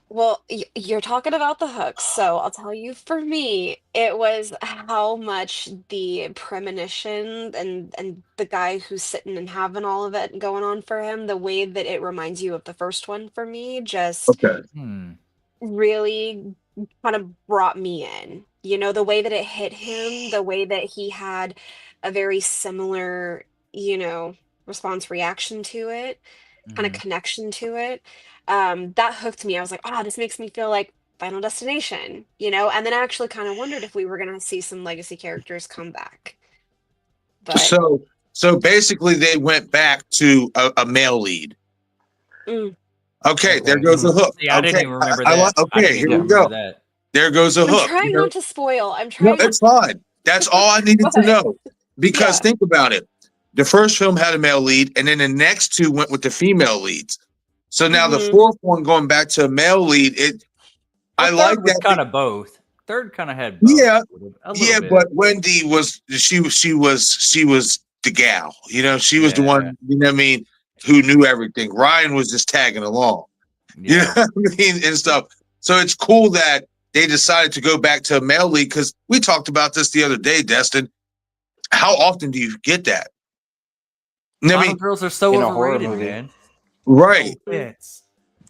Well, you're talking about the hooks, so I'll tell you, for me, it was how much the premonition and the guy who's sitting and having all of it going on for him, the way that it reminds you of the first one for me, just really kind of brought me in. The way that it hit him, the way that he had a very similar, response reaction to it, kind of connection to it. That hooked me. I was like, oh, this makes me feel like Final Destination, and then I actually kind of wondered if we were going to see some legacy characters come back. But so basically they went back to a male lead. Okay, there goes the hook. See, I didn't even remember that. Here we go. There goes a hook. I'm trying not to spoil. No, it's fine. That's all I needed to know. Because think about it. The first film had a male lead, and then the next two went with the female leads. So now the fourth one going back to a male lead, I like that. Kind of both. Third kind of had both. Yeah, but Wendy was she was the gal. She was the one. Who knew everything. Ryan was just tagging along. You know what I mean, and stuff. So it's cool that they decided to go back to a male lead because we talked about this the other day, Destin. how often do you get that? I Final mean, girls are so in a horror overrated, movie. man. right, Offense.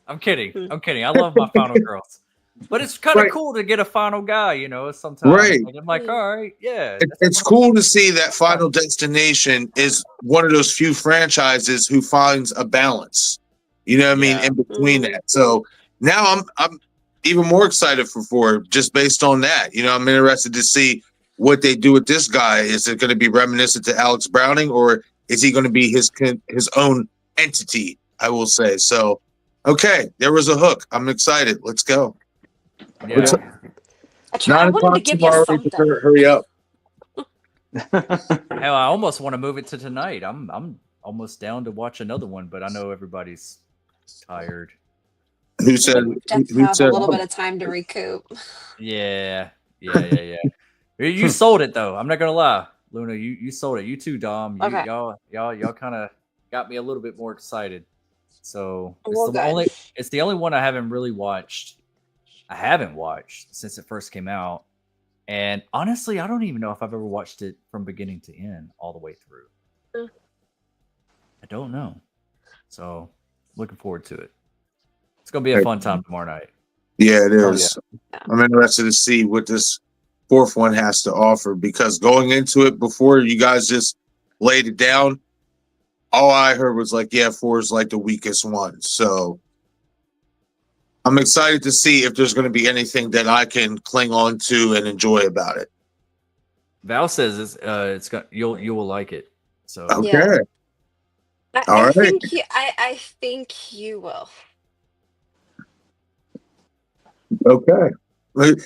I'm kidding. I'm kidding. I love my final girls. But it's kind of Right. cool to get a final guy, you know, sometimes. Right. Like, I'm like, all right, yeah. It's cool to see that Final Destination is one of those few franchises who finds a balance. You know what I mean? Yeah. In between that. So now I'm even more excited for 4 just based on that. You know, I'm interested to see what they do with this guy. Is it going to be reminiscent to Alex Browning, or is he going to be his own entity? I will say. So, okay, there was a hook. I'm excited. Let's go. Yeah. What's up? I 9 wanted to o'clock give you tomorrow. something. Hurry up. Hell, I almost want to move it to tonight. I'm almost down to watch another one, but I know everybody's tired. Who said? Just Who have said? a little bit of time to recoup. Yeah. You sold it though. I'm not gonna lie, Luna. You sold it. You too, Dom. Okay. Y'all kind of got me a little bit more excited. So Well, good. it's the only one I haven't really watched. I haven't watched since it first came out. And honestly, I don't even know if I've ever watched it from beginning to end all the way through. Mm. I don't know. So looking forward to it. It's gonna be a fun time tomorrow night. Yeah, it Oh, is. I'm interested to see what this 4th one has to offer, because going into it before you guys just laid it down, all I heard was like, yeah, 4 is like the weakest one. So I'm excited to see if there's going to be anything that I can cling on to and enjoy about it. Val says it's got you will like it. So Okay. Yeah. All I right. think you will. Okay. Wait,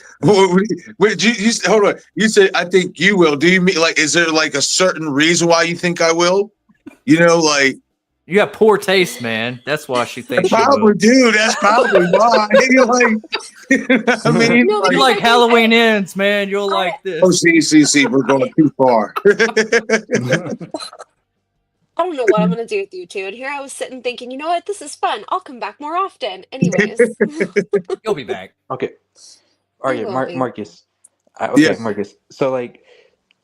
you hold on. You said I think you will. Do you mean like is there like a certain reason why you think I will? You know, like you have poor taste, man. That's why she thinks you probably will. do. That's probably why. You're like, I mean, No, You because like I think Halloween ends, man. You'll like this. oh, see, we're going too far. I don't know what I'm gonna do with you two. And here I was sitting thinking, you know what, this is fun. I'll come back more often. Anyways. You'll be back. Okay. All right, I will be. Marcus. Yeah. Okay, Marcus. So, like,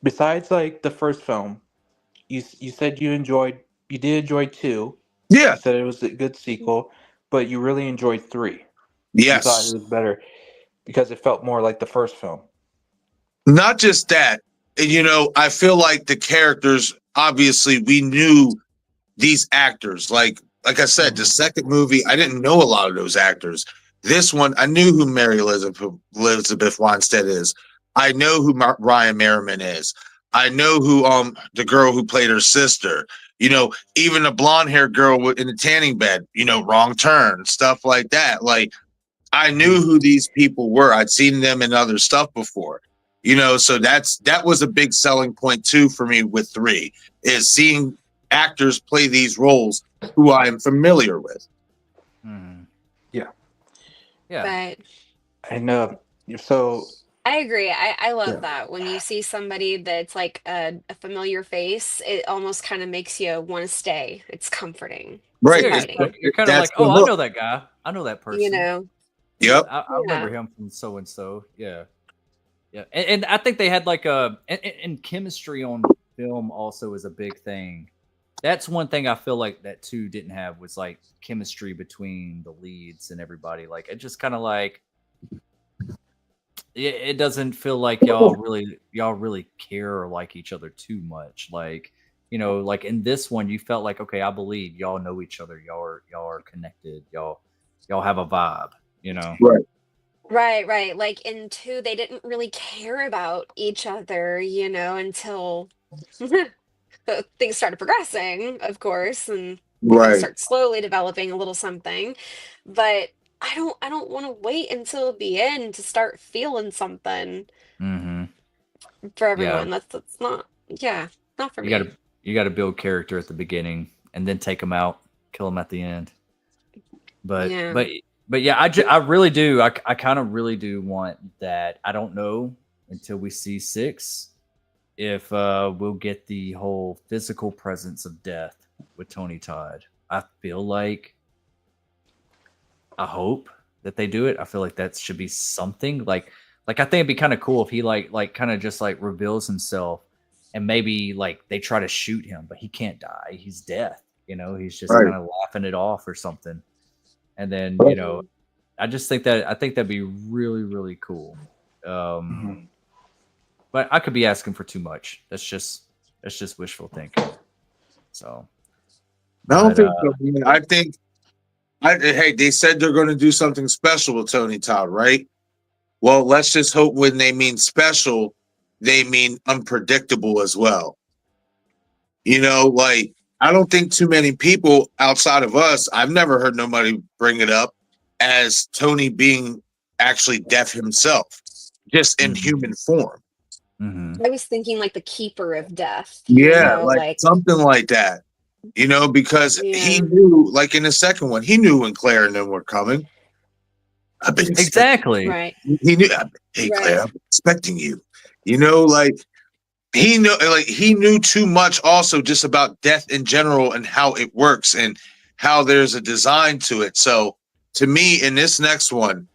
besides like the first film, you said you did enjoy 2. Yeah. You said it was a good sequel, but you really enjoyed 3. You thought Yes. it was better because it felt more like the first film. Not just that. You know, I feel like the characters, obviously, we knew these actors. Like I said, the second movie, I didn't know a lot of those actors. This one, I knew who Mary Elizabeth Winstead is. I know who Ryan Merriman is. I know who the girl who played her sister. You know, even the blonde haired girl in the tanning bed. You know, Wrong Turn, stuff like that. Like I knew who these people were. I'd seen them in other stuff before. You know, so that was a big selling point too for me with 3 is seeing actors play these roles who I am familiar with. Mhm. But And so I agree. I love Yeah. that. When you see somebody that's like a familiar face, it almost kind of makes you want to stay. It's comforting. Right. Yeah, Exciting. you're kind of That's like, the oh, I hook. know that guy. I know that person. You know? Yep. I remember Yeah. him from so and so. Yeah. And I think they had like and chemistry on film also is a big thing. That's one thing I feel like that 2 didn't have was like chemistry between the leads and everybody. Like it just kind of like it doesn't feel like y'all really care or like each other too much. Like, you know, like in this one, you felt like, okay, I believe y'all know each other. Y'all are connected. Y'all have a vibe, you know? Right. Like in 2, they didn't really care about each other, you know, until things started progressing, of course, and Right. start slowly developing a little something. But I don't want to wait until the end to start feeling something Mm-hmm. for Yeah. everyone. That's not not for me. You got to build character at the beginning and then take them out, kill them at the end. But yeah, I really do. I kind of really do want that. I don't know until we see 6 if we'll get the whole physical presence of death with Tony Todd. I feel like I hope that they do it. I feel like that should be something like I think it'd be kind of cool if he like kind of just like reveals himself and maybe like they try to shoot him, but he can't die. He's death. You know, he's just Right. kind of laughing it off or something. And then Right. you know, I think that'd be really really cool. But I could be asking for too much. That's just wishful thinking. So I don't but, think so, man. I think, hey, they said they're going to do something special with Tony Todd, right? Well, let's just hope when they mean special, they mean unpredictable as well. You know, like, I don't think too many people outside of us, I've never heard nobody bring it up as Tony being actually deaf himself, just in human form. I was thinking like the keeper of death. Yeah, like something like that. You know, because he knew, like in the second one, he knew when Claire and them were coming. I've been exactly right. He knew. Hey, Claire, I'm expecting you. You know, like he knew too much also just about death in general and how it works and how there's a design to it. So to me, in this next one,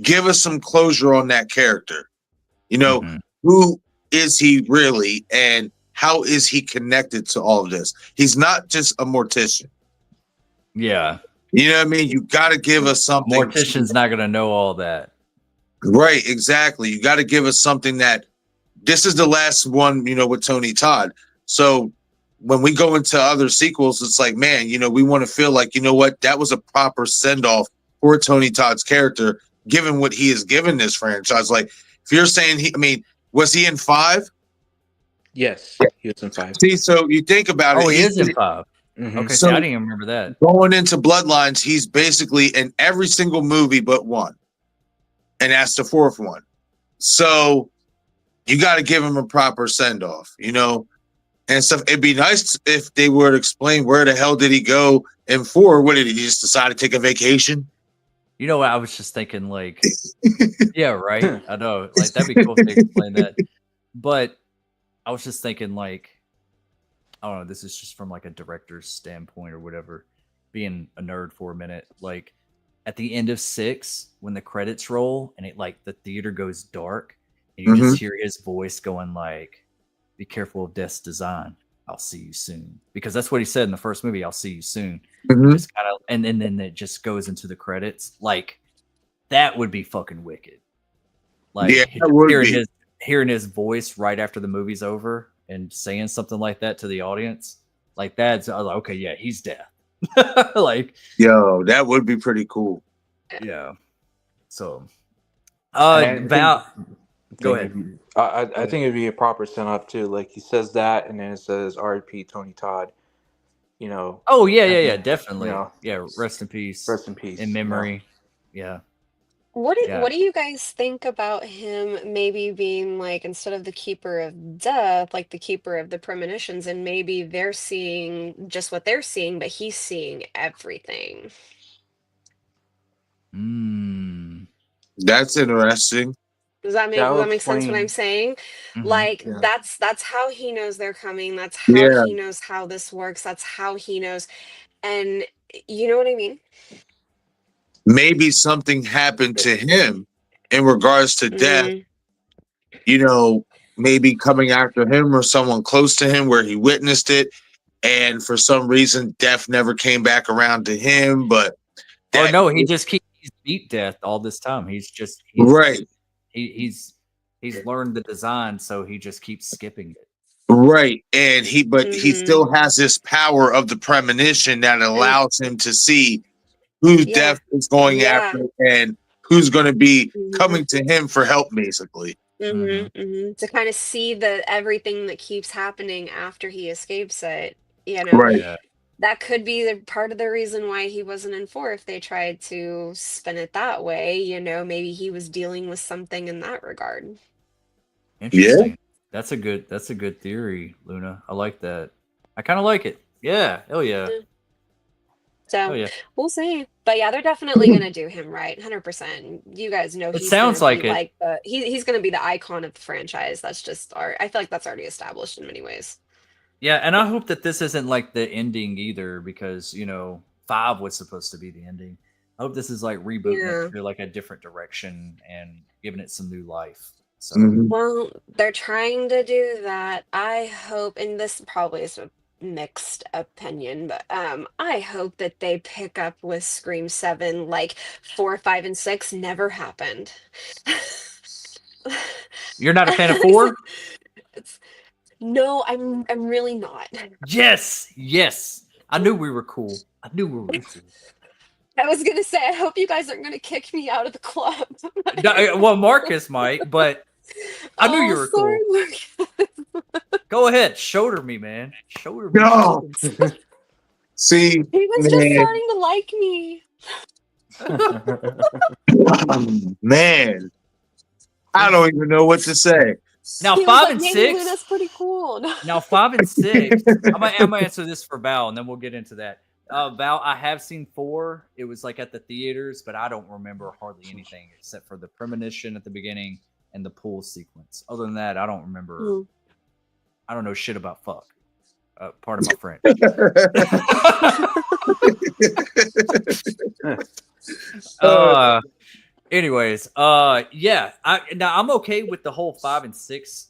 give us some closure on that character. You know, who is he really and how is he connected to all of this? He's not just a mortician. Yeah. You know what I mean? You got to give us something. Mortician's not going to know all that. Right, exactly. You got to give us something that this is the last one, you know, with Tony Todd. So when we go into other sequels, it's like, man, you know, we want to feel like, you know what, that was a proper send-off for Tony Todd's character, given what he has given this franchise. Like, if you're saying was he in 5? Yes, he was in 5. See, so you think about it. Oh, he is in 5. Okay, so I didn't even remember that. Going into Bloodlines, he's basically in every single movie but one. And that's the 4th one. So you got to give him a proper send-off, you know, and stuff. It'd be nice if they were to explain where the hell did he go in 4. What did he just decide to take a vacation? You know what? I was just thinking, like, yeah, right. I know, like that'd be cool if they explain that. But I was just thinking, like, I don't know. This is just from like a director's standpoint or whatever. Being a nerd for a minute, like at the end of 6, when the credits roll and it like the theater goes dark, and you just hear his voice going like, "Be careful of Death's design. I'll see you soon." Because that's what he said in the first movie. "I'll see you soon." Just kind of, and then it just goes into the credits. Like that would be fucking wicked. Like hearing his voice right after the movie's over and saying something like that to the audience, like that's like, okay, yeah, he's deaf. Like, yo, that would be pretty cool. Yeah. So, Val, go ahead. I think it'd be a proper send off too. Like he says that, and then it says R.I.P. Tony Todd. You know. Oh yeah, definitely. You know, yeah, rest in peace. Rest in peace. In memory. Yeah. What do you guys think about him maybe being like, instead of the keeper of death, like the keeper of the premonitions, and maybe they're seeing just what they're seeing, but he's seeing everything. That's interesting. Does that make sense what I'm saying? Like that's how he knows they're coming. That's how he knows how this works. That's how he knows. And you know what I mean? Maybe something happened to him in regards to death, you know, maybe coming after him or someone close to him where he witnessed it. And for some reason, death never came back around to him. But or no, he just keeps beat death all this time. He's right. He's learned the design, so he just keeps skipping it. Right. And he still has this power of the premonition that allows him to see who death is going after and who's going to be coming to him for help, basically. To kind of see everything that keeps happening after he escapes it, you know. Right. That could be part of the reason why he wasn't in 4 if they tried to spin it that way. You know, maybe he was dealing with something in that regard. Interesting. Yeah. That's a good theory, Luna. I like that. I kind of like it. Yeah. Hell yeah. So we'll see. But yeah, they're definitely going to do him right. 100%. You guys know it sounds like it. He's going to be the icon of the franchise. That's just I feel like that's already established in many ways. Yeah, and I hope that this isn't like the ending either, because, you know, 5 was supposed to be the ending. I hope this is like rebooting it to like a different direction and giving it some new life. So Well, they're trying to do that. I hope, and this probably is a mixed opinion, but I hope that they pick up with Scream 7 like 4, 5, and 6 never happened. you're not a fan of 4? No, I'm really not. Yes, yes. I knew we were cool. I knew we were cool. I was gonna say, I hope you guys aren't gonna kick me out of the club. Well, Marcus might, but I knew you were sorry, cool. Marcus. Go ahead, shoulder me, man. Shoulder me. No. See, He was just starting to like me. Man, I don't even know what to say. Now He was 5 like, and "Maybe 6. Luna's pretty cool." Now 5 and 6. I'm gonna answer this for Val, and then we'll get into that. Val, I have seen 4. It was like at the theaters, but I don't remember hardly anything except for the premonition at the beginning and the pool sequence. Other than that, I don't remember. I don't know shit about fuck. Part of my French. Anyways, yeah. Now I'm okay with the whole 5 and 6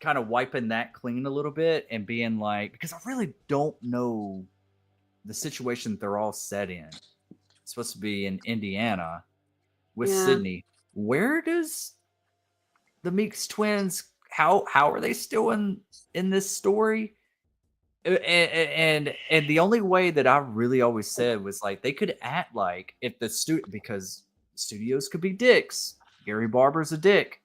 kind of wiping that clean a little bit and being like, because I really don't know the situation they're all set in. It's supposed to be in Indiana with Sydney. Where does the Meeks twins? How are they still in this story? And the only way that I really always said was like they could act like if the because studios could be dicks. Gary Barber's a dick.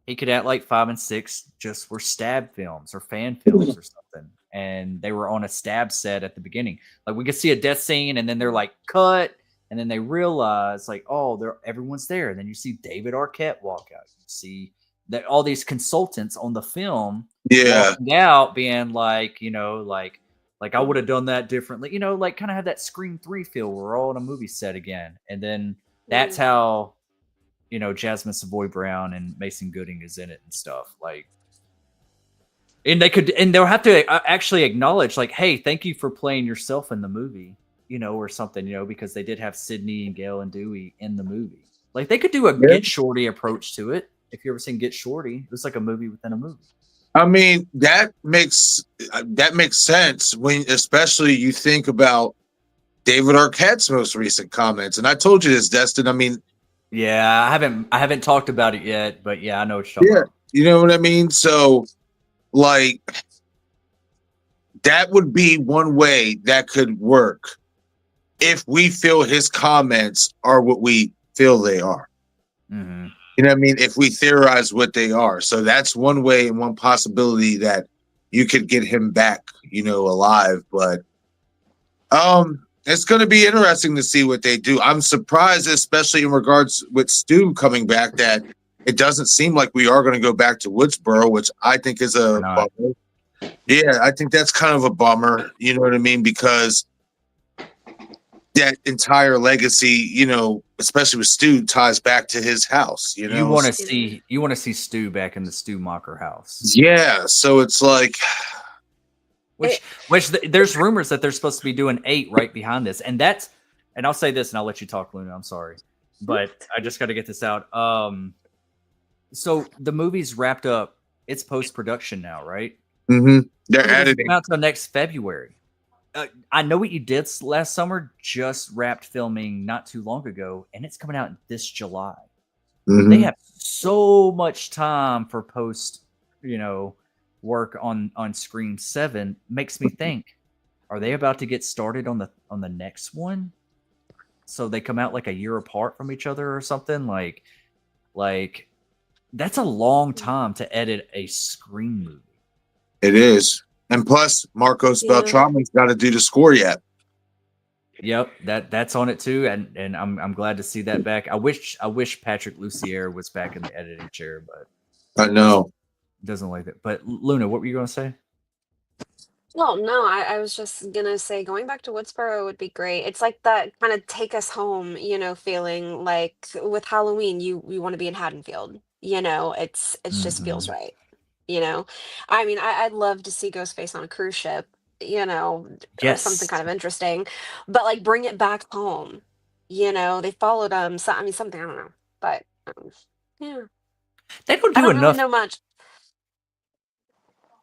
He could act like 5 and 6 just were stab films or fan films or something, and they were on a stab set at the beginning. Like we could see a death scene, and then they're like cut, and then they realize like, oh, everyone's there, and then you see David Arquette walk out. You see that all these consultants on the film walking out being like, like I would have done that differently, like kind of have that Scream 3 feel. We're all in a movie set again, and then that's how Jasmine Savoy Brown and Mason Gooding is in it and stuff. Like, and they'll have to actually acknowledge, like, hey, thank you for playing yourself in the movie, or something, because they did have Sydney and Gail and Dewey in the movie. Like, they could do a Get Shorty approach to it. If you ever seen Get Shorty, it was like a movie within a movie. I mean, that makes sense when, especially you think about David Arquette's most recent comments. And I told you this, Destin. I mean, yeah, I haven't talked about it yet, but yeah, I know what you're talking about. You know what I mean? So, like, that would be one way that could work if we feel his comments are what we feel they are. Mm-hmm. You know what I mean? If we theorize what they are. So that's one way and one possibility that you could get him back, alive. But it's going to be interesting to see what they do. I'm surprised, especially in regards with Stu coming back, that it doesn't seem like we are going to go back to Woodsboro, which I think is a bummer. Yeah, I think that's kind of a bummer. You know what I mean? Because that entire legacy, especially with Stu, ties back to his house. You want to see Stu back in the Stu Mocker house. Yeah, so it's like. Which there's rumors that they're supposed to be doing 8 right behind this, and I'll say this, and I'll let you talk, Luna. I'm sorry, but I just got to get this out. So the movie's wrapped up; it's post production now, right? Mm-hmm. They're editing out until next February. I Know What You Did Last Summer just wrapped filming not too long ago, and it's coming out this July. Mm-hmm. They have so much time for post, work on Scream 7. Makes me think, are they about to get started on the next one? So they come out like a year apart from each other or something? Like that's a long time to edit a Scream movie. It is. And plus Marcos Beltrami's got to do the score yet. Yep, that's on it too, and I'm glad to see that back. I wish Patrick Lussier was back in the editing chair, but I know. Doesn't like it. But Luna, what were you going to say? Well, no, I was just gonna say going back to Woodsboro would be great. It's like that kind of take us home, feeling like with Halloween, you want to be in Haddonfield. It's just feels right. I mean, I'd love to see Ghostface on a cruise ship, or something kind of interesting, but like bring it back home. They followed something, I don't know, but yeah. They don't I do don't really enough. know much.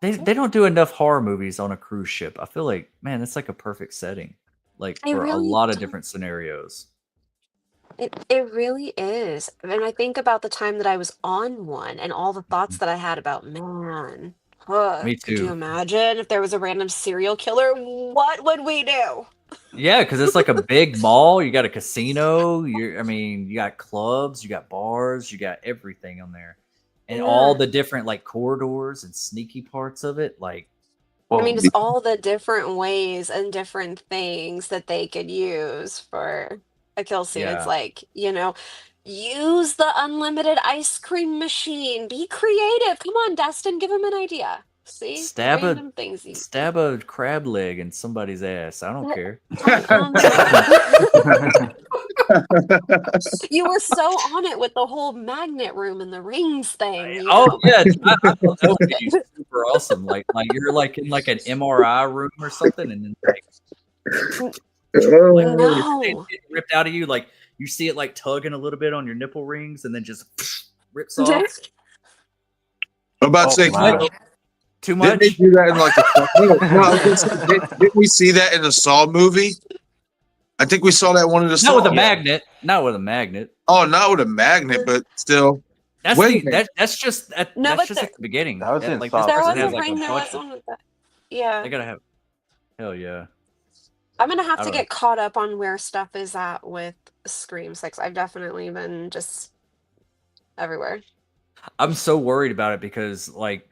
They don't do enough horror movies on a cruise ship. I feel like, man, it's like a perfect setting, like I for a really lot of don't. different scenarios. It really is. And I think about the time that I was on one and all the thoughts that I had about, man, Me could you too. imagine if there was a random serial killer? What would we do? Yeah, because it's like a big mall. You got a casino. I mean, you got clubs, you got bars, you got everything on there, and all Yeah. the different like corridors and sneaky parts of it. Like, I mean, Well, just all the different ways and different things that they could use for a kill scene. It's yeah, like, use the unlimited ice cream machine. Be creative. Come on, Destin, give him an idea. See? stab a Random things you stab a crab leg in somebody's ass. I don't care. You were so on it with the whole magnet room and the rings thing, Oh yeah, I thought that was gonna be super awesome. Like you're like in like an MRI room or something, and then like No. it ripped out of you. Like you see it like tugging a little bit on your nipple rings, and then just rips off. I'm about to say, wow. Too didn't much. they do that in like didn't we see that in the Saw movie? I think we saw that one of the Not with Saw. a magnet. Not with a magnet. Oh, not with a magnet, but still. That's Wait a the minute. that's just at No, that's but just at the beginning. That was in like Saw this There person was has a like a ring, there bunch was of. one with that. Yeah. They gotta have. Hell yeah. I'm gonna have I to don't know. get caught up on where stuff is at with Scream 6. I've definitely been just everywhere. I'm so worried about it because like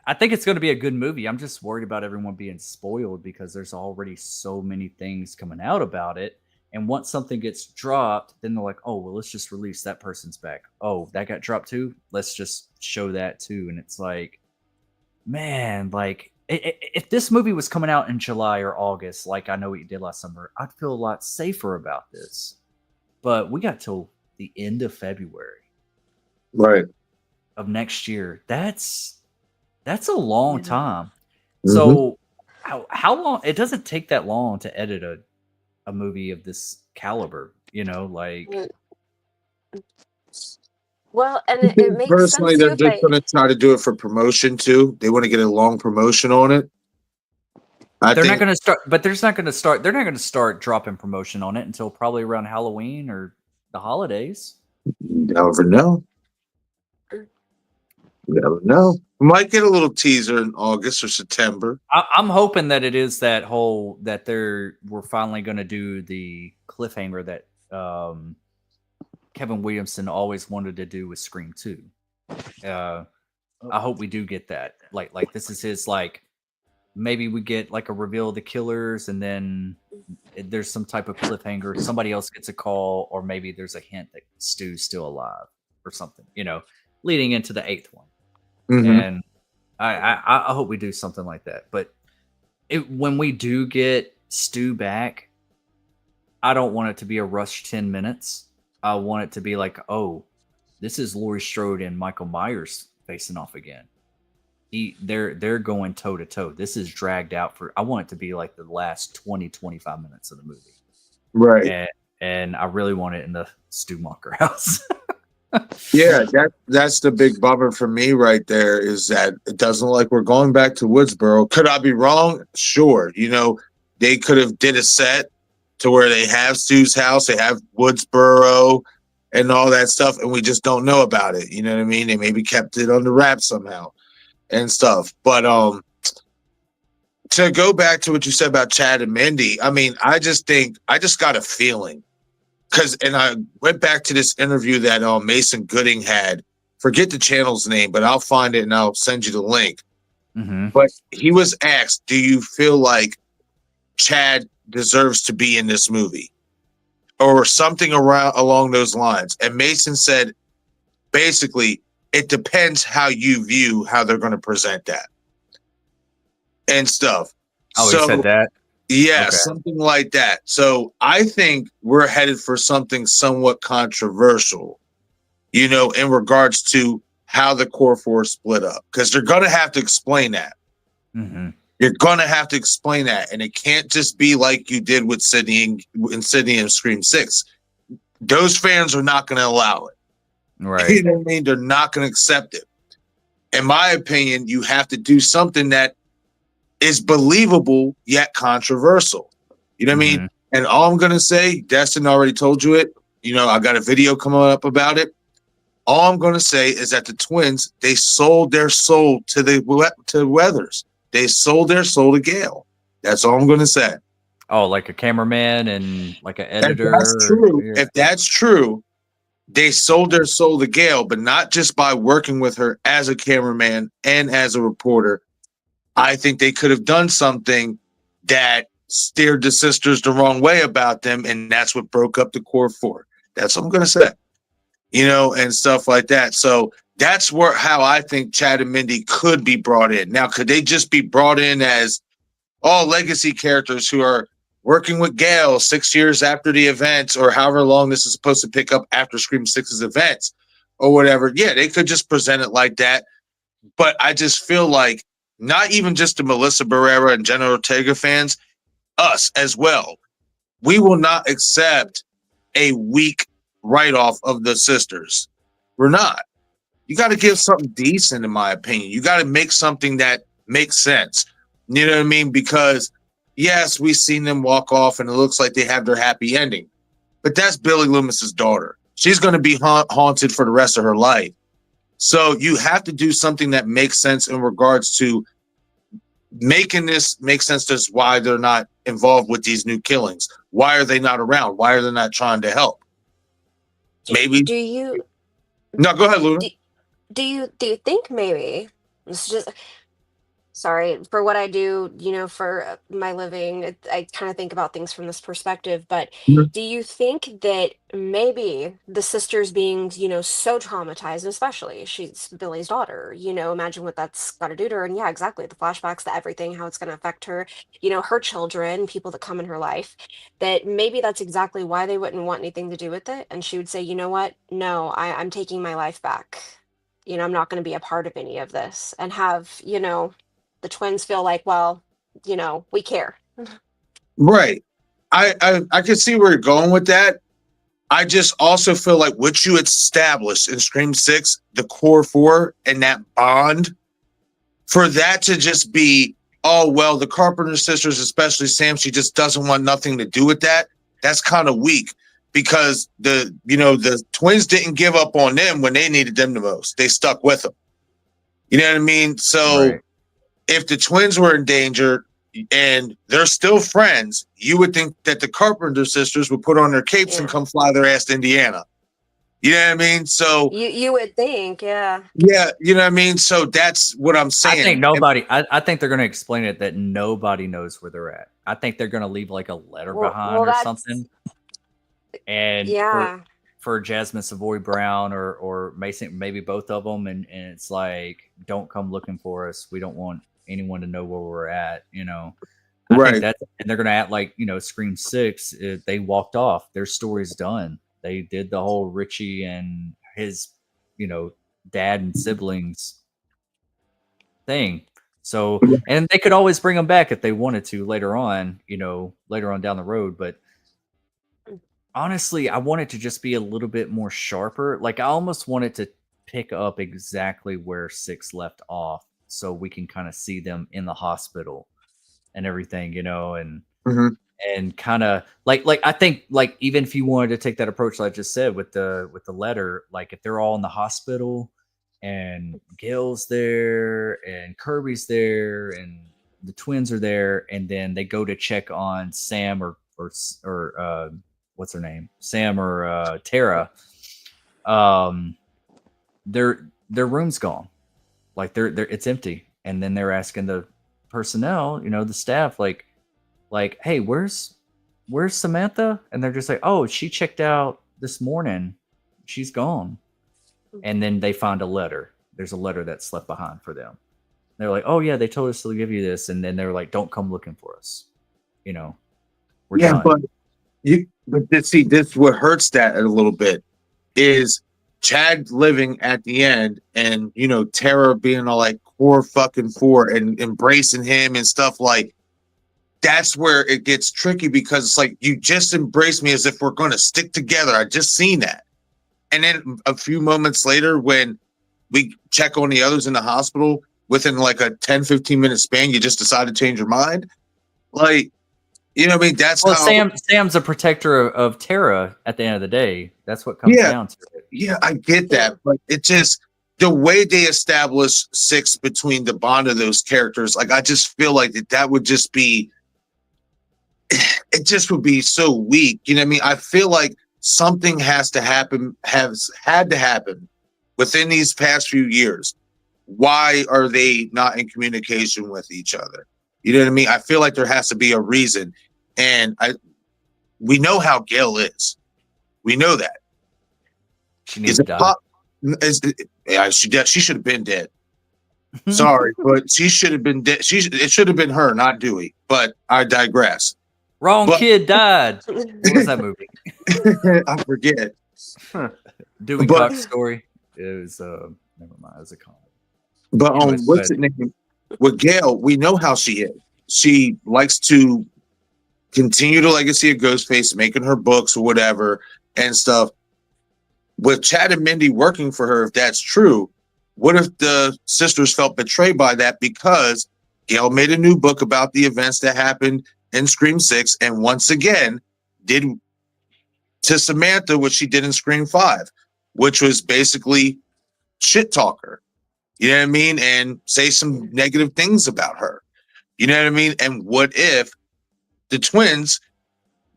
I think it's going to be a good movie. I'm just worried about everyone being spoiled because there's already so many things coming out about it. And once something gets dropped, then they're like, oh, well, let's just release that person's back. Oh, that got dropped too? Let's just show that too. And it's like, man, like if this movie was coming out in July or August, like I know what you did last summer, I'd feel a lot safer about this. But we got till the end of February Right. of next year. That's a long Yeah. time. Mhm. So how long? It doesn't take that long to edit a movie of this caliber, like Well, and I it think makes personally, sense too they're if just they going to try to do it for promotion too. They want to get a long promotion on it. they're not going to start, but they're not going to start. They're not going to start dropping promotion on it until probably around Halloween or the holidays. You never know. You never know. We might get a little teaser in August or September. I'm hoping that it is that we're finally going to do the cliffhanger that Kevin Williamson always wanted to do with Scream 2. I hope we do get that. Like this is his like. Maybe we get like a reveal of the killers, and then there's some type of cliffhanger. Somebody else gets a call, or maybe there's a hint that Stu's still alive or something. Leading into the 8th one. Mhm. And I hope we do something like that. But when we do get Stu back, I don't want it to be a rush 10 minutes. I want it to be like, oh, this is Laurie Strode and Michael Myers facing off again. They're going toe to toe. This is dragged out I want it to be like the last 20-25 minutes of the movie. Right. And I really want it in the Stu Mocker house. Yeah, that's the big bummer for me right there, is that it doesn't look like we're going back to Woodsboro. Could I be wrong? Sure. They could have did a set to where they have Stu's house, they have Woodsboro and all that stuff, and we just don't know about it. You know what I mean? They maybe kept it under wraps somehow and stuff. But to go back to what you said about Chad and Mindy, I mean, I just got a feeling. And I went back to this interview that Mason Gooding had. Forget the channel's name, but I'll find it and I'll send you the link. Mm-hmm. But he was asked, do you feel like Chad deserves to be in this movie? Or something along those lines. And Mason said, basically, it depends how you view how they're going to present that and stuff. Oh, he said that? Yeah, Okay. something like that. So I think we're headed for something somewhat controversial, in regards to how the core four split up, because they're going to have to explain that. Mm-hmm. You're going to have to explain that. And it can't just be like you did with Sydney and Scream 6. Those fans are not going to allow it. Right. You know what I mean? They're not going to accept it. In my opinion, you have to do something that is believable yet controversial. You know what I mean? And all I'm going to say, Destin already told you it. You know, I got a video coming up about it. All I'm going to say is that the twins, they sold their soul to Weathers. They sold their soul to Gail. That's all I'm going to say. Oh, like a cameraman and like an editor. If that's true, they sold their soul to Gail, but not just by working with her as a cameraman and as a reporter. I think they could have done something that steered the sisters the wrong way about them, and that's what broke up the core four. That's what I'm going to say, you know, and stuff like that. So that's how I think Chad and Mindy could be brought in. Now, could they just be brought in as all legacy characters who are working with Gail 6 years after the events, or however long this is supposed to pick up after Scream 6's events or whatever? Yeah, they could just present it like that. But I just feel like not even just the Melissa Barrera and Jenna Ortega fans, us as well, we will not accept a weak write-off of the sisters. We're not. You got to give something decent, in my opinion. You got to make something that makes sense. You know what I mean? Because yes, we've seen them walk off and it looks like they have their happy ending. But that's Billy Loomis's daughter. She's going to be haunted for the rest of her life. So you have to do something that makes sense in regards to making this make sense as why they're not involved with these new killings. Why are they not around? Why are they not trying to help? Maybe. No, go ahead, Luna. Do you think maybe this is just... Sorry, for what I do, you know, for my living, I kind of think about things from this perspective. But do you think that maybe the sisters being, you know, so traumatized, and especially she's Billy's daughter, you know, imagine what that's got to do to her. And yeah, exactly. The flashbacks, the everything, how it's going to affect her, you know, her children, people that come in her life, that maybe that's exactly why they wouldn't want anything to do with it. And she would say, you know what? No, I'm taking my life back. You know, I'm not going to be a part of any of this, and have, you know, the twins feel like, well, you know, we care. Right. I can see where you're going with that. I just also feel like what you established in Scream 6, the core four and that bond, for that to just be, oh, well, the Carpenter sisters, especially Sam, she just doesn't want nothing to do with that. That's kind of weak, because the twins didn't give up on them when they needed them the most. They stuck with them. You know what I mean? So right. If the twins were in danger and they're still friends, you would think that the Carpenter sisters would put on their capes and come fly their ass to Indiana. You know what I mean? So you would think, yeah. Yeah, you know what I mean? So that's what I'm saying. I think I think they're going to explain it that nobody knows where they're at. I think they're going to leave like a letter behind or something. And for Jasmine Savoy Brown or Mason, maybe both of them, and it's like, don't come looking for us. We don't want anyone to know where we're at, you know. I think that, and they're gonna act like, you know, Scream 6, they walked off. Their story's done. They did the whole Richie and his, you know, dad and siblings thing. So, and they could always bring them back if they wanted to later on, you know, later on down the road. But honestly, I want it to just be a little bit more sharper. Like, I almost want it to pick up exactly where 6 left off, so we can kind of see them in the hospital and everything, you know, and and kind of like I think, like, even if you wanted to take that approach, like I just said, with the letter, like if they're all in the hospital and Gail's there and Kirby's there and the twins are there, and then they go to check on Sam or what's her name? Sam or Tara. Their room's gone. Like they're it's empty. And then they're asking the personnel, you know, the staff, like, hey, where's Samantha? And they're just like, oh, she checked out this morning. She's gone. And then they find a letter. There's a letter that's left behind for them. They're like, oh yeah, they told us to give you this. And then they're like, don't come looking for us. You know, we're done. But see, this what hurts that a little bit is Chad living at the end, and you know, Tara being all like core fucking four and embracing him and stuff. Like, that's where it gets tricky, because it's like, you just embrace me as if we're going to stick together. I just seen that, And then a few moments later, when we check on the others in the hospital, within like a 10, 15-minute span, you just decide to change your mind. Like, you know what I mean? That's Well, how Sam's a protector of Tara at the end of the day. That's what comes down to it. Yeah, I get that. But it just, the way they establish 6 between the bond of those characters, like, I just feel like that would just be, it just would be so weak. You know what I mean? I feel like something has had to happen within these past few years. Why are they not in communication with each other? You know what I mean? I feel like there has to be a reason. And we know how Gail is. We know that. She needs to die. She should have been dead. Sorry, but she should have been dead. It should have been her, not Dewey. But I digress. Kid died. What was that movie? I forget. Dewey Cox story. It was never mind. It was a comedy. But what's the name? With Gail, we know how she is. She likes to continue the legacy of Ghostface, making her books or whatever and stuff. With Chad and Mindy working for her, if that's true, what if the sisters felt betrayed by that because Gail made a new book about the events that happened in Scream 6 and once again did to Samantha what she did in Scream 5, which was basically shit talk her. You know what I mean? And say some negative things about her. You know what I mean? And what if the twins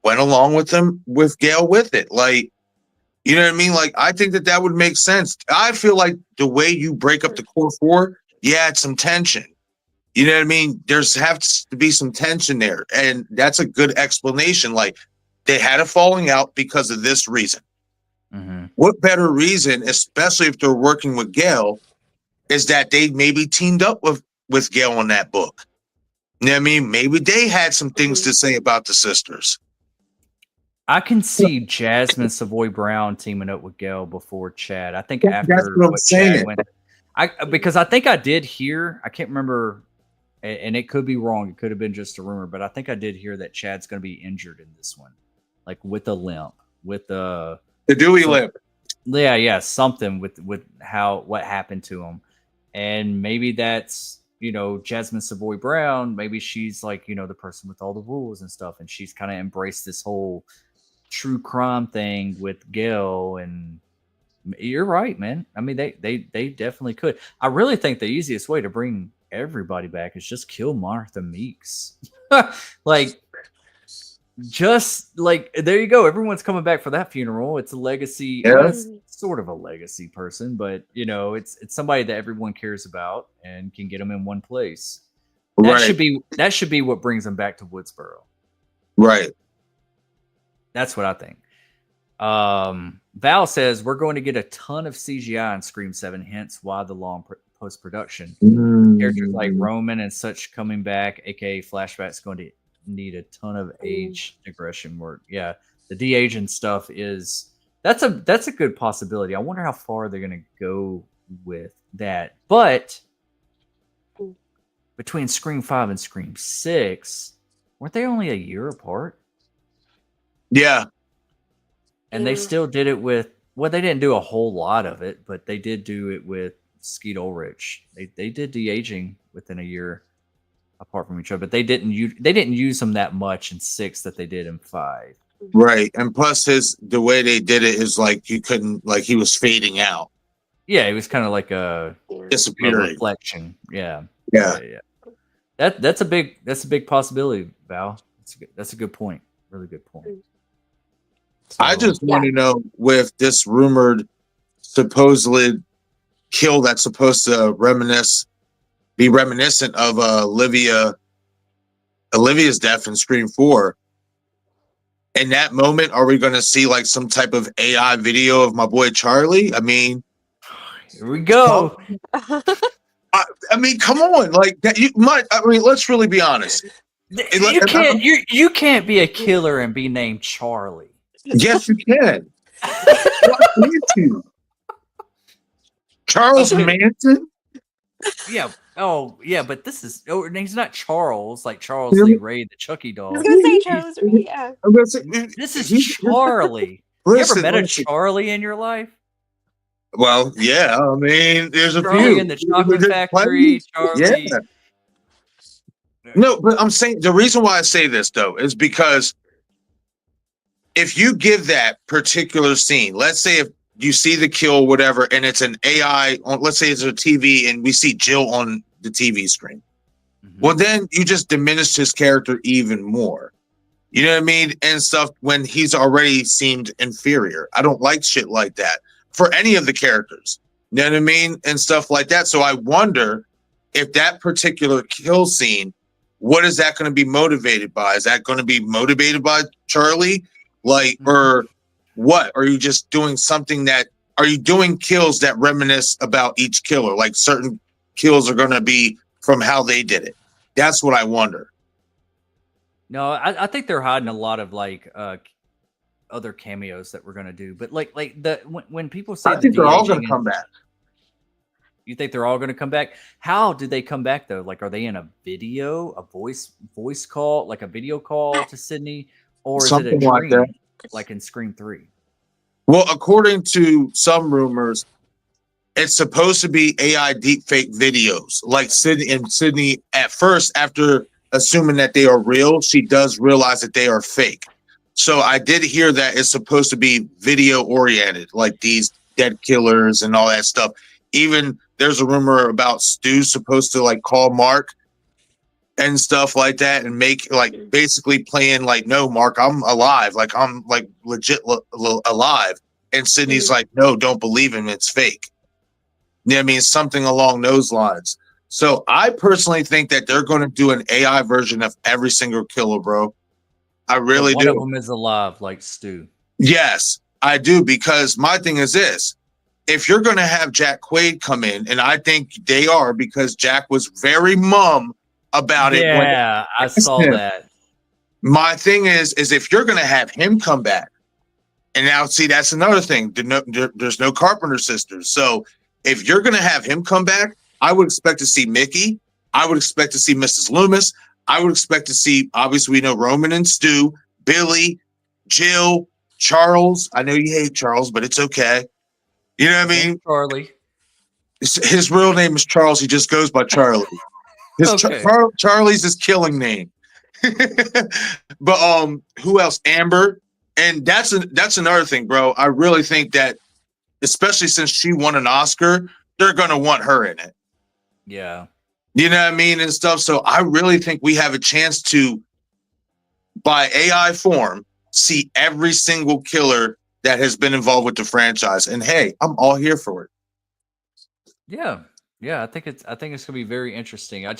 went along with them, with Gail with it? Like, you know what I mean? Like, I think that would make sense. I feel like the way you break up the core 4, you add some tension. You know what I mean? There's has to be some tension there. And that's a good explanation. Like, they had a falling out because of this reason. Mm-hmm. What better reason, especially if they're working with Gail, is that they maybe teamed up with Gail on that book. You know what I mean? Maybe they had some things to say about the sisters. I can see Jasmine Savoy Brown teaming up with Gail before Chad. I think after that's what I'm saying. Because I think I did hear, I can't remember, and it could be wrong. It could have been just a rumor, but I think I did hear that Chad's going to be injured in this one, like with a limp, with the Dewey limp. Yeah, something with what happened to him. And maybe that's, Jasmine Savoy Brown, maybe she's like, the person with all the rules and stuff. And she's kind of embraced this whole true crime thing with Gail. And you're right, man. I mean, they definitely could. I really think the easiest way to bring everybody back is just kill Martha Meeks. There you go. Everyone's coming back for that funeral. It's a legacy. Yeah. It's sort of a legacy person, but it's somebody that everyone cares about and can get them in one place. That should be what brings them back to Woodsboro. Right. That's what I think. Val says we're going to get a ton of CGI in Scream 7, hence why the long post-production. Characters like Roman and such coming back, aka flashbacks, going to need a ton of age digression work. Yeah, the de-aging stuff that's a good possibility. I wonder how far they're gonna go with that. But between Scream 5 and Scream 6, weren't they only a year apart? Yeah. And they still did it with, well, they didn't do a whole lot of it, but they did do it with Skeet Ulrich. They did de-aging within a year apart from each other, but they didn't use them that much in 6 that they did in 5. Right. And plus the way they did it is like you couldn't, like, he was fading out. Yeah, it was kind of like a disappearing reflection. Yeah. That's a big possibility, Val. That's a good point. Really good point. So, I just want to know, with this rumored supposedly kill that's supposed to be reminiscent of Olivia's death in Scream 4. In that moment, are we going to see like some type of AI video of my boy Charlie? I mean, here we go. I mean, come on, like that. Let's really be honest. You can't be a killer and be named Charlie. Yes, you can. Charles Manson. Yeah. Oh, yeah, but he's not Charles, like Charles Lee Ray, the Chucky doll. I was going to say Charles Lee, yeah. This is Charlie. You ever met a Charlie in your life? Well, yeah. I mean, there's a Charlie few. in the Chocolate There's Factory. plenty. Yeah. Charlie. No, but I'm saying the reason why I say this though is because if you give that particular scene, let's say if you see the kill, whatever, and it's an AI on, let's say it's a TV and we see Jill on the TV screen. Well, then you just diminish his character even more. You know what I mean? And stuff when he's already seemed inferior. I don't like shit like that for any of the characters. You know what I mean? And stuff like that. So I wonder if that particular kill scene, what is that going to be motivated by? Is that going to be motivated by Charlie? Like, or what? Are you just doing something are you doing kills that reminisce about each killer? Like certain kills are going to be from how they did it. That's what I wonder. No, I think they're hiding a lot of like other cameos that we're gonna do. But like when people say I think they're all going to come back. You think they're all going to come back? How did they come back though? Like, are they in a video, a voice call, like a video call to Sydney, or is Something it a like dream, that. like in Scream 3? Well, according to some rumors, it's supposed to be AI deepfake videos. Like Sydney at first, after assuming that they are real, she does realize that they are fake. So I did hear that it's supposed to be video oriented, like these dead killers and all that stuff. Even there's a rumor about Stu supposed to like call Mark and stuff like that and make like basically playing like, no, Mark, I'm alive. Like I'm like legit alive. And Sydney's like, no, don't believe him. It's fake. You know what I mean? Something along those lines. So I personally think that they're going to do an AI version of every single killer, bro. I really do. One of them is alive, like Stu. Yes, I do. Because my thing is this. If you're going to have Jack Quaid come in, and I think they are because Jack was very mum about it. Yeah, I saw that. My thing is if you're going to have him come back, and now see, that's another thing. There's no Carpenter sisters. So if you're going to have him come back, I would expect to see Mickey. I would expect to see Mrs. Loomis. I would expect to see, obviously, we know Roman and Stu, Billy, Jill, Charles. I know you hate Charles, but it's okay. You know what I mean? Charlie. His real name is Charles. He just goes by Charlie. Okay. Charlie's his killing name. But who else? Amber. And that's another thing, bro. I really think that, especially since she won an Oscar, they're gonna want her in it. Yeah. You know what I mean? And stuff. So I really think we have a chance to, by AI form, see every single killer that has been involved with the franchise. And hey, I'm all here for it. Yeah. Yeah. I think it's gonna be very interesting. I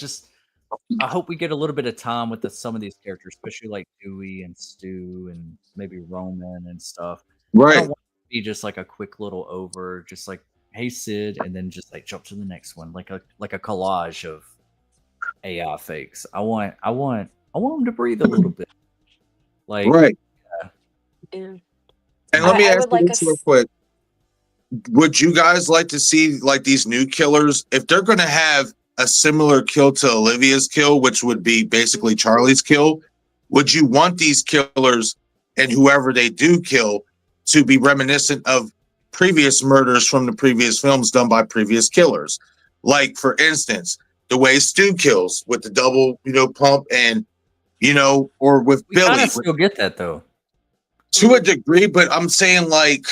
hope we get a little bit of time with some of these characters, especially like Dewey and Stu and maybe Roman and stuff. Right. I don't want it to be just like a quick little over, just like, hey Sid, and then just like jump to the next one, like a collage of AI fakes. I want them to breathe a little bit. Like, right. Yeah. And let me I ask would like you this real quick. Would you guys like to see like these new killers, if they're going to have a similar kill to Olivia's kill, which would be basically Charlie's kill? Would you want these killers and whoever they do kill to be reminiscent of previous murders from the previous films done by previous killers? Like, for instance, the way Stu kills with the double, pump, and, or with we Billy. kind of still get that though. To a degree, but I'm saying like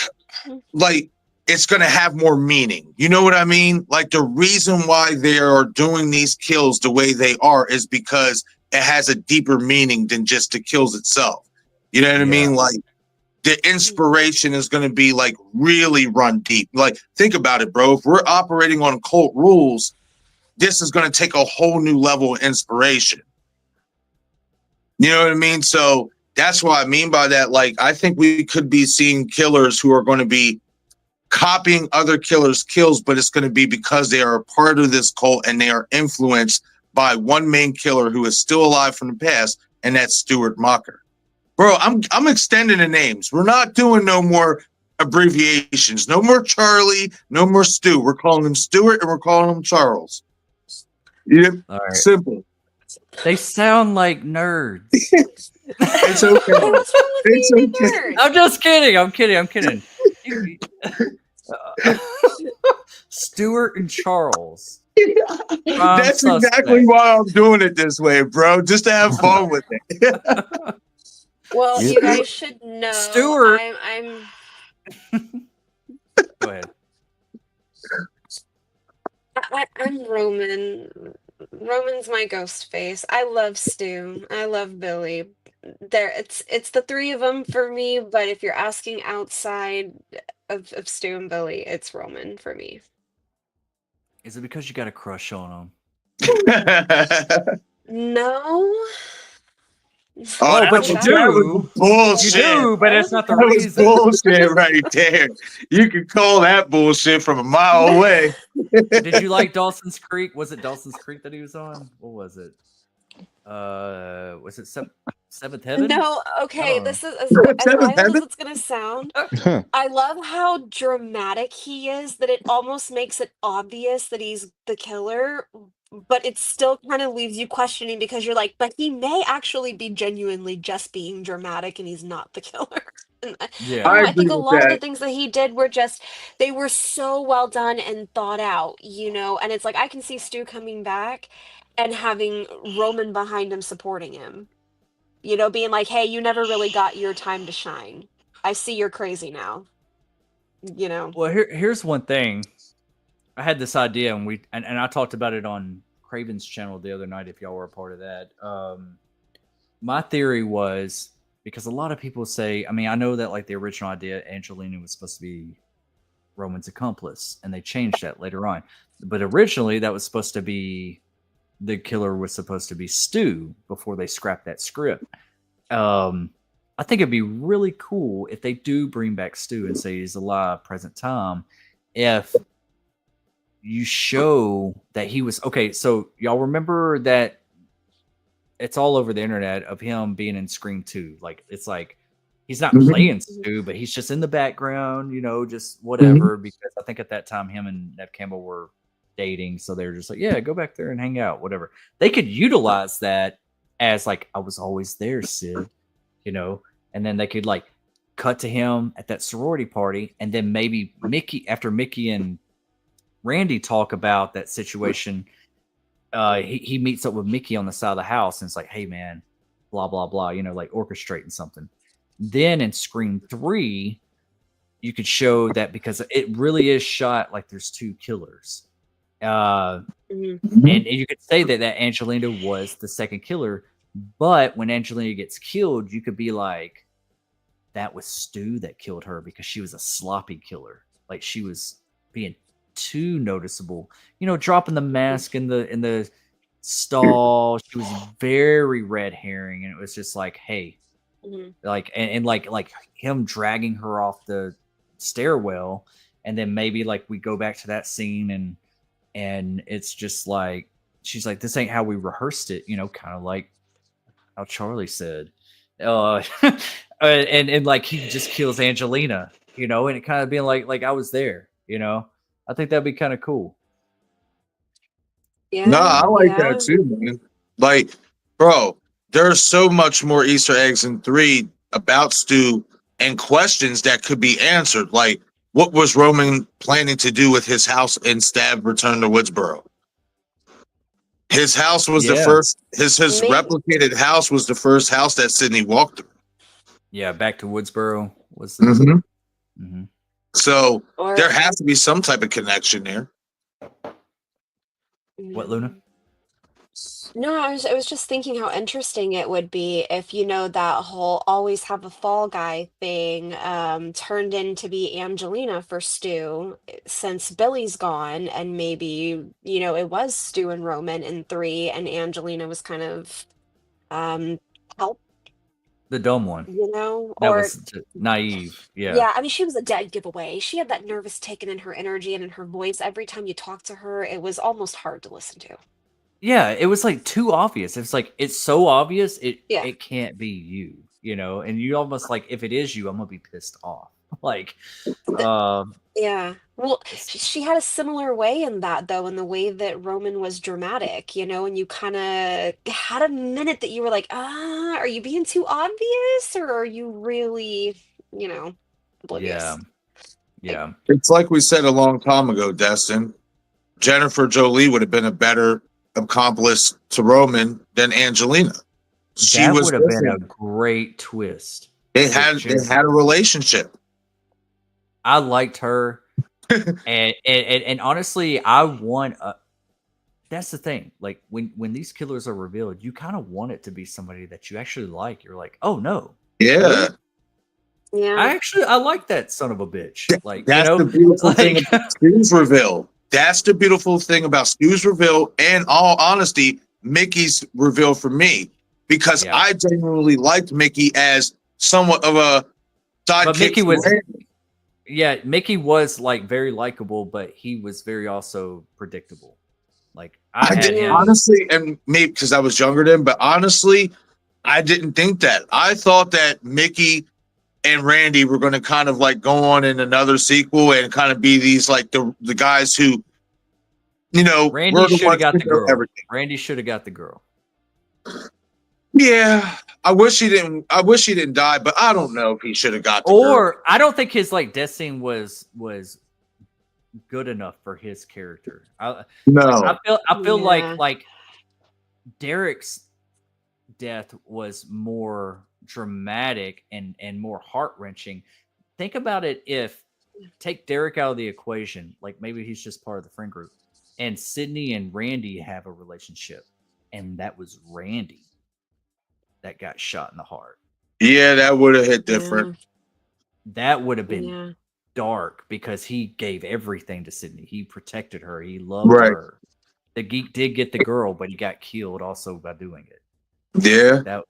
it's going to have more meaning. You know what I mean? Like the reason why they are doing these kills the way they are is because it has a deeper meaning than just the kills itself. You know what I mean? Like the inspiration is going to be like really run deep. Like think about it, bro. If we're operating on cult rules, this is going to take a whole new level of inspiration. You know what I mean? So that's what I mean by that. Like, I think we could be seeing killers who are going to be copying other killers' kills, but it's going to be because they are a part of this cult and they are influenced by one main killer who is still alive from the past, and that's Stuart Mocker. Bro, I'm extending the names. We're not doing no more abbreviations. No more Charlie, no more Stu. We're calling him Stuart and we're calling him Charles. Yeah, all right. Simple. They sound like nerds. It's okay. What's wrong with being a nerd? I'm just kidding. I'm kidding. Stuart and Charles. That's exactly why I'm doing it this way, bro. Just to have fun with it. Well, you guys should know. Stuart. I'm. Go ahead. I'm Roman. Roman's my Ghostface. I love Stu. I love Billy. It's the three of them for me. But if you're asking outside of Stu and Billy, it's Roman for me. Is it because you got a crush on him? No. Oh, but you do. That was bullshit. You do, but it's not the that reason. Was bullshit right there. You can call that bullshit from a mile away. Did you like Dawson's Creek? Was it Dawson's Creek that he was on? What was it? Was it Seventh Heaven? No, okay. This is as wild as it's gonna sound. I love how dramatic he is. That it almost makes it obvious that he's the killer, but it still kind of leaves you questioning because you're like, but he may actually be genuinely just being dramatic, and he's not the killer. Yeah, I think a lot of the things that he did were they were so well done and thought out, and it's like I can see Stu coming back and having Roman behind him supporting him, being like, hey, you never really got your time to shine. I see you're crazy now. Well, here's one thing. I had this idea and I talked about it on Craven's channel the other night if y'all were a part of that. My theory was, because a lot of people say, I mean, I know that like the original idea, Angelina was supposed to be Roman's accomplice, and they changed that later on. But originally, that was supposed to be the killer was supposed to be Stu before they scrapped that script. I think it'd be really cool if they do bring back Stu and say he's alive present time. If you show that he was okay, so y'all remember that. It's all over the internet of him being in Scream 2. Like, it's like he's not playing Stu, but he's just in the background, just whatever. Because I think at that time him and Neve Campbell were dating, so they were just like, yeah, go back there and hang out, whatever. They could utilize that as like, I was always there, Sid, and then they could like cut to him at that sorority party, and then maybe after Mickey and Randy talk about that situation. He meets up with Mickey on the side of the house and it's like, hey man, blah blah blah, like orchestrating something. Then in Scream 3, you could show that because it really is shot like there's two killers. And you could say that Angelina was the second killer, but when Angelina gets killed, you could be like, that was Stu that killed her because she was a sloppy killer. Like she was being too noticeable, dropping the mask in the stall. She was very red herring, and it was just like, hey, like and like him dragging her off the stairwell, and then maybe like we go back to that scene and it's just like she's like, this ain't how we rehearsed it, kind of like how Charlie said, and like he just kills Angelina, and it kind of being like I was there, I think that'd be kind of cool. Yeah. No, I like that too, man. Like, bro, there's so much more Easter eggs in 3 about Stu and questions that could be answered. Like, what was Roman planning to do with his house in Stab Return to Woodsboro? His house was the first, his replicated house was the first house that Sydney walked through. Yeah, back to Woodsboro was the So there has to be some type of connection there. What, Luna? No, I was just thinking how interesting it would be if, that whole always have a fall guy thing turned into be Angelina for Stu since Billy's gone, and maybe, it was Stu and Roman in 3, and Angelina was kind of help. The dumb one. That was naive. Yeah. Yeah, I mean, she was a dead giveaway. She had that nervous tick in her energy and in her voice. Every time you talked to her, it was almost hard to listen to. Yeah, it was like too obvious. It's like, it's so obvious, it can't be you, and you almost like, if it is you, I'm gonna be pissed off. Like, yeah. Well, she had a similar way in that, though, in the way that Roman was dramatic, and you kind of had a minute that you were like, are you being too obvious, or are you really, oblivious? Yeah. It's like we said a long time ago, Destin. Jennifer Jolie would have been a better accomplice to Roman than Angelina. She That was would have been a different. great twist. They with had Jennifer. a relationship. I liked her, and honestly, I want. That's the thing. Like when these killers are revealed, you kind of want it to be somebody that you actually like. You're like, oh no, Yeah. Yeah. I like that son of a bitch. Like, That's the beautiful thing like, about Stu's reveal. That's the beautiful thing about Stu's reveal, and all honesty, Mickey's reveal for me. Because Yeah. I genuinely liked Mickey as somewhat of a but sidekick. Mickey to was, Randy. yeah, Mickey was like very likable, but he was very also predictable. Like I I had did him. honestly, and maybe because I was younger than, but honestly, I didn't think that. I thought that Mickey and Randy were going to kind of like go on in another sequel and kind of be these like the guys who, you know, Randy were the should have ones got who the know girl. everything. Randy should have got the girl. Yeah, I wish he didn't. I wish he didn't die, but I don't know if he should have got the girl. Or I don't think his like death scene was good enough for his character. No, I feel Yeah. like Derek's death was more dramatic and more heart-wrenching. Think about it, if take Derek out of the equation, like maybe he's just part of the friend group, and Sydney and Randy have a relationship, and that was Randy that got shot in the heart. yeah, that would have hit different. That would have been Yeah. dark because he gave everything to Sydney. He protected her. He loved Right. her. The geek did get the girl, but he got killed also by doing it. Yeah, That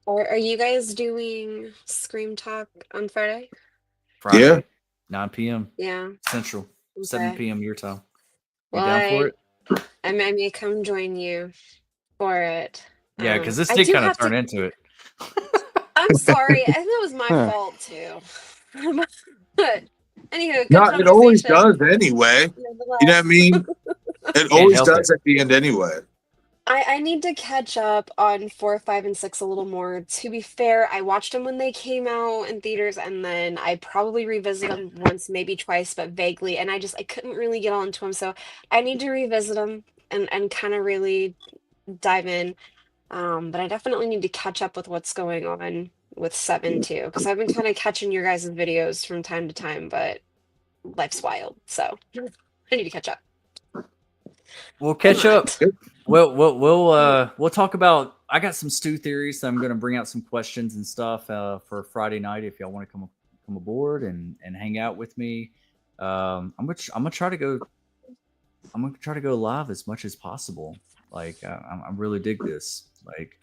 Are you guys doing Scream Talk on Friday? Friday, Yeah. 9 p.m. Yeah. Central, 7 Okay. p.m. your time. You Well, down for it? I may come join you for it. Yeah, because this I did do kind of have turn to. into it. I'm sorry. I think it was my Huh. fault too. But anywho, good no, it always conversation. does anyway. You know what I Nonetheless. mean? It always help does at the end anyway. I need to catch up on 4, 5, and 6 a little more. To be fair, I watched them when they came out in theaters, and then I probably revisit them once, maybe twice, but vaguely. And I couldn't really get onto them, so I need to revisit them and kind of really dive in. But I definitely need to catch up with what's going on with 7 too, because I've been kind of catching your guys' videos from time to time, but life's wild, so I need to catch up. We'll catch up. Not. We'll talk about. I got some stew theories, so I'm going to bring out some questions and stuff for Friday night. If y'all want to come aboard and hang out with me, I'm gonna try to go. I'm gonna try to go live as much as possible. Like I really dig this. Like,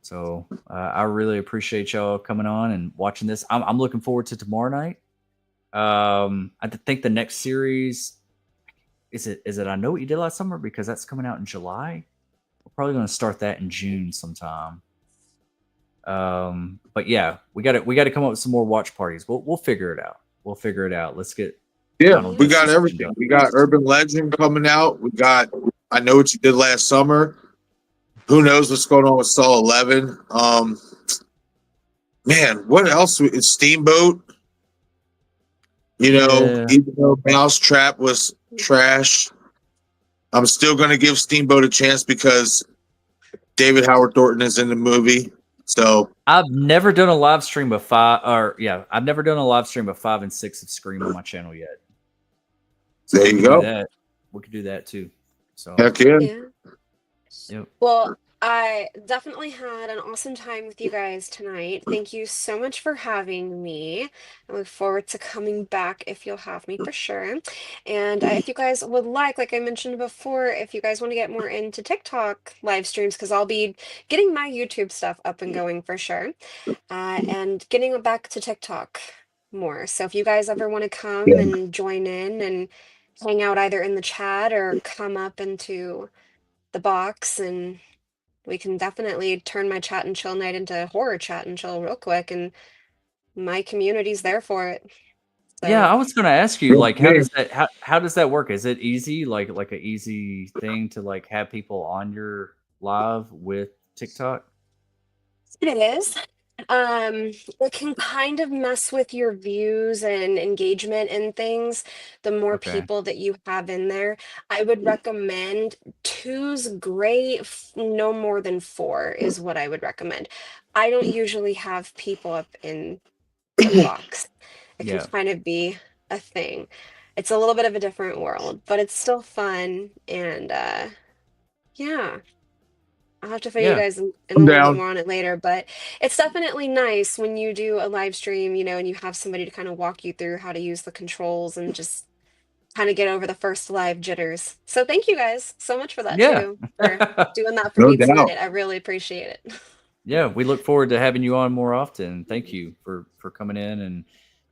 so I really appreciate y'all coming on and watching this. I'm looking forward to tomorrow night. I think the next series. Is it I Know What You Did Last Summer, because that's coming out in July. We're probably going to start that in June sometime. But yeah, we got to come up with some more watch parties. We'll figure it out. Let's get We got everything. We got Urban Legend coming out. We got I Know What You Did Last Summer. Who knows what's going on with Saw 11? Man, what else? It's Steamboat. You know, even though Mousetrap was trash, I'm still going to give Steamboat a chance because David Howard Thornton is in the movie. So I've never done a live stream of 5, I've never done a live stream of 5 and 6 of Scream on my channel yet. So there you go. We could do that too. So heck yeah. Yep. Well, I definitely had an awesome time with you guys tonight. Thank you so much for having me. I look forward to coming back if you'll have me for sure. And if you guys would like I mentioned before, if you guys want to get more into TikTok live streams, because I'll be getting my YouTube stuff up and going for sure, and getting back to TikTok more. So if you guys ever want to come and join in and hang out either in the chat or come up into the box, and we can definitely turn my chat and chill night into horror chat and chill real quick, and my community's there for it. So. Yeah, I was going to ask you, like, how does that work? Is it easy, like an easy thing to like have people on your live with TikTok? It is. It can kind of mess with your views and engagement and things. The more Okay. people that you have in there, I would recommend two's great. No more than four is what I would recommend. I don't usually have people up in the box. It can Yeah. kind of be a thing. It's a little bit of a different world, but it's still fun and yeah. I'll have to fill you Yeah. guys in a I'm little bit down. more on it later, but it's definitely nice when you do a live stream, and you have somebody to kind of walk you through how to use the controls and just kind of get over the first live jitters. So thank you guys so much for that Yeah. too, for doing that for No me doubt. tonight. I really appreciate it. Yeah, we look forward to having you on more often. Thank you for coming in and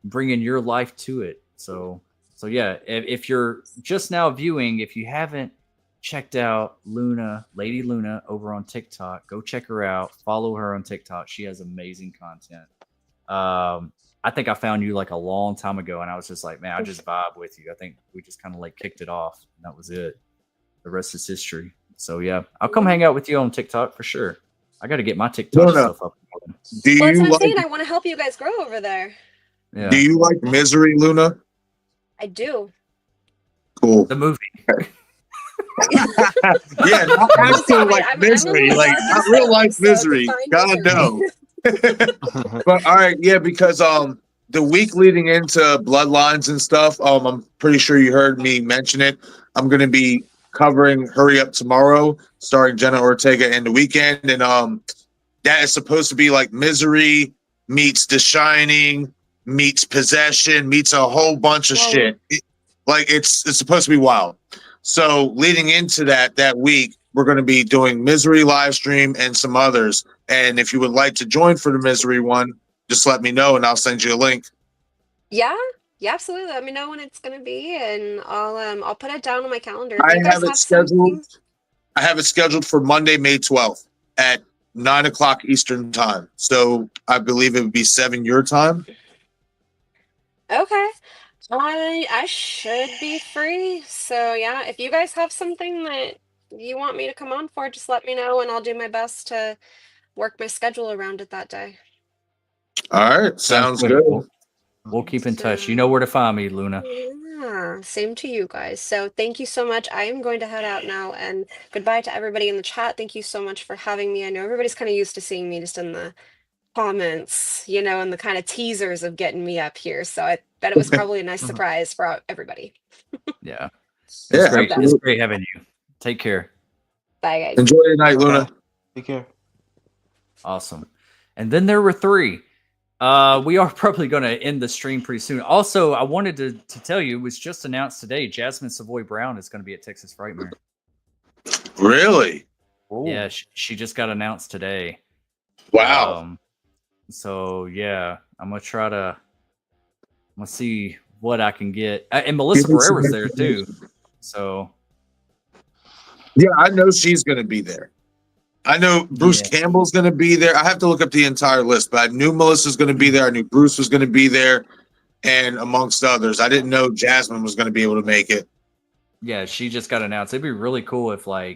bringing your life to it. So yeah, if you're just now viewing, if you haven't checked out Lady Luna over on TikTok, go check her out. Follow her on TikTok. She has amazing content. I think I found you like a long time ago, and I was just like, man, I just vibe with you. I think we just kind of like kicked it off, and that was it. The rest is history. So yeah, I'll come hang out with you on TikTok for sure. I got to get my TikTok Luna, stuff up. do Well, that's you what I'm like saying. I want to help you guys grow over there. Yeah, do you like Misery, Luna? I do. Cool. the movie. Yeah, not I'm actual sorry, like I'm a misery, little like dark not and real life salty, so misery. define God misery. no. But all right, yeah, because the week leading into Bloodlines and stuff, I'm pretty sure you heard me mention it. I'm gonna be covering Hurry Up Tomorrow, starring Jenna Ortega and The Weeknd, and that is supposed to be like Misery meets The Shining meets Possession meets a whole bunch of Whoa. shit. It's supposed to be wild. So leading into that week, we're going to be doing Misery live stream and some others. And if you would like to join for the Misery one, just let me know and I'll send you a link. Yeah, yeah, absolutely. Let me know when it's gonna be, and I'll put it down on my calendar. If I you have guys it have scheduled. something, I have it scheduled for Monday, May 12th at 9 o'clock Eastern time. So I believe it would be 7 your time. okay. I should be free. So yeah, if you guys have something that you want me to come on for, just let me know, and I'll do my best to work my schedule around it that day. All right. Sounds good. We'll keep in touch. So You know where to find me, Luna. yeah, same to you guys. So thank you so much. I am going to head out now, and goodbye to everybody in the chat. Thank you so much for having me. I know everybody's kind of used to seeing me just in the comments, and the kind of teasers of getting me up here. So I bet it was probably a nice surprise for everybody. Yeah. Yeah, It's great. It's absolutely. great having you. Take care. Bye, guys. Enjoy your night, Luna. Take care. Awesome. And then there were three. We are probably going to end the stream pretty soon. Also, I wanted to tell you, it was just announced today, Jasmine Savoy Brown is going to be at Texas Frightmare. Really? Yeah, she just got announced today. Wow. So yeah, I'm gonna see what I can get. And Melissa Barrera's there too. So yeah, I know she's gonna be there. I know Bruce Campbell's gonna be there. I have to look up the entire list, but I knew Melissa's gonna be there. I knew Bruce was gonna be there, and amongst others. I didn't know Jasmine was gonna be able to make it. yeah, she just got announced. It'd be really cool if what's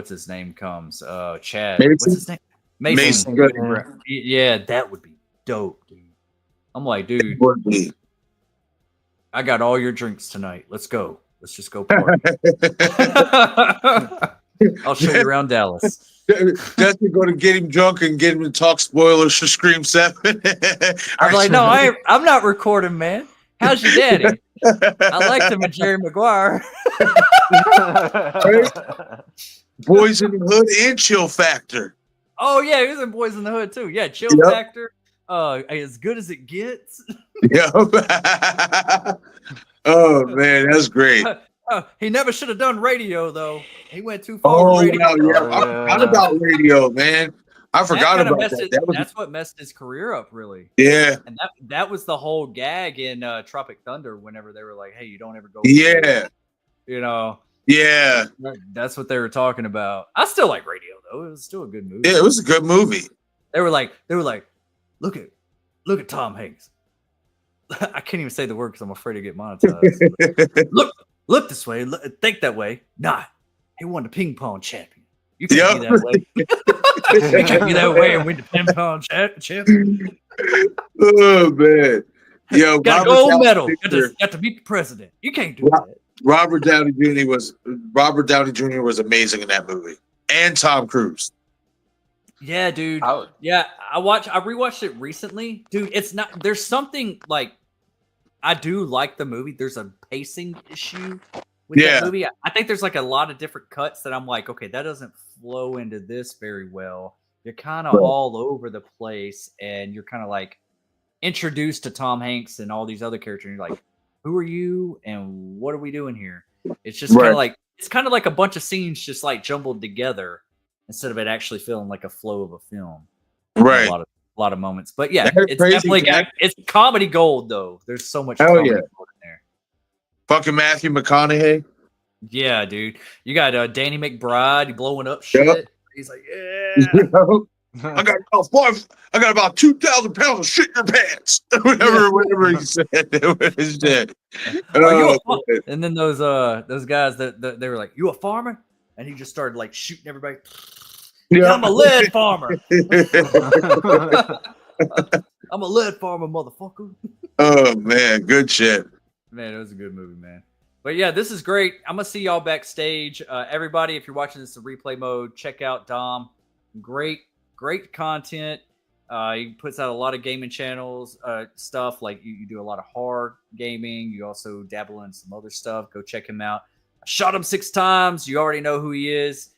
his name comes? Chad. Mason? What's his name? Mason. Mason. Yeah, that would be dope, dude. I'm like, dude, Would be. I got all your drinks tonight. Let's go. Let's just go party. I'll show you around Dallas. Destin going to get him drunk and get him to talk spoilers for Scream 7. I'm like, no, I'm not recording, man. How's your daddy? I liked him with Jerry Maguire. Boys in the Hood and Chill Factor. Oh yeah, he was in Boys in the Hood too. Yeah, Chill Yep. Factor. As good as it gets. Yep. Oh man, that's great. He never should have done radio though. He went too far. Oh with radio. wow, yeah. I forgot about radio, man. I forgot about that. That's what messed his career up, really. Yeah. And that was the whole gag in Tropic Thunder. Whenever they were like, "Hey, you don't ever go." Yeah. You know. Yeah. That's what they were talking about. I still like radio though. It was still a good movie. Yeah, it was a good movie. They were like, look at Tom Hanks. I can't even say the word because I'm afraid to get monetized. Look this way. Think that way. Nah, he won the ping pong champion. You can't be that way. You can't be that way and win the ping-pong champion. Oh man, yo, Got a gold medal. Got to beat the president. You can't do that. Robert Downey Jr. was amazing in that movie, and Tom Cruise. Yeah, dude. I rewatched it recently, dude. It's not. There's something like I do like the movie. There's a pacing issue with that movie. I think there's like a lot of different cuts that I'm like, okay, that doesn't flow into this very well. You're kind of all over the place, and you're kind of like introduced to Tom Hanks and all these other characters. And you're like, who are you, and what are we doing here? It's just kind of like a bunch of scenes just like jumbled together instead of it actually feeling like a flow of a film. Right. A lot of moments, but yeah, it's definitely it's comedy gold though. There's so much comedy gold in there. Fucking Matthew McConaughey. Yeah, dude. You got Danny McBride blowing up shit. Yep. He's like, yeah. I got about 2,000 pounds of shit in your pants. whatever he said. His dad. And then those guys that they were like, you a farmer? And he just started like shooting everybody. Yeah, I'm a lead farmer. I'm a lead farmer, motherfucker. Oh man, good shit. Man, it was a good movie, man. But yeah, this is great. I'm gonna see y'all backstage. Everybody, if you're watching this in replay mode, check out Dom. Great content. He puts out a lot of gaming channels, stuff like you do a lot of hard gaming. You also dabble in some other stuff. Go check him out. I shot him 6 times. You already know who he is.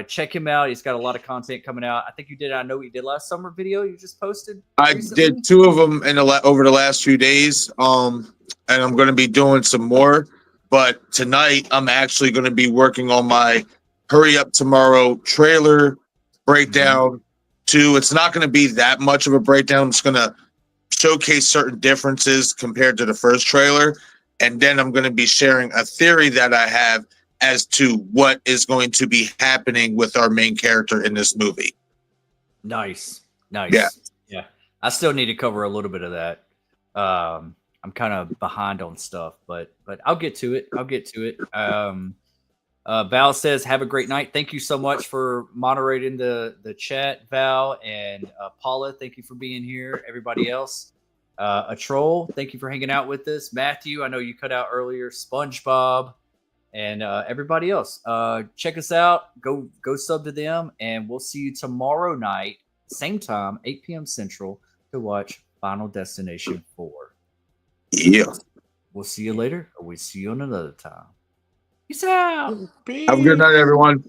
Check him out. He's got a lot of content coming out. I think you did. I know what you did last summer video you just posted. Recently. I did 2 of them over the last few days. And I'm going to be doing some more. But tonight I'm actually going to be working on my Hurry Up Tomorrow trailer breakdown. It's not going to be that much of a breakdown. I'm just going to showcase certain differences compared to the first trailer. And then I'm going to be sharing a theory that I have as to what is going to be happening with our main character in this movie. Nice. Yeah. I still need to cover a little bit of that. I'm kind of behind on stuff, but I'll get to it. Val says, have a great night. Thank you so much for moderating the chat, Val. And Paula, thank you for being here. Everybody else. A troll, thank you for hanging out with us. Matthew, I know you cut out earlier. SpongeBob, and everybody else. Check us out. Go sub to them, and we'll see you tomorrow night, same time, 8 p.m. Central, to watch Final Destination 4. Yeah. We'll see you later, or we'll see you on another time. Peace out. Have a good night, everyone.